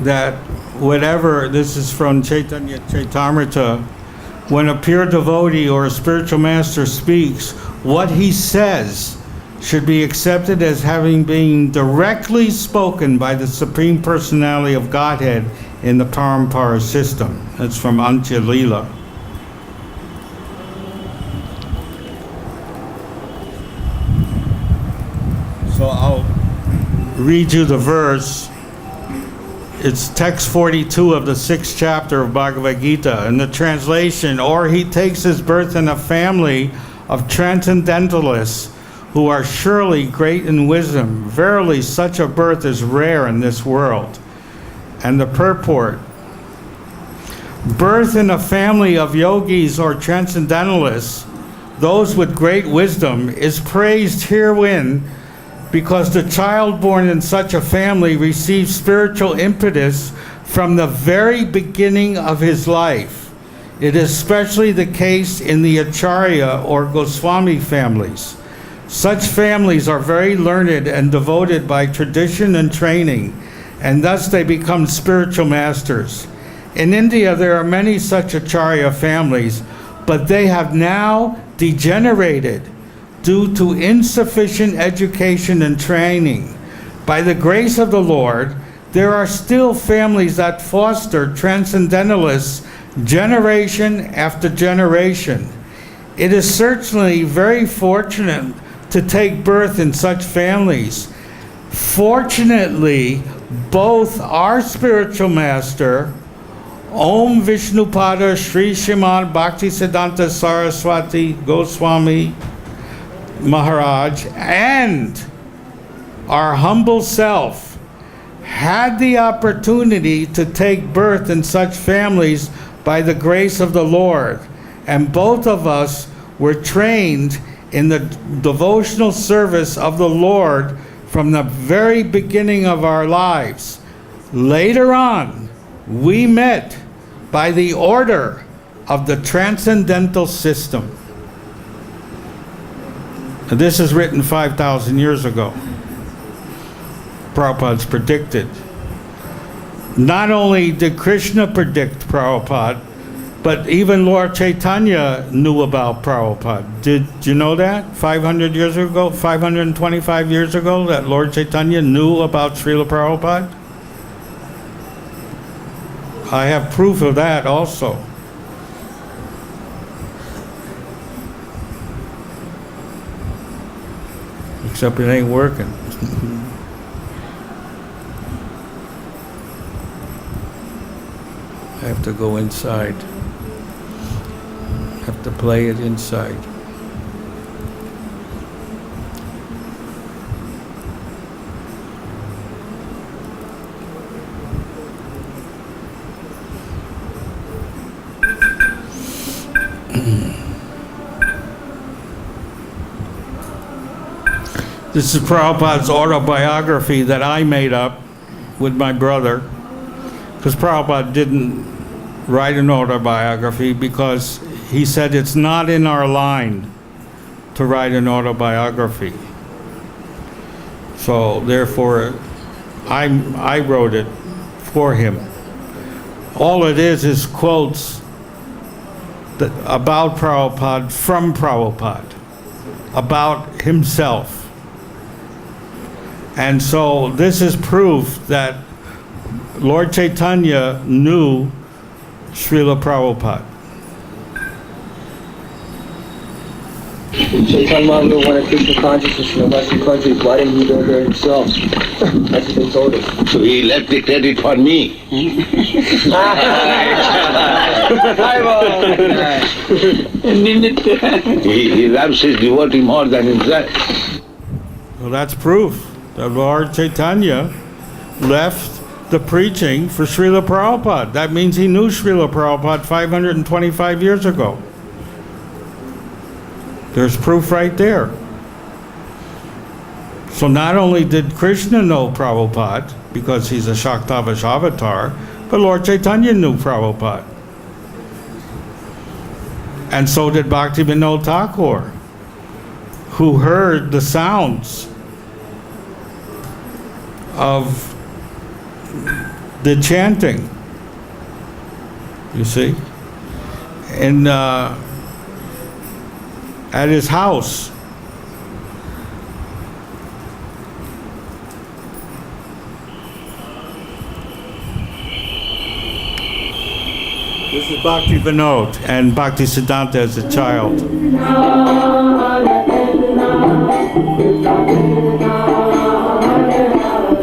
that whatever, this is from Chaitanya Chaitamrita, when a pure devotee or a spiritual master speaks, what he says should be accepted as having been directly spoken by the Supreme Personality of Godhead in the Parampara system. That's from Antya Lila. So I'll read you the verse. It's text 42 of the 6th chapter of Bhagavad Gita. And the translation, or he takes his birth in a family of transcendentalists who are surely great in wisdom. Verily, such a birth is rare in this world. And the purport, Birth in a family of yogis or transcendentalists, those with great wisdom, is praised herein because the child born in such a family receives spiritual impetus from the very beginning of his life. It is especially the case in the Acharya or Goswami families. Such families are very learned and devoted by tradition and training, and thus they become spiritual masters. In India, there are many such Acharya families, but they have now degenerated due to insufficient education and training. By the grace of the Lord, there are still families that foster transcendentalists generation after generation. It is certainly very fortunate to take birth in such families. Fortunately, both our spiritual master, Om Vishnupada Sri Srimad Bhaktisiddhanta Saraswati Goswami Maharaj, and our humble self had the opportunity to take birth in such families by the grace of the Lord, and both of us were trained in the devotional service of the Lord from the very beginning of our lives. Later on, we met by the order of the transcendental system. This is written 5,000 years ago. Prabhupada's predicted. Not only did Krishna predict Prabhupada, but even Lord Chaitanya knew about Prabhupada. Did you know that? 500 years ago, 525 years ago, that Lord Chaitanya knew about Srila Prabhupada? I have proof of that also. Except it ain't working. I have to go inside. Have to play it inside. This is Prabhupada's autobiography that I made up with my brother, because Prabhupada didn't write an autobiography because he said it's not in our line to write an autobiography. So therefore, I wrote it for him. All it is quotes that, about Prabhupada from Prabhupada, about himself. And so this is proof that Lord Chaitanya knew Srila Prabhupada. Chaitanya Mahaprabhu wanted Krishna consciousness in the Western countries. Why didn't he go there himself? That's what they told us. So he left the credit for me. He loves his devotee more than himself. Well, that's proof that Lord Chaitanya left the preaching for Srila Prabhupada. That means he knew Srila Prabhupada 525 years ago. There's proof right there. So not only did Krishna know Prabhupada, because he's a Shaktavash avatar, but Lord Chaitanya knew Prabhupada. And so did Bhaktivinoda Thakur, who heard the sounds of the chanting, you see, and at his house. This is Bhakti Vinod and Bhakti Siddhanta as a child.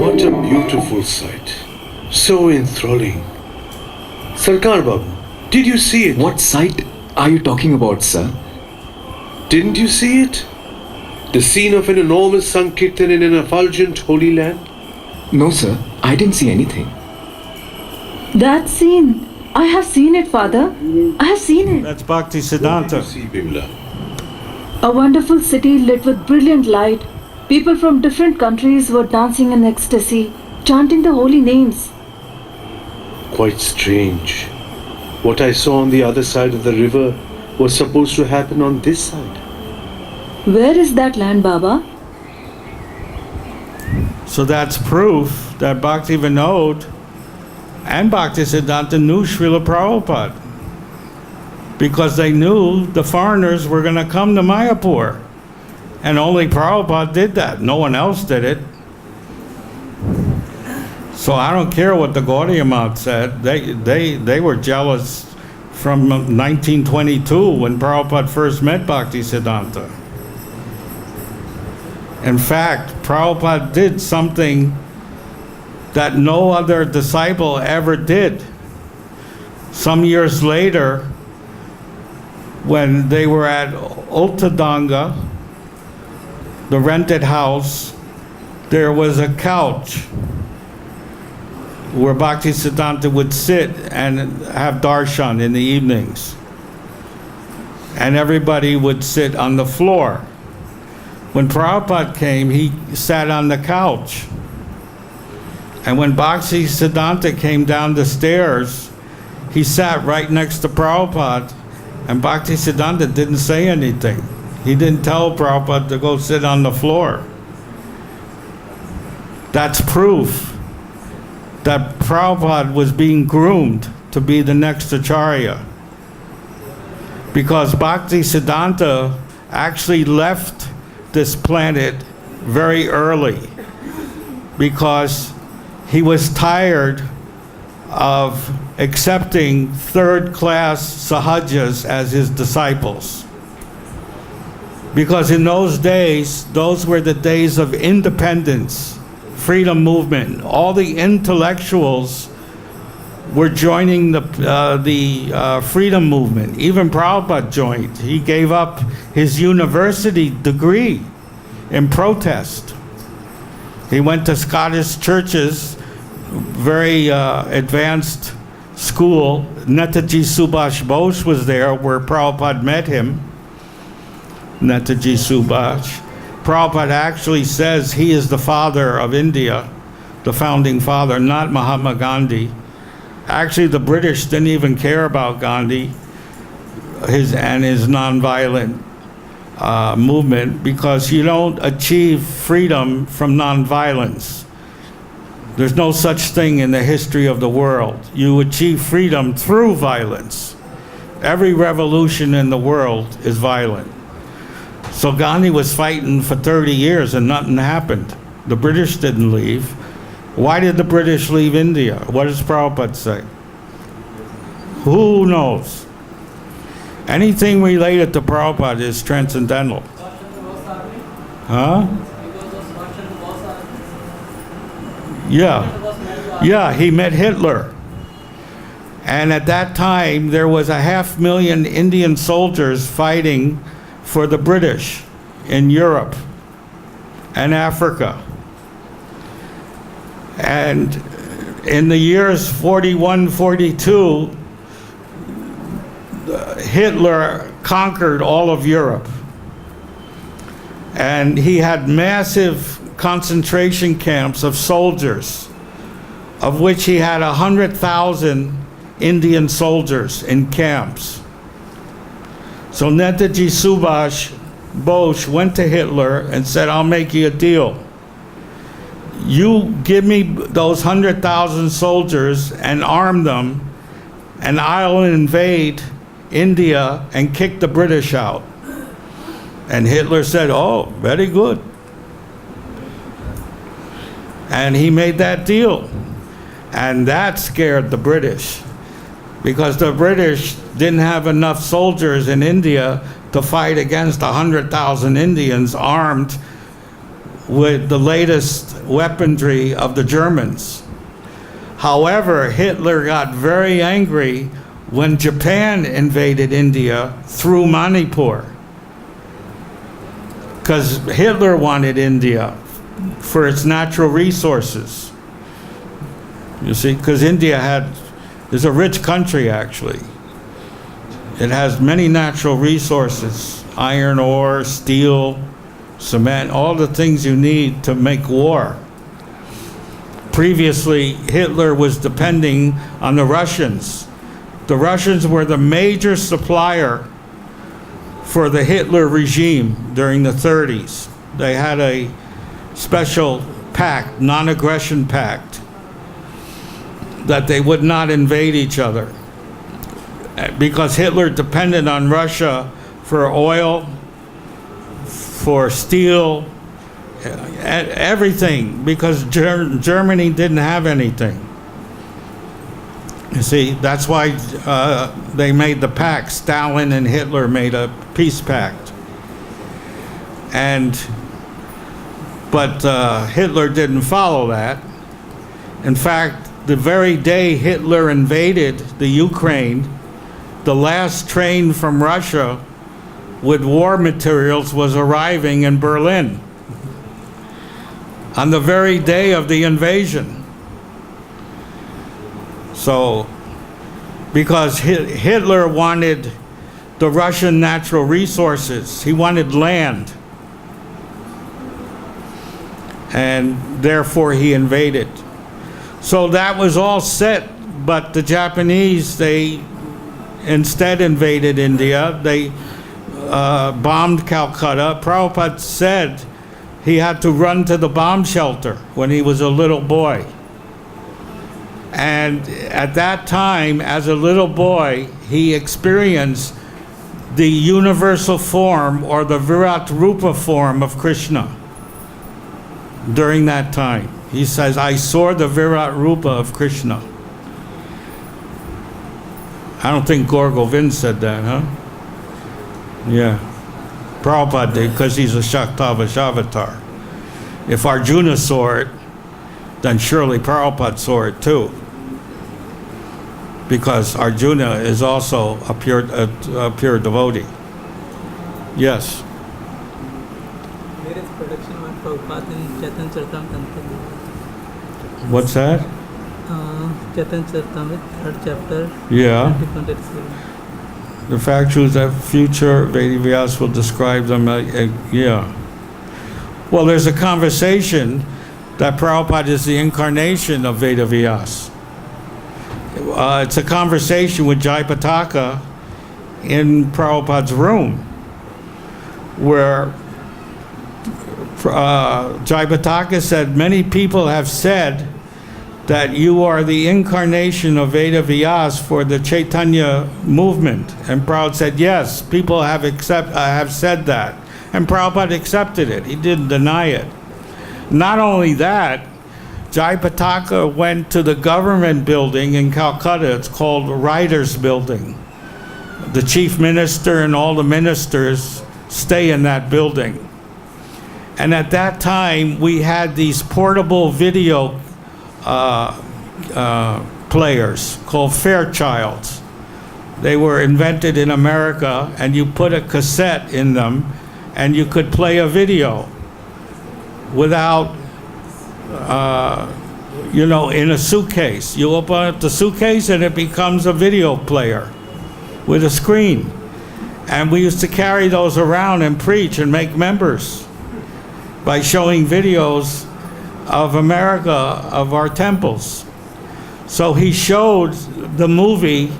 What a beautiful sight. So enthralling. Sarkar Babu, did you see it? What sight are you talking about, sir? Didn't you see it? The scene of an enormous Sankirtan in an effulgent holy land? No, sir. I didn't see anything. That scene I have seen it, Father. I have seen it. That's Bhaktisiddhanta. See, Bimla. A wonderful city lit with brilliant light. People from different countries were dancing in ecstasy, chanting the holy names. Quite strange. What I saw on the other side of the river was supposed to happen on this side. Where is that land, Baba? So that's proof that Bhakti Vinod and Bhaktisiddhanta knew Srila Prabhupada, because they knew the foreigners were going to come to Mayapur. And only Prabhupada did that. No one else did it. So I don't care what the Gaudiya Math said. They were jealous from 1922 when Prabhupada first met Bhaktisiddhanta. In fact, Prabhupada did something that no other disciple ever did. Some years later, when they were at Uttadanga, the rented house, there was a couch where Bhaktisiddhanta would sit and have darshan in the evenings. And everybody would sit on the floor. When Prabhupada came, he sat on the couch. And when Bhaktisiddhanta came down the stairs, he sat right next to Prabhupada, and Bhaktisiddhanta didn't say anything. He didn't tell Prabhupada to go sit on the floor. That's proof that Prabhupada was being groomed to be the next Acharya. Because Bhaktisiddhanta actually left this planet very early, because he was tired of accepting third-class sahajas as his disciples. Because in those days, those were the days of independence, freedom movement. All the intellectuals were joining the freedom movement. Even Prabhupada joined. He gave up his university degree in protest. He went to Scottish churches, very advanced school. Netaji Subhash Bose was there, where Prabhupada met him. Netaji Subhash. Prabhupada actually says he is the father of India, the founding father, not Mahatma Gandhi. Actually, the British didn't even care about Gandhi his nonviolent movement, because you don't achieve freedom from nonviolence. There's no such thing in the history of the world. You achieve freedom through violence. Every revolution in the world is violent. So Gandhi was fighting for 30 years and nothing happened. The British didn't leave. Why did the British leave India? What does Prabhupada say? Who knows? Anything related to Prabhupada is transcendental. Huh? Yeah, he met Hitler. And at that time, there was 500,000 Indian soldiers fighting for the British in Europe and Africa. And in the years 41, 42, Hitler conquered all of Europe. And he had massive concentration camps of soldiers, of which he had 100,000 Indian soldiers in camps. So Netaji Subhash Bose went to Hitler and said, I'll make you a deal. You give me those 100,000 soldiers and arm them, and I'll invade India and kick the British out. And Hitler said, oh, very good. And he made that deal. And that scared the British, because the British didn't have enough soldiers in India to fight against 100,000 Indians armed with the latest weaponry of the Germans. However, Hitler got very angry when Japan invaded India through Manipur, because Hitler wanted India for its natural resources. You see, because India had is a rich country, actually. It has many natural resources, iron ore, steel, cement, all the things you need to make war. Previously, Hitler was depending on the Russians. The Russians were the major supplier for the Hitler regime during the 30s. They had a special pact, non-aggression pact, that they would not invade each other. Because Hitler depended on Russia for oil, for steel, everything, because Germany didn't have anything. You see, that's why they made the pact. Stalin and Hitler made a peace pact. But Hitler didn't follow that. In fact, the very day Hitler invaded the Ukraine, the last train from Russia with war materials was arriving in Berlin on the very day of the invasion. So, because Hitler wanted the Russian natural resources, he wanted land, and therefore he invaded. So that was all set, but the Japanese, they instead invaded India. They bombed Calcutta. Prabhupada said he had to run to the bomb shelter when he was a little boy. And at that time, as a little boy, he experienced the universal form, or the Virat Rupa form of Krishna. During that time, he says, I saw the Virat Rupa of Krishna. I don't think Gaur Govind said that, huh? Yeah. Prabhupada did, because he's a Shaktavash-avatar. If Arjuna saw it, then surely Prabhupada saw it too. Because Arjuna is also a pure devotee. Yes. Where is production of Prabhupada in Chaitanya Charitamrita? What's that? Chaitanya Charitamrita, 3rd chapter. Yeah. 20:27. The fact is that future Vedavyas will describe them, yeah. Well, there's a conversation that Prabhupada is the incarnation of Vedavyas. It's a conversation with Jayapataka in Prabhupada's room, where Jayapataka said, many people have said that you are the incarnation of Vedavyas for the Chaitanya movement. And Prabhupada said, yes, people have said that. And Prabhupada accepted it. He didn't deny it. Not only that, Jayapataka went to the government building in Calcutta. It's called the Writers' Building. The chief minister and all the ministers stay in that building. And at that time, we had these portable video players called Fairchilds. They were invented in America, and you put a cassette in them, and you could play a video without, in a suitcase. You open up the suitcase, and it becomes a video player with a screen. And we used to carry those around and preach and make members by showing videos of America, of our temples. So he showed the movie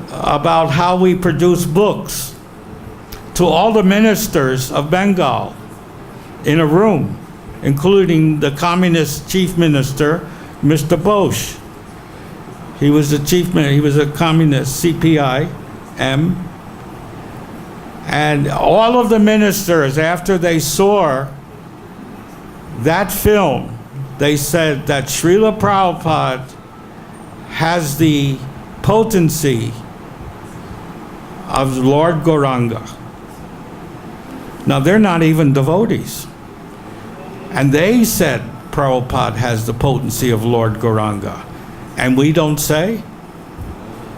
about how we produce books to all the ministers of Bengal in a room, including the communist chief minister, Mr. Bose. He was the chief minister, he was a communist, CPI-M. And all of the ministers, after they saw that film, they said that Srila Prabhupada has the potency of Lord Gauranga. Now, they're not even devotees. And they said Prabhupada has the potency of Lord Gauranga. And we don't say?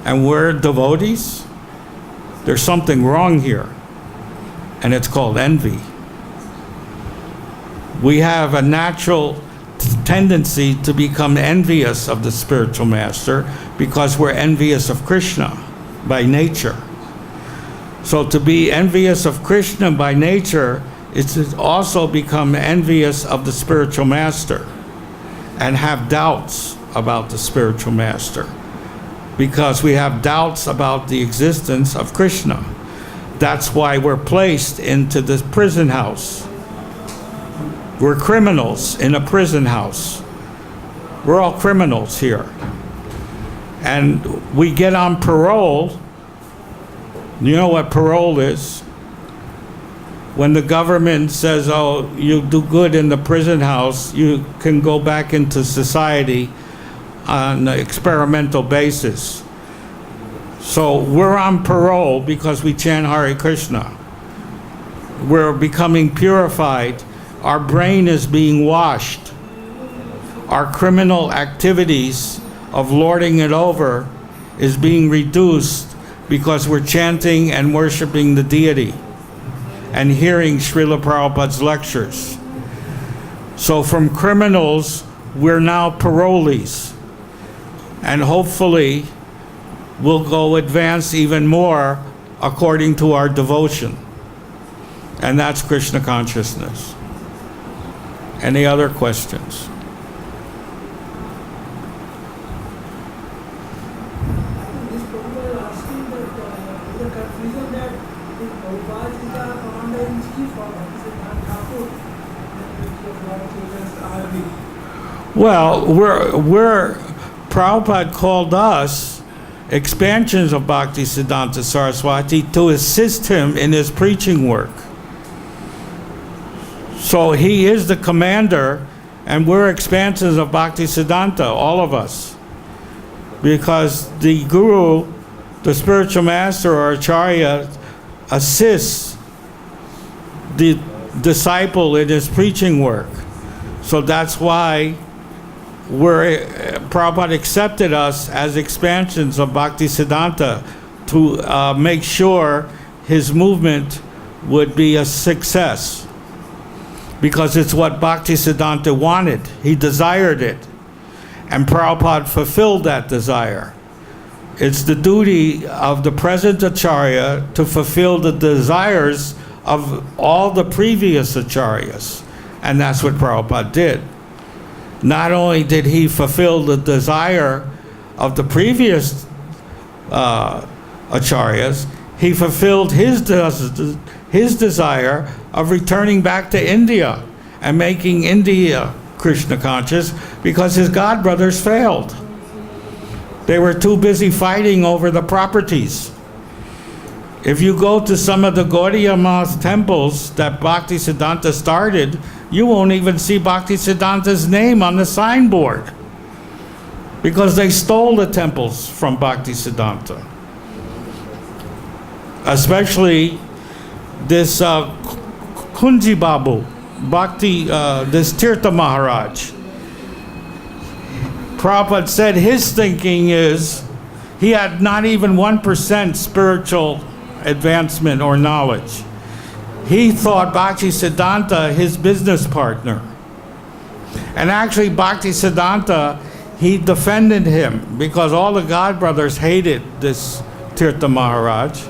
And we're devotees? There's something wrong here. And it's called envy. We have a natural tendency to become envious of the spiritual master because we're envious of Krishna by nature. So to be envious of Krishna by nature is to also become envious of the spiritual master and have doubts about the spiritual master because we have doubts about the existence of Krishna. That's why we're placed into this prison house. We're criminals in a prison house. We're all criminals here. And we get on parole. You know what parole is? When the government says, oh, you do good in the prison house, you can go back into society on an experimental basis. So we're on parole because we chant Hare Krishna. We're becoming purified. Our brain is being washed. Our criminal activities of lording it over is being reduced because we're chanting and worshiping the deity and hearing Srila Prabhupada's lectures. So from criminals, we're now parolees. And hopefully, we'll go advance even more according to our devotion. And that's Krishna consciousness. Any other questions? This Prabhupada is asking that the confusion that Prabhupada is the commander-in-chief or Bhaktisiddhanta Thakur, Well, Prabhupada called us expansions of Bhaktisiddhanta Saraswati to assist him in his preaching work. So he is the commander, and we're expansions of Bhaktisiddhanta, all of us. Because the guru, the spiritual master or acharya, assists the disciple in his preaching work. So that's why Prabhupada accepted us as expansions of Bhaktisiddhanta to make sure his movement would be a success. Because it's what Bhaktisiddhanta wanted. He desired it. And Prabhupada fulfilled that desire. It's the duty of the present acharya to fulfill the desires of all the previous acharyas. And that's what Prabhupada did. Not only did he fulfill the desire of the previous acharyas, he fulfilled his desire of returning back to India and making India Krishna conscious because his god brothers failed. They were too busy fighting over the properties. If you go to some of the Gaudiya Math temples that Bhaktisiddhanta started, you won't even see Bhaktisiddhanta's name on the signboard because they stole the temples from Bhaktisiddhanta. Especially this Kunji Babu, this Tirtha Maharaj. Prabhupada said his thinking is he had not even 1% spiritual advancement or knowledge. He thought Bhaktisiddhanta his business partner. And actually Bhaktisiddhanta, he defended him because all the god brothers hated this Tirtha Maharaj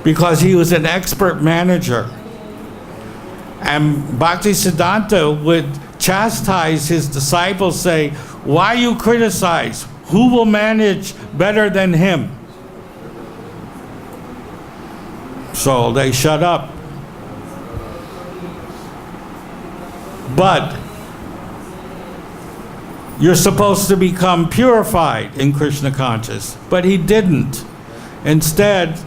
because he was an expert manager. And Bhaktisiddhanta would chastise his disciples, say, why you criticize? Who will manage better than him? So they shut up. But you're supposed to become purified in Krishna conscious. But he didn't. Instead,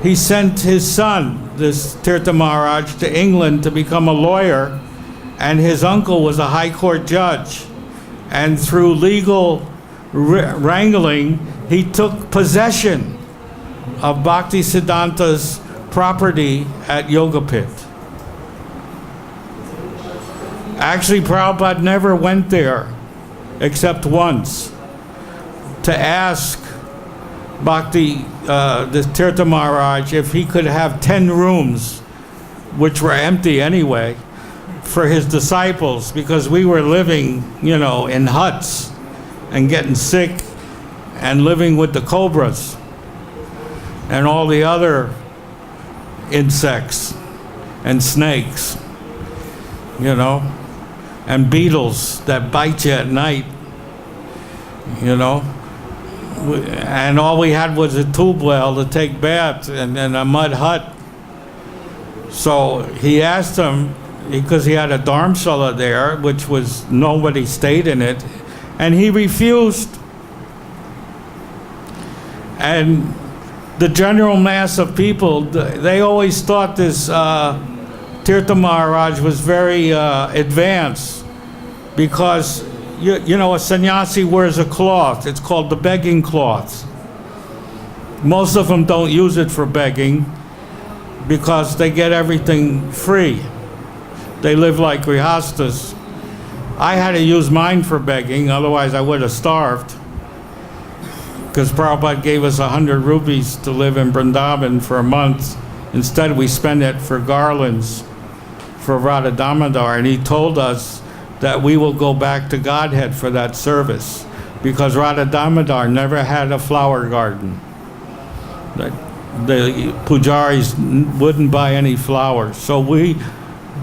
he sent his son, this Tirtha Maharaj, to England to become a lawyer, and his uncle was a high court judge. And through legal wrangling, he took possession of Bhaktisiddhanta's property at Yogapit. Actually, Prabhupada never went there except once to ask this Tirtha Maharaj if he could have 10 rooms, which were empty anyway, for his disciples, because we were living, in huts and getting sick and living with the cobras and all the other insects and snakes, and beetles that bite you at night, and all we had was a tube well to take baths and a mud hut. So he asked him, because he had a dharamsala there, which was nobody stayed in it, and he refused. And the general mass of people, they always thought this Tirtha Maharaj was very advanced, because a sannyasi wears a cloth. It's called the begging cloth. Most of them don't use it for begging because they get everything free. They live like grihastas. I had to use mine for begging, otherwise I would have starved, because Prabhupada gave us 100 rupees to live in Vrindavan for a month. Instead, we spent it for garlands for Radha Damodar, and he told us that we will go back to Godhead for that service, because Radha Damodar never had a flower garden. The pujaris wouldn't buy any flowers. So we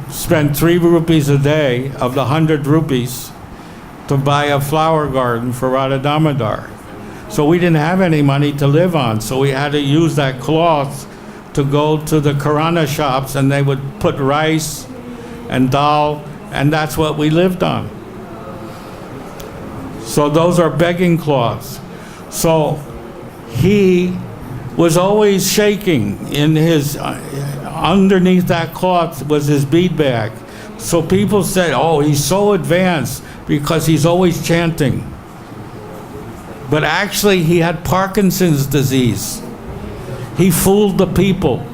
spent 3 rupees a day of the 100 rupees to buy a flower garden for Radha Damodar. So we didn't have any money to live on, so we had to use that cloth to go to the Kirana shops, and they would put rice and dal, and that's what we lived on. So those are begging cloths. So he was always shaking in his, underneath that cloth was his bead bag. So people said, oh, he's so advanced because he's always chanting. But actually he had Parkinson's disease. He fooled the people.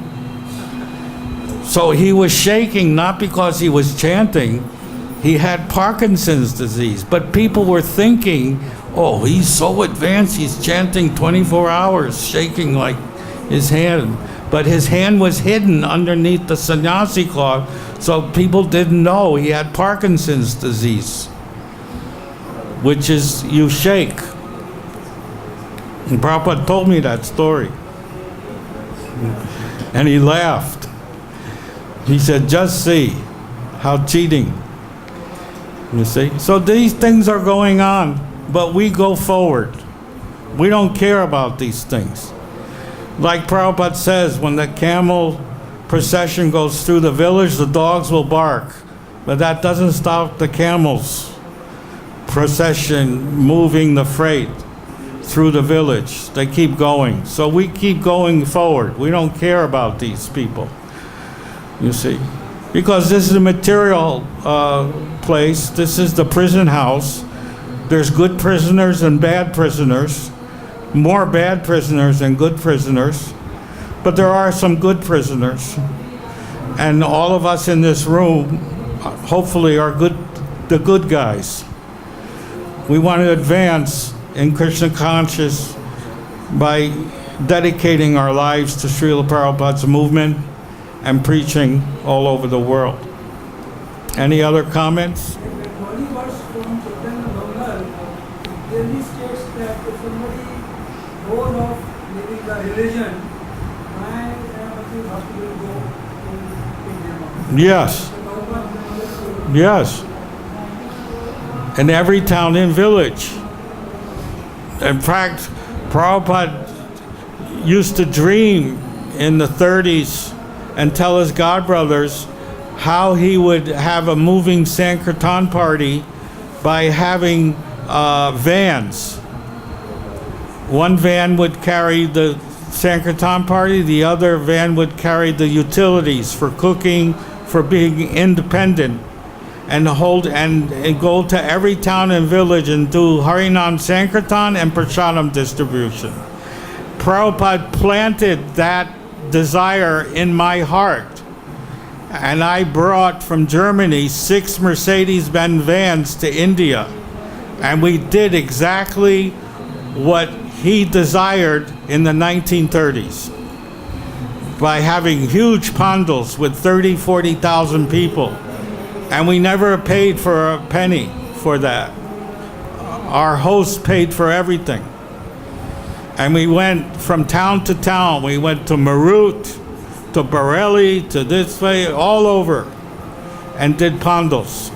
So he was shaking not because he was chanting, he had Parkinson's disease. But people were thinking, oh, he's so advanced, he's chanting 24 hours, shaking like his hand. But his hand was hidden underneath the sannyasi cloth, so people didn't know he had Parkinson's disease, which is you shake. And Prabhupada told me that story. And he laughed. He said, just see how cheating. You see? So these things are going on, but we go forward. We don't care about these things. Like Prabhupada says, when the camel procession goes through the village, the dogs will bark. But that doesn't stop the camels procession moving the freight through the village. They keep going. So we keep going forward. We don't care about these people, you see. Because this is a material place. This is the prison house. There's good prisoners and bad prisoners. More bad prisoners than good prisoners. But there are some good prisoners. And all of us in this room, hopefully, are the good guys. We want to advance in Krishna conscious by dedicating our lives to Srila Prabhupada's movement and preaching all over the world. Any other comments? One verse from Chaitanya Mangal clearly states that if somebody goes off living the religion, why bhakti will go to take them out? Yes. Yes. In every town and village. In fact, Prabhupada used to dream in the 30s and tell his godbrothers how he would have a moving Sankirtan party by having vans. One van would carry the Sankirtan party, the other van would carry the utilities for cooking, for being independent, and go to every town and village and do Harinam Sankirtan and Prasadam distribution. Prabhupada planted that desire in my heart, and I brought from Germany 6 Mercedes-Benz vans to India, and we did exactly what he desired in the 1930s by having huge pandals with 30,000-40,000 people And we never paid for a penny for that. Our host paid for everything. And we went from town to town. We went to Marut, to Bareilly, to this way, all over, and did pandos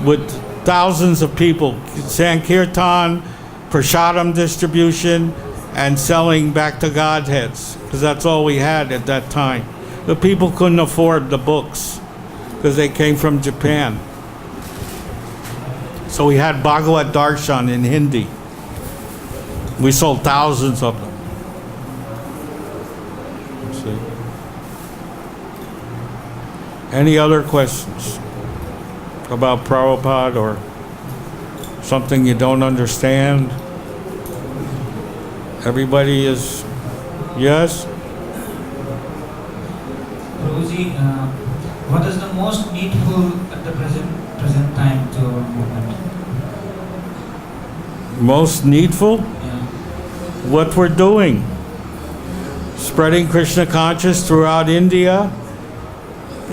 with thousands of people. Sankirtan, Prashadam distribution, and selling back to Godheads, because that's all we had at that time. The people couldn't afford the books because they came from Japan. So we had Bhagavad Darshan in Hindi. We sold thousands of them. See? Any other questions about Prabhupada or something you don't understand? Everybody is, yes? Prabhuji, what is the most needful at the present time to our movement? Most needful? Yeah. What we're doing. Spreading Krishna consciousness throughout India.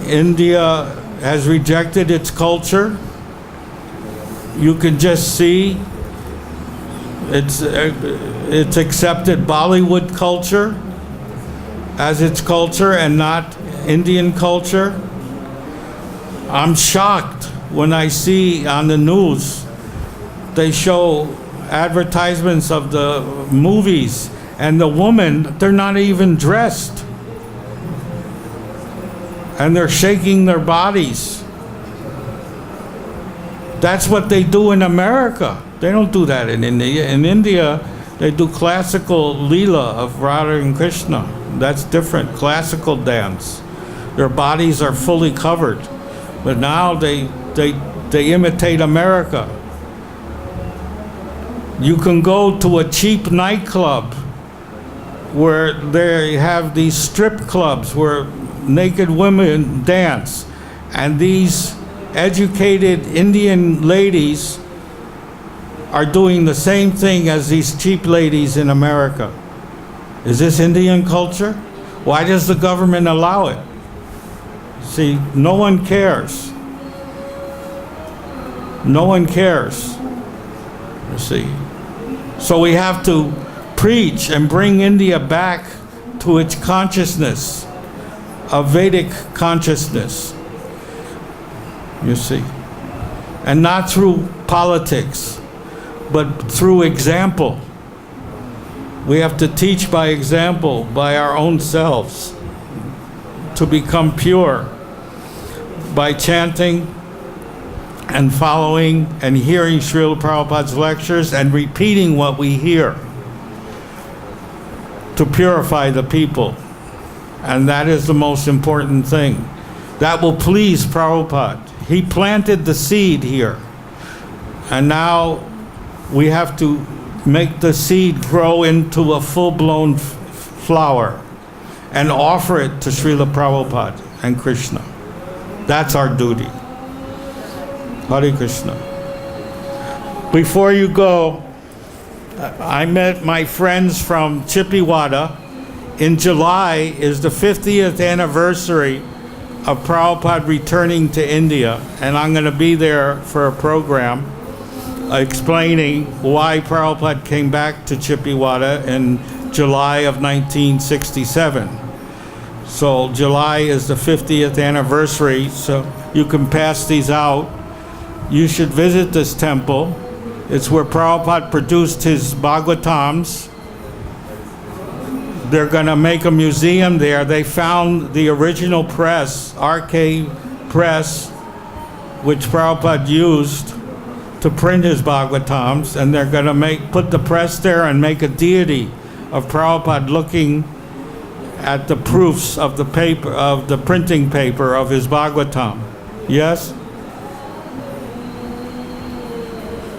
India has rejected its culture. You can just see it's accepted Bollywood culture as its culture and not Indian culture. I'm shocked when I see on the news they show advertisements of the movies and the women, they're not even dressed. And they're shaking their bodies. That's what they do in America. They don't do that in India. In India, they do classical Leela of Radha and Krishna. That's different, classical dance. Their bodies are fully covered. But now they imitate America. You can go to a cheap nightclub where they have these strip clubs where naked women dance. And these educated Indian ladies are doing the same thing as these cheap ladies in America. Is this Indian culture? Why does the government allow it? See, no one cares. No one cares. You see. So we have to preach and bring India back to its consciousness, a Vedic consciousness. You see. And not through politics, but through example. We have to teach by example, by our own selves, to become pure, by chanting and following and hearing Srila Prabhupada's lectures and repeating what we hear to purify the people. And that is the most important thing. That will please Prabhupada. He planted the seed here. And now we have to make the seed grow into a full-blown flower and offer it to Srila Prabhupada and Krishna. That's our duty. Hare Krishna. Before you go, I met my friends from Chippewa. In July is the 50th anniversary of Prabhupada returning to India, and I'm going to be there for a program explaining why Prabhupada came back to Chippewa in July of 1967. So July is the 50th anniversary, so you can pass these out. You should visit this temple. It's where Prabhupada produced his Bhagavatams. They're going to make a museum there. They found the original press, RK press, which Prabhupada used to print his Bhagavatams, and they're going to put the press there and make a deity of Prabhupada looking at the proofs of the paper, of the printing paper of his Bhagavatam. Yes?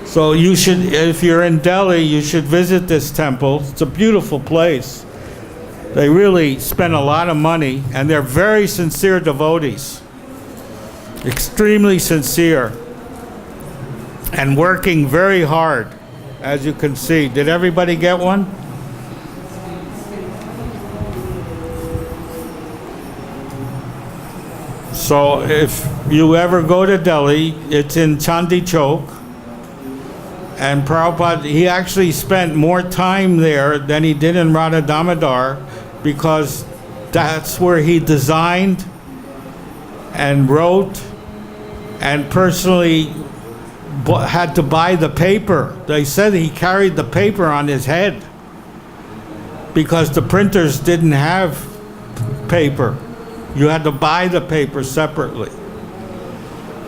So you should, if you're in Delhi, you should visit this temple. It's a beautiful place. They really spend a lot of money, and they're very sincere devotees. Extremely sincere. And working very hard, as you can see. Did everybody get one? So So if you ever go to Delhi, it's in Chandi Chowk. And Prabhupada, he actually spent more time there than he did in Radha Damodar, because that's where he designed and wrote and personally had to buy the paper. They said he carried the paper on his head because the printers didn't have paper. You had to buy the paper separately.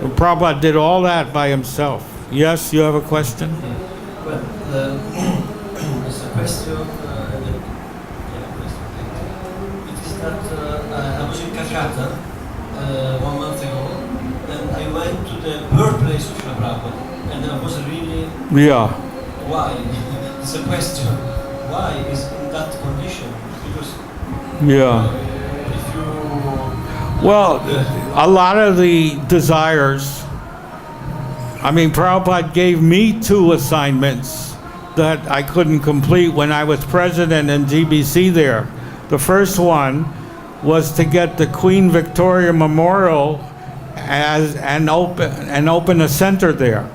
So Prabhupada did all that by himself. Yes, you have a question? Well, it's a question. It is that I was in Calcutta 1 month ago, and I went to the birthplace of Srila Prabhupada, and I was really. Yeah. Why? It's a question. Why is in that condition? Because. Yeah. If you. Well, a lot of the desires. I mean, Prabhupada gave me 2 assignments that I couldn't complete when I was president in GBC there. The first one was to get the Queen Victoria Memorial and open a center there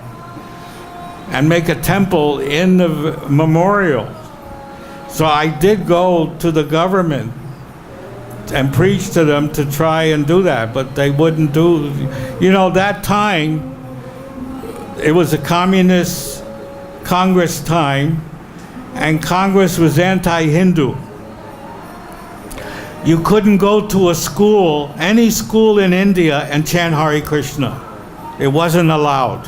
and make a temple in the memorial. So I did go to the government and preach to them to try and do that, but they wouldn't do. You know, that time, it was a communist Congress time, and Congress was anti-Hindu. You couldn't go to a school, any school in India, and chant Hare Krishna. It wasn't allowed.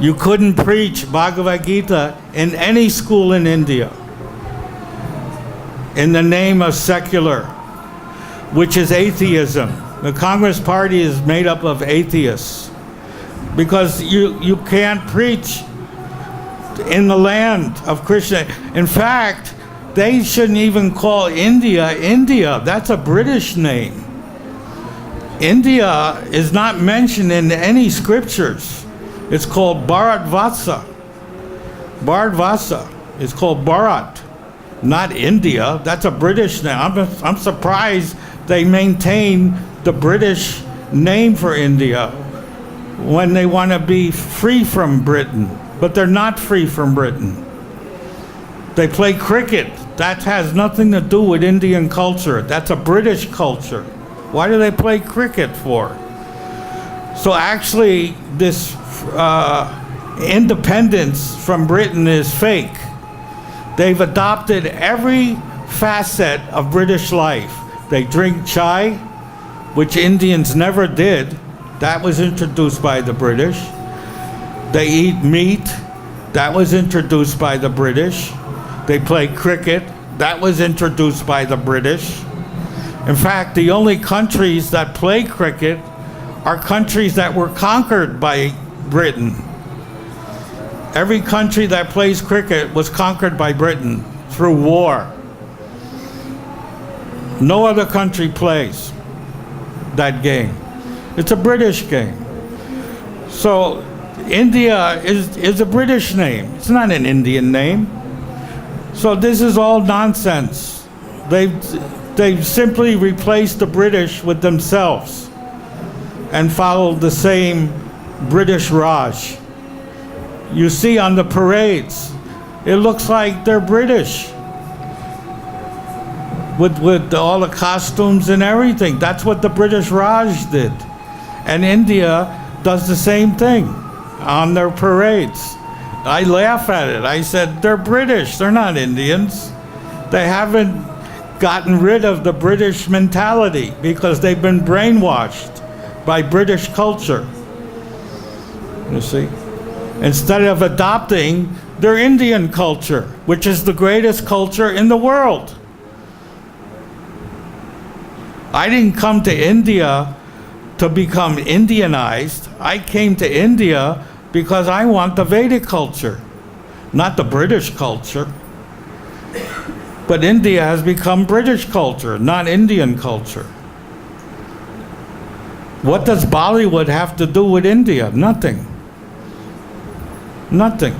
You couldn't preach Bhagavad-Gita in any school in India in the name of secular, which is atheism. The Congress Party is made up of atheists. Because you can't preach in the land of Krishna. In fact, they shouldn't even call India, India. That's a British name. India is not mentioned in any scriptures. It's called Bharatvatsa. Bharatvatsa. It's called Bharat, not India. That's a British name. I'm surprised they maintain the British name for India when they want to be free from Britain. But they're not free from Britain. They play cricket. That has nothing to do with Indian culture. That's a British culture. Why do they play cricket for? So actually, this independence from Britain is fake. They've adopted every facet of British life. They drink chai, which Indians never did. That was introduced by the British. They eat meat. That was introduced by the British. They play cricket. That was introduced by the British. In fact, the only countries that play cricket are countries that were conquered by Britain. Every country that plays cricket was conquered by Britain through war. No other country plays that game. It's a British game. So India is a British name. It's not an Indian name. So this is all nonsense. They've simply replaced the British with themselves and followed the same British Raj. You see on the parades, it looks like they're British with all the costumes and everything. That's what the British Raj did. And India does the same thing on their parades. I laugh at it. I said, they're British, they're not Indians. They haven't gotten rid of the British mentality because they've been brainwashed by British culture. You see? Instead of adopting their Indian culture, which is the greatest culture in the world. I didn't come to India to become Indianized. I came to India because I want the Vedic culture, not the British culture. But India has become British culture, not Indian culture. What does Bollywood have to do with India? Nothing. Nothing.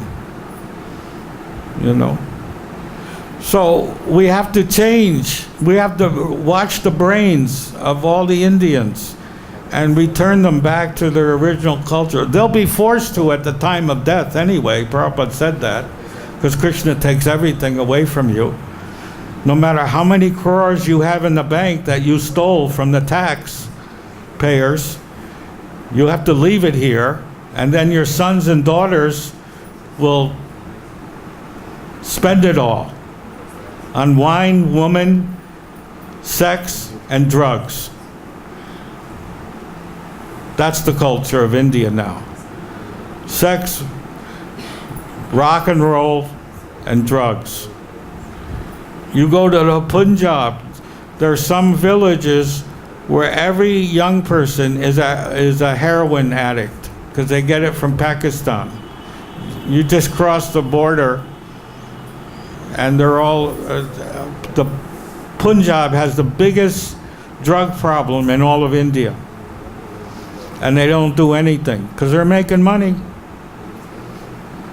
You know? So we have to change. We have to watch the brains of all the Indians and return them back to their original culture. They'll be forced to at the time of death anyway. Prabhupada said that, because Krishna takes everything away from you. No matter how many crores you have in the bank that you stole from the tax payers, you have to leave it here, and then your sons and daughters will spend it all on wine, woman, sex, and drugs. That's the culture of India now. Sex, rock and roll, and drugs. You go to the Punjab, there are some villages where every young person is a heroin addict because they get it from Pakistan. You just cross the border and they're all, the Punjab has the biggest drug problem in all of India. And they don't do anything because they're making money.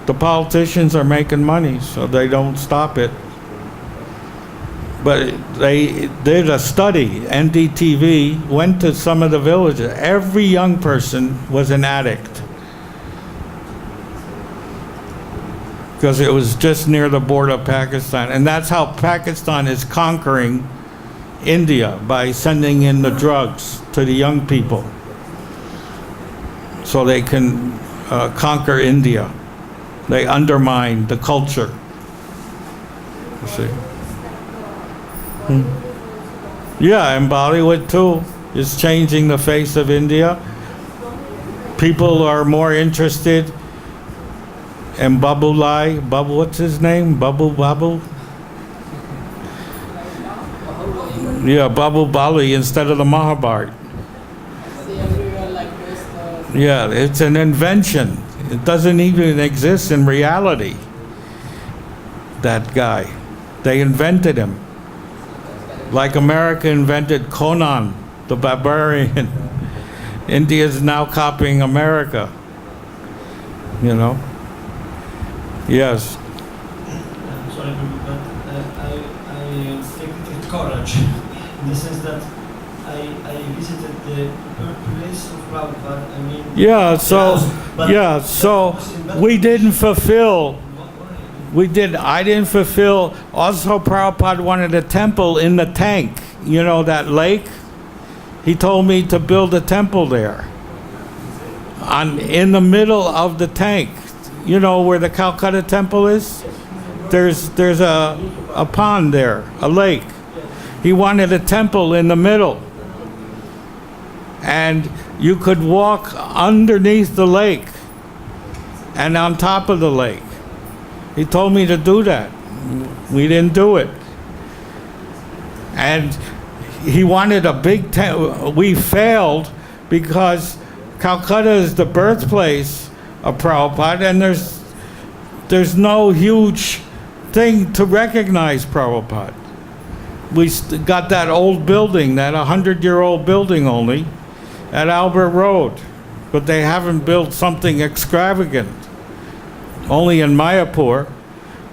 The politicians are making money, so they don't stop it. But they did a study, NDTV went to some of the villages. Every young person was an addict. Because it was just near the border of Pakistan. And that's how Pakistan is conquering India, by sending in the drugs to the young people so they can conquer India. They undermine the culture. You see? Yeah, and Bollywood too is changing the face of India. People are more interested in what's his name? Babu? Yeah, Babu Bali instead of the Mahabharata. Yeah, it's an invention. It doesn't even exist in reality. That guy. They invented him. Like America invented Conan, the barbarian. India is now copying America. You know? Yes. I'm sorry, but I take it with courage in the sense that I visited the birthplace of Prabhupada. I mean, so we didn't fulfill. I didn't fulfill. Also, Prabhupada wanted a temple in the tank. You know, that lake? He told me to build a temple there. In the middle of the tank. You know where the Calcutta temple is? There's a pond there, a lake. He wanted a temple in the middle. And you could walk underneath the lake and on top of the lake. He told me to do that. We didn't do it. And he wanted a big tent. We failed because Calcutta is the birthplace of Prabhupada, and there's no huge thing to recognize Prabhupada. We got that old building, that 100-year-old building only, at Albert Road. But they haven't built something extravagant. Only in Mayapur,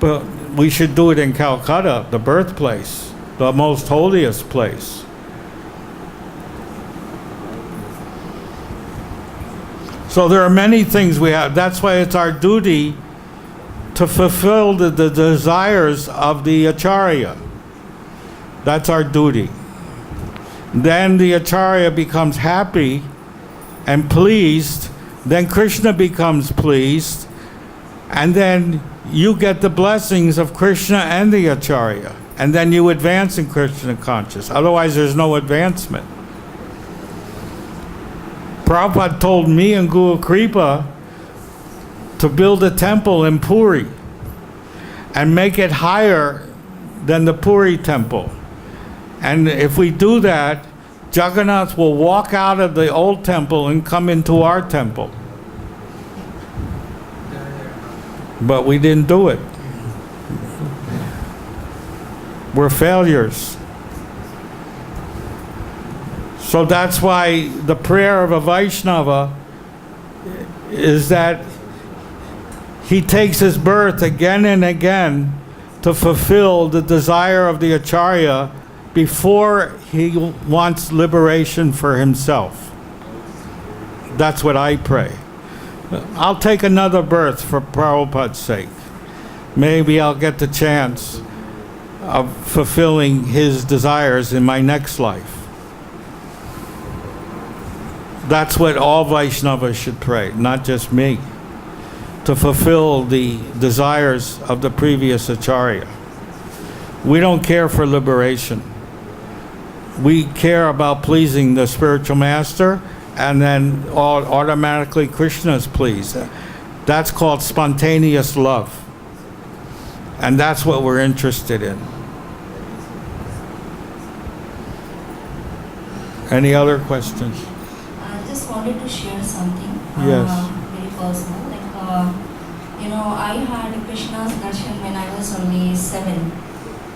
but we should do it in Calcutta, the birthplace, the most holiest place. So there are many things we have. That's why it's our duty to fulfill the desires of the Acharya. That's our duty. Then the Acharya becomes happy and pleased. Then Krishna becomes pleased. And then you get the blessings of Krishna and the Acharya. And then you advance in Krishna consciousness. Otherwise, there's no advancement. Prabhupada told me and Guru Kripa to build a temple in Puri and make it higher than the Puri temple. And if we do that, Jagannath will walk out of the old temple and come into our temple. But we didn't do it. We're failures. So that's why the prayer of a Vaishnava is that he takes his birth again and again to fulfill the desire of the Acharya before he wants liberation for himself. That's what I pray. I'll take another birth for Prabhupada's sake. Maybe I'll get the chance of fulfilling his desires in my next life. That's what all Vaishnavas should pray, not just me, to fulfill the desires of the previous Acharya. We don't care for liberation. We care about pleasing the spiritual master, and then automatically Krishna is pleased. That's called spontaneous love. And that's what we're interested in. Any other questions? I just wanted to share something. Yes. Very personal. I had Krishna's darshan when I was only 7.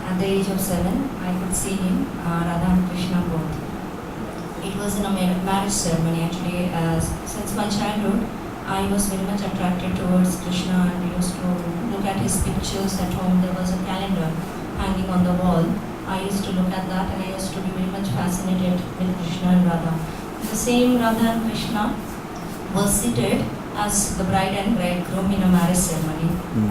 At the age of 7, I could see him, Radha and Krishna both. It was in a marriage ceremony actually. Since my childhood, I was very much attracted towards Krishna, and I used to look at his pictures at home. There was a calendar hanging on the wall. I used to look at that, and I used to be very much fascinated with Krishna and Radha. The same Radha and Krishna was seated as the bride and bridegroom in a marriage ceremony.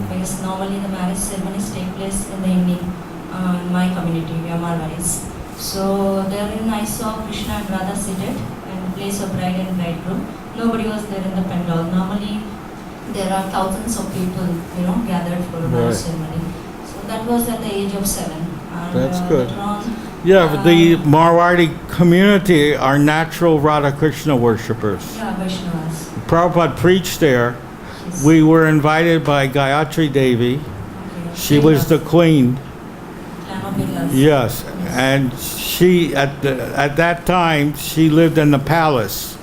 Because normally the marriage ceremonies take place in the evening in my community, we are Marwaris. So therein I saw Krishna and Radha seated in the place of bride and bridegroom. Nobody was there in the pandal. Normally there are thousands of people, gathered for a marriage ceremony. So that was at the age of 7. And, That's good. Later on, The Marwari community are natural Radha Krishna worshippers. Yeah, Vaishnavas. Prabhupada preached there. We were invited by Gayatri Devi. She was the queen. Yes, and she at that time she lived in the palace.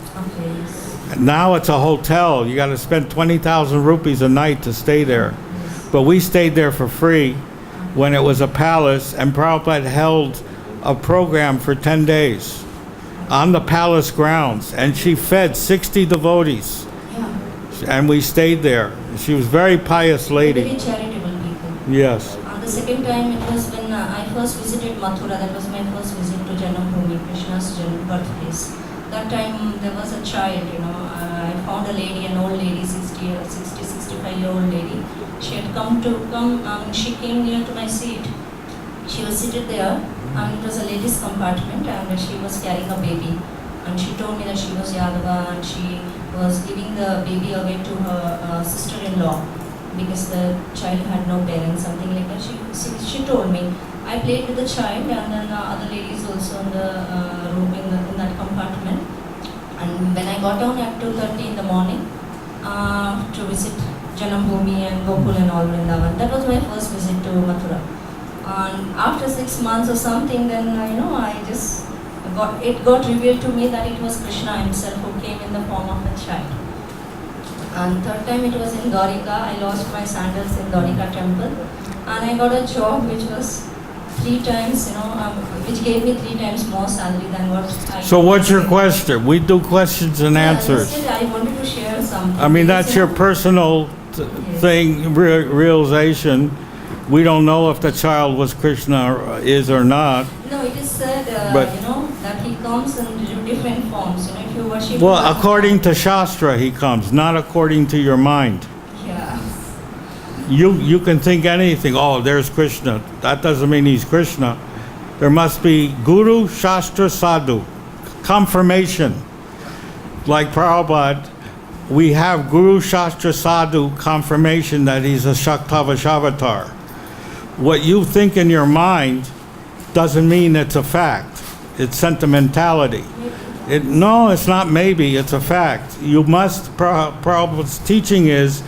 Now it's a hotel. You got to spend 20,000 rupees a night to stay there. But we stayed there for free when it was a palace, and Prabhupada held a program for 10 days on the palace grounds, and she fed 60 devotees. And we stayed there. She was a very pious lady. Very charitable people. Yes. The second time it was when I first visited Mathura. That was my first visit to Janambhumi, Krishna's birthplace. That time there was a child, I found a lady, an old lady, 65-year-old lady. She had she came near to my seat. She was seated there, and it was a ladies' compartment, and she was carrying a baby. And she told me that she was Yadava, and she was giving the baby away to her sister-in-law because the child had no parents, something like that. She told me. I played with the child, and then other ladies also in the room in that compartment. And when I got down at 2:30 in the morning to visit Janambhumi and Gokul and all Vrindavan, that was my first visit to Mathura. And after 6 months or something, then it got revealed to me that it was Krishna himself who came in the form of a child. And third time it was in Dwarika. I lost my sandals in Dwarika temple, and I got a job which was 3 times, which gave me 3 times more salary than what I. So what's your question? We do questions and answers. I wanted to share something. I mean, that's your personal thing, realization. We don't know if the child was Krishna or not. No, it is said, that he comes in different forms. If you worship. Well, according to Shastra, he comes, not according to your mind. Yeah. You can think anything. Oh, there's Krishna. That doesn't mean he's Krishna. There must be Guru, Shastra, Sadhu. Confirmation. Like Prabhupada, we have Guru, Shastra, Sadhu confirmation that he's a Shaktavasavatar. What you think in your mind doesn't mean it's a fact. It's sentimentality. No, it's not maybe, it's a fact. You must, Prabhupada's teaching is,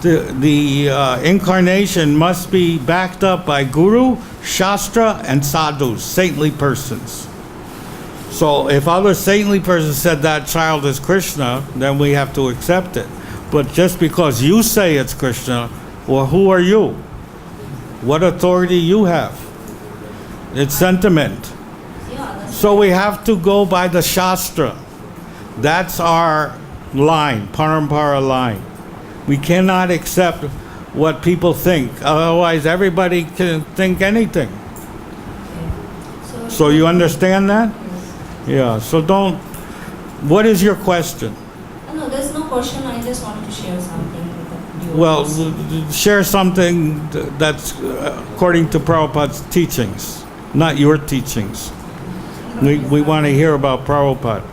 the incarnation must be backed up by Guru, Shastra, and Sadhus, saintly persons. So if other saintly persons said that child is Krishna, then we have to accept it. But just because you say it's Krishna, well, who are you? What authority you have? It's sentiment. So we have to go by the Shastra. That's our line, Parampara line. We cannot accept what people think. Otherwise, everybody can think anything. So you understand that? Yeah, so don't. What is your question? question. I just wanted to share something with the devotees. Well, share something that's according to Prabhupada's teachings, not your teachings. We want to hear about Prabhupada.